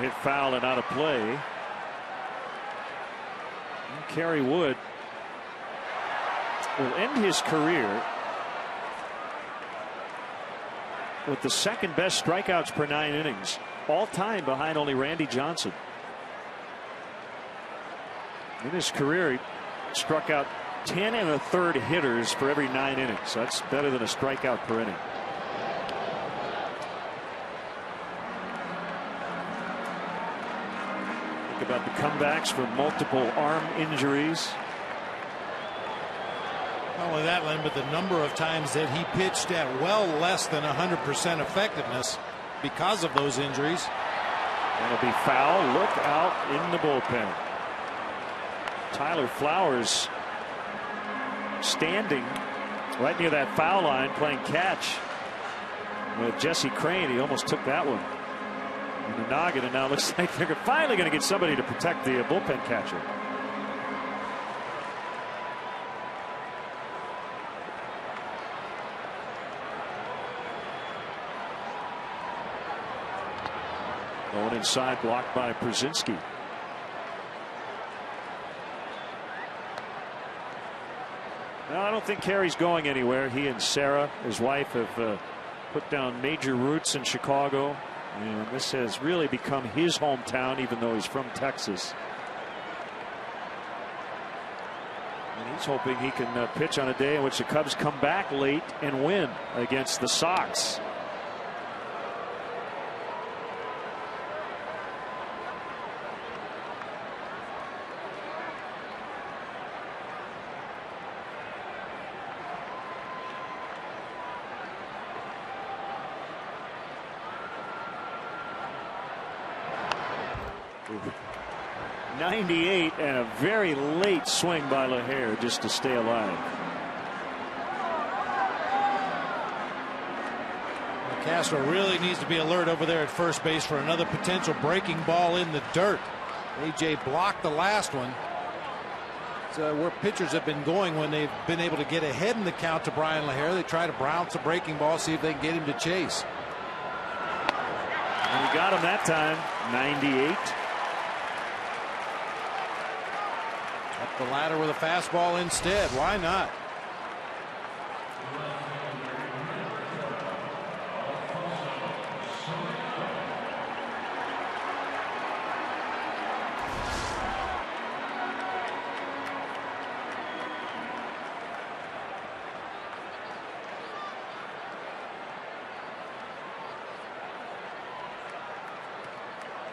Hit foul and out of play. And Kerry Wood will end his career with the second best strikeouts per 9 innings all time, behind only Randy Johnson. In his career, he struck out 10 1/3 hitters for every 9 innings. That's better than a strikeout per inning. About the comebacks for multiple arm injuries. Not only that, Len, but the number of times that he pitched at well less than 100% effectiveness because of those injuries. That'll be foul. Look out in the bullpen. Tyler Flowers standing right near that foul line playing catch with Jesse Crane. He almost took that one in the noggin, and now looks like they're finally going to get somebody to protect the bullpen catcher. Going inside, blocked by Brzezinski. No, I don't think Kerry's going anywhere. He and Sarah, his wife, have put down major roots in Chicago. And this has really become his hometown, even though he's from Texas. And he's hoping he can pitch on a day in which the Cubs come back late and win against the Sox. Ooh. 98 and a very late swing by LaHare just to stay alive. Castro really needs to be alert over there at first base for another potential breaking ball in the dirt. AJ blocked the last one. It's where pitchers have been going when they've been able to get ahead in the count to Brian LaHare. They try to bounce a breaking ball, see if they can get him to chase. And he got him that time. 98. Up the ladder with a fastball instead. Why not?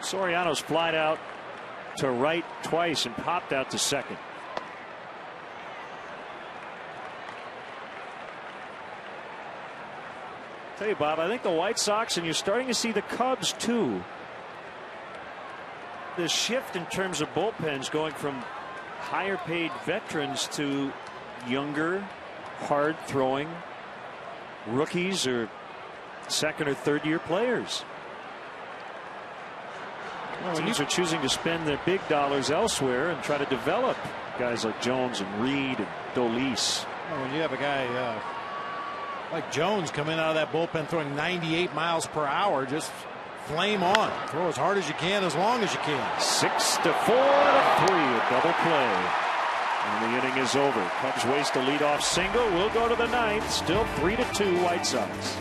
Soriano's flied out to right twice and popped out to second. Tell you, Bob, I think the White Sox, and you're starting to see the Cubs too, the shift in terms of bullpens going from higher paid veterans to younger, hard throwing rookies or second or third year players. Well, teams are choosing to spend their big dollars elsewhere and try to develop guys like Jones and Reed and Dolis. Well, when you have a guy like Jones coming out of that bullpen throwing 98 miles per hour, just flame on. Throw as hard as you can, as long as you can. 6-4 to 3, a double play. And the inning is over. Cubs waste a leadoff single. We'll go to the ninth. Still 3-2 White Sox.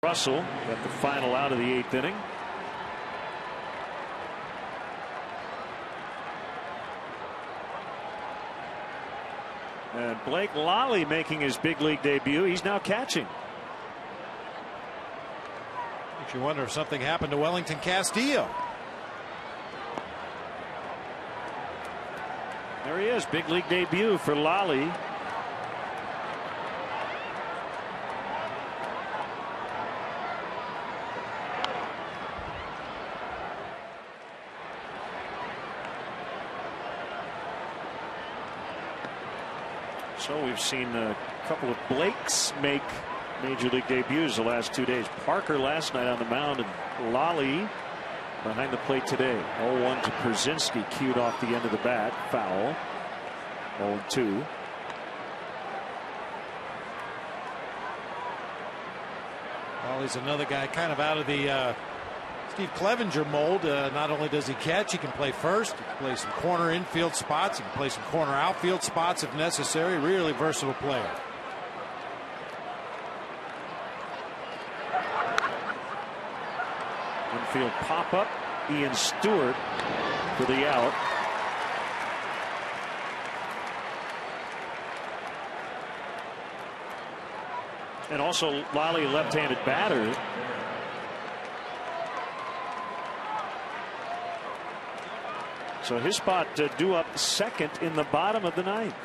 Russell got the final out of the 8th inning. And Blake Lally making his big league debut. He's now catching. Makes you wonder if something happened to Wellington Castillo. There he is, big league debut for Lally. So we've seen a couple of Blakes make major league debuts the last 2 days. Parker last night on the mound, and Lally behind the plate today. 0-1 to Krasinski, cued off the end of the bat. Foul. 0-2. Well, he's another guy kind of out of the Steve Clevenger mold. Not only does he catch, he can play first. He can play some corner infield spots. He can play some corner outfield spots if necessary. Really versatile player. Infield pop up. Ian Stewart for the out. And also Lally, left-handed batter. So his spot due up second in the bottom of the ninth.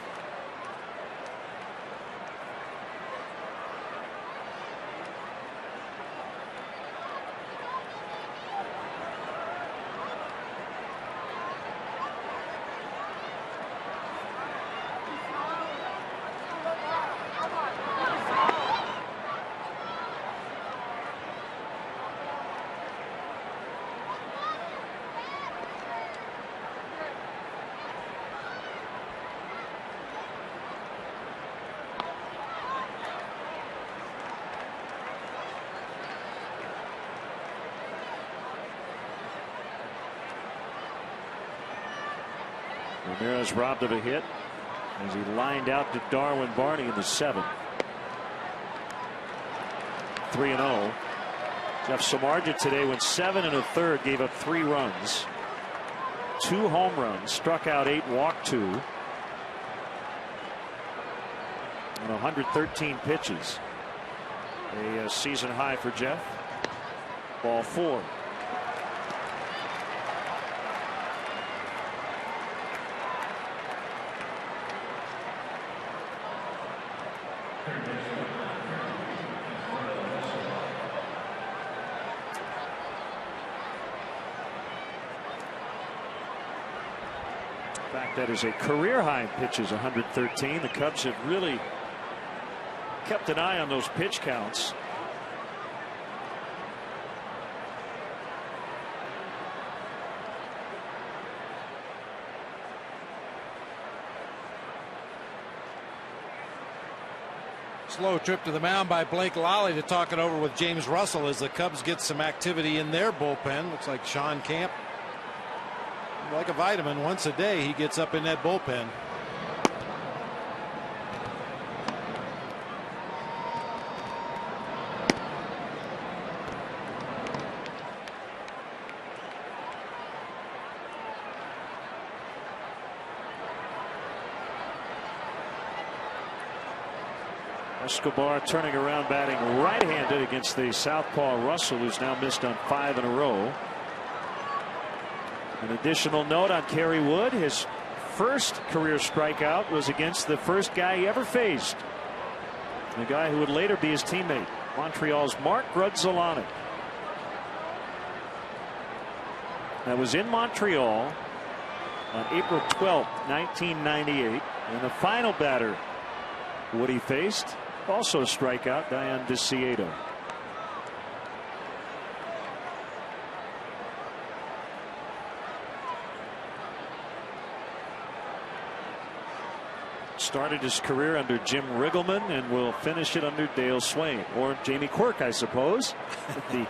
Ramirez robbed of a hit as he lined out to Darwin Barney in the seventh. 3-0. Jeff Samardzija today went 7 1/3, gave up 3 runs, 2 home runs, struck out 8, walked 2, and 113 pitches. A season high for Jeff. Ball 4. That is a career high in pitches, 113. The Cubs have really kept an eye on those pitch counts. Slow trip to the mound by Blake Lally to talk it over with James Russell as the Cubs get some activity in their bullpen. Looks like Sean Camp, like a vitamin, once a day he gets up in that bullpen. Escobar turning around, batting right-handed against the southpaw Russell, who's now missed on 5 in a row. An additional note on Kerry Wood: his first career strikeout was against the first guy he ever faced, the guy who would later be his teammate, Montreal's Mark Grudzielanek. That was in Montreal on April 12, 1998, and the final batter Woody faced, also a strikeout, Diane DeCieto. Started his career under Jim Riggleman and will finish it under Dale Swain, or Jamie Quirk, I suppose, the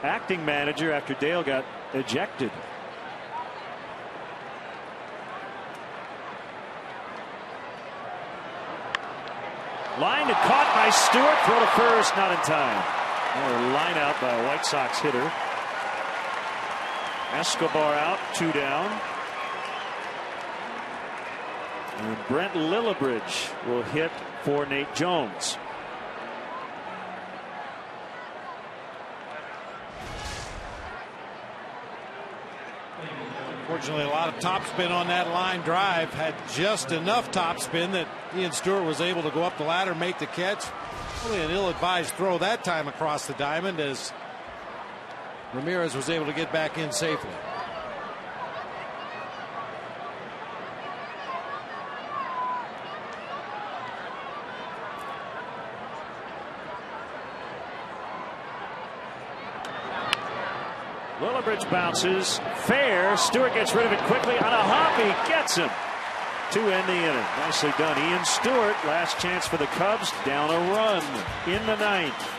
acting manager after Dale got ejected. Line and caught by Stewart. Throw to first, not in time. Another line out by a White Sox hitter. Escobar out, 2 down. And Brent Lillibridge will hit for Nate Jones. Unfortunately, a lot of topspin on that line drive. Had just enough topspin that Ian Stewart was able to go up the ladder, make the catch. Only an ill-advised throw that time across the diamond, as Ramirez was able to get back in safely. Lillibridge bounces. Fair. Stewart gets rid of it quickly on a hop. He gets him to end the inning. Nicely done. Ian Stewart, last chance for the Cubs, down a run in the ninth.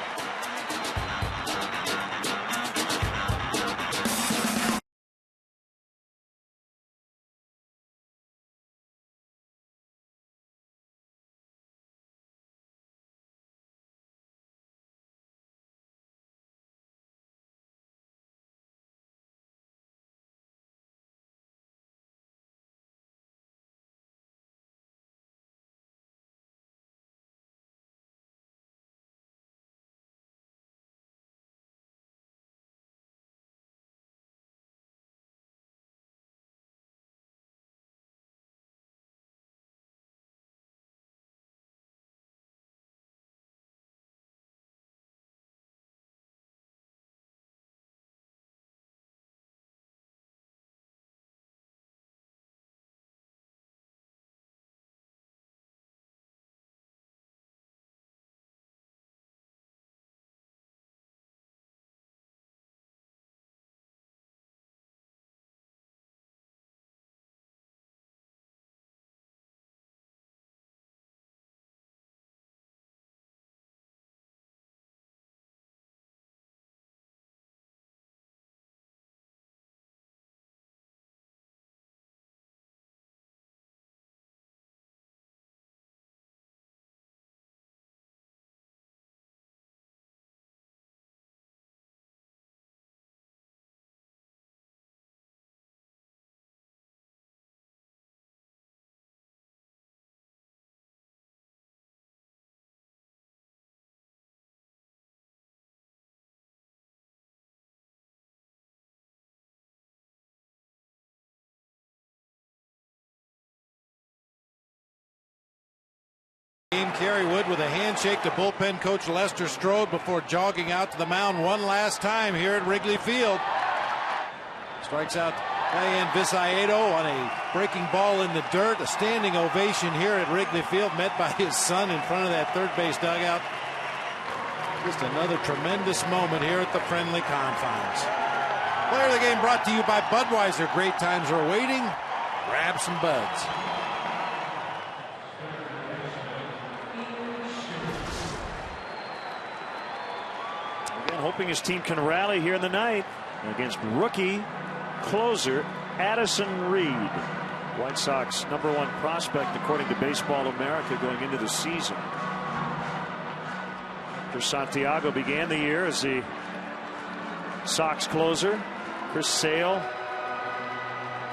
Kerry Wood with a handshake to bullpen coach Lester Strode before jogging out to the mound one last time here at Wrigley Field. Strikes out Diane Visiedo on a breaking ball in the dirt. A standing ovation here at Wrigley Field, met by his son in front of that third base dugout. Just another tremendous moment here at the friendly confines. Player of the game brought to you by Budweiser. Great times are waiting. Grab some buds. Hoping his team can rally here in the ninth against rookie closer Addison Reed, White Sox #1 prospect according to Baseball America going into the season. Chris Santiago began the year as the Sox closer. Chris Sale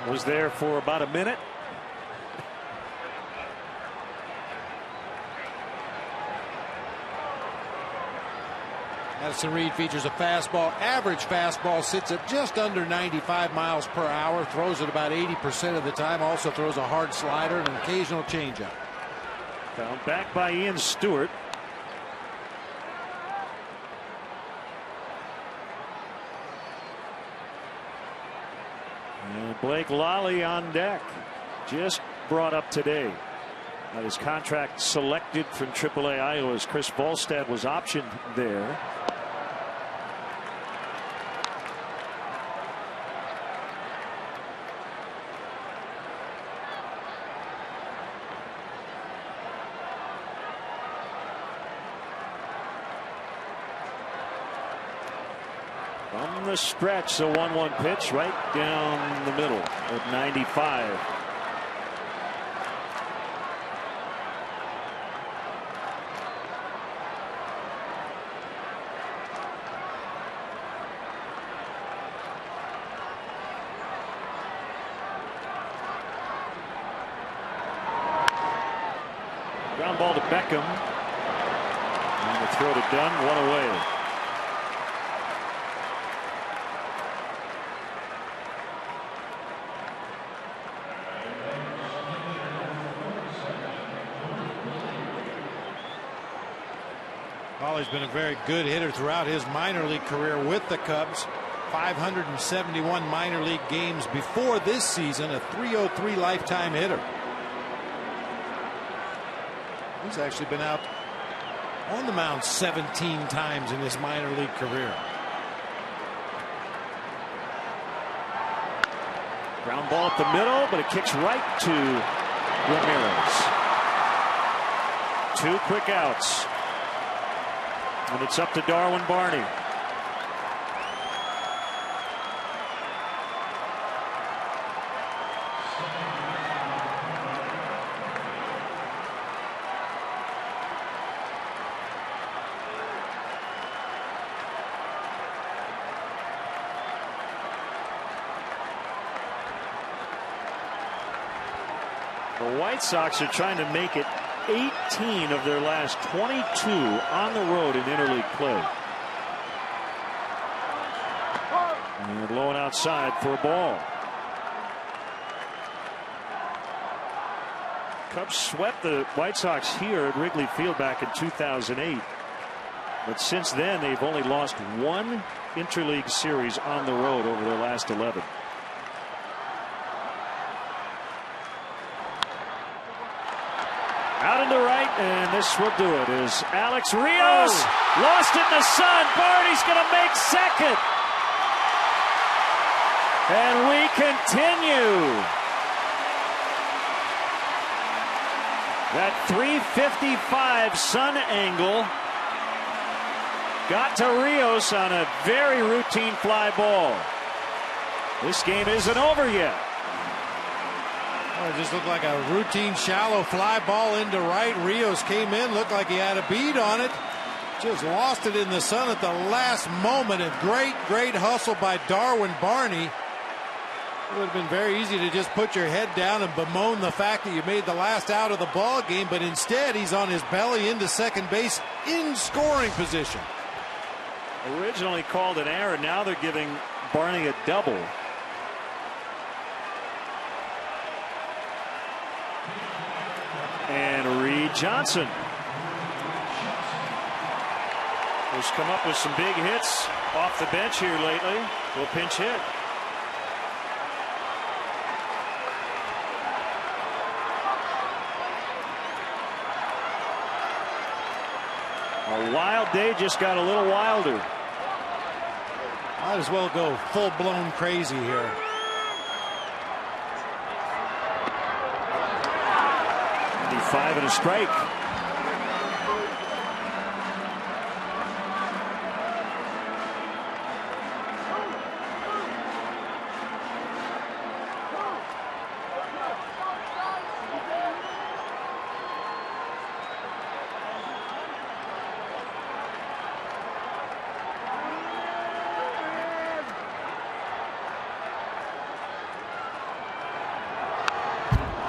was there for about a minute. Addison Reed features a fastball. Average fastball sits at just under 95 miles per hour. Throws it about 80% of the time. Also throws a hard slider and an occasional changeup. Found back by Ian Stewart. And Blake Lally on deck. Just brought up today. His contract selected from AAA Iowa's Chris Volstad was optioned there. From the stretch, the 1-1 pitch right down the middle at 95. Ground ball to Beckham. And the throw to Dunn, one away. He's been a very good hitter throughout his minor league career with the Cubs. 571 minor league games before this season, a .303 lifetime hitter. He's actually been out on the mound 17 times in his minor league career. Ground ball up the middle, but it kicks right to Ramirez. 2 quick outs. And it's up to Darwin Barney. The White Sox are trying to make it 18 of their last 22 on the road in interleague play. And low and outside for a ball. Cubs swept the White Sox here at Wrigley Field back in 2008. But since then, they've only lost 1 interleague series on the road over their last 11. Out into right, and this will do it. Is Alex Rios lost it in the sun. Barney's going to make second. And we continue. That 355 sun angle got to Rios on a very routine fly ball. This game isn't over yet. Well, it just looked like a routine shallow fly ball into right. Rios came in, looked like he had a bead on it. Just lost it in the sun at the last moment. And great hustle by Darwin Barney. It would have been very easy to just put your head down and bemoan the fact that you made the last out of the ball game, but instead he's on his belly into second base in scoring position. Originally called an error, now they're giving Barney a double. And Reed Johnson has come up with some big hits off the bench here lately. Will pinch hit. A wild day just got a little wilder. Might as well go full-blown crazy here. Five and a strike.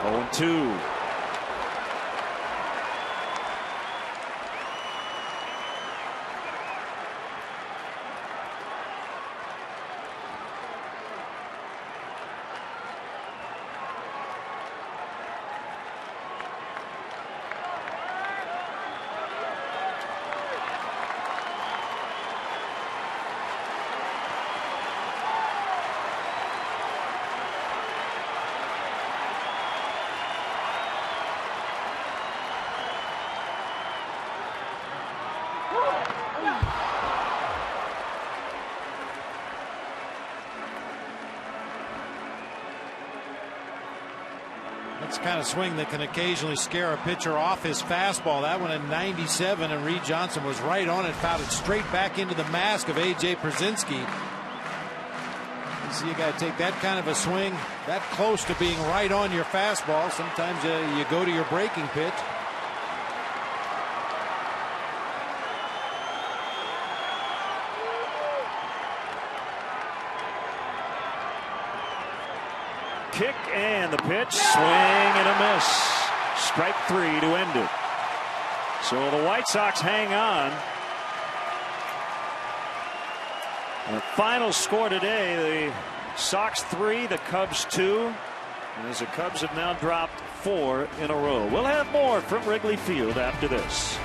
Oh, 2. That's the kind of swing that can occasionally scare a pitcher off his fastball. That one at 97, and Reed Johnson was right on it, fouled it straight back into the mask of A.J. Przinsky. You see a guy take that kind of a swing that close to being right on your fastball. Sometimes you go to your breaking pitch. Kick and the pitch, swing and a miss. Strike 3 to end it. So the White Sox hang on. The final score today, the Sox 3, the Cubs 2. As the Cubs have now dropped 4 in a row. We'll have more from Wrigley Field after this.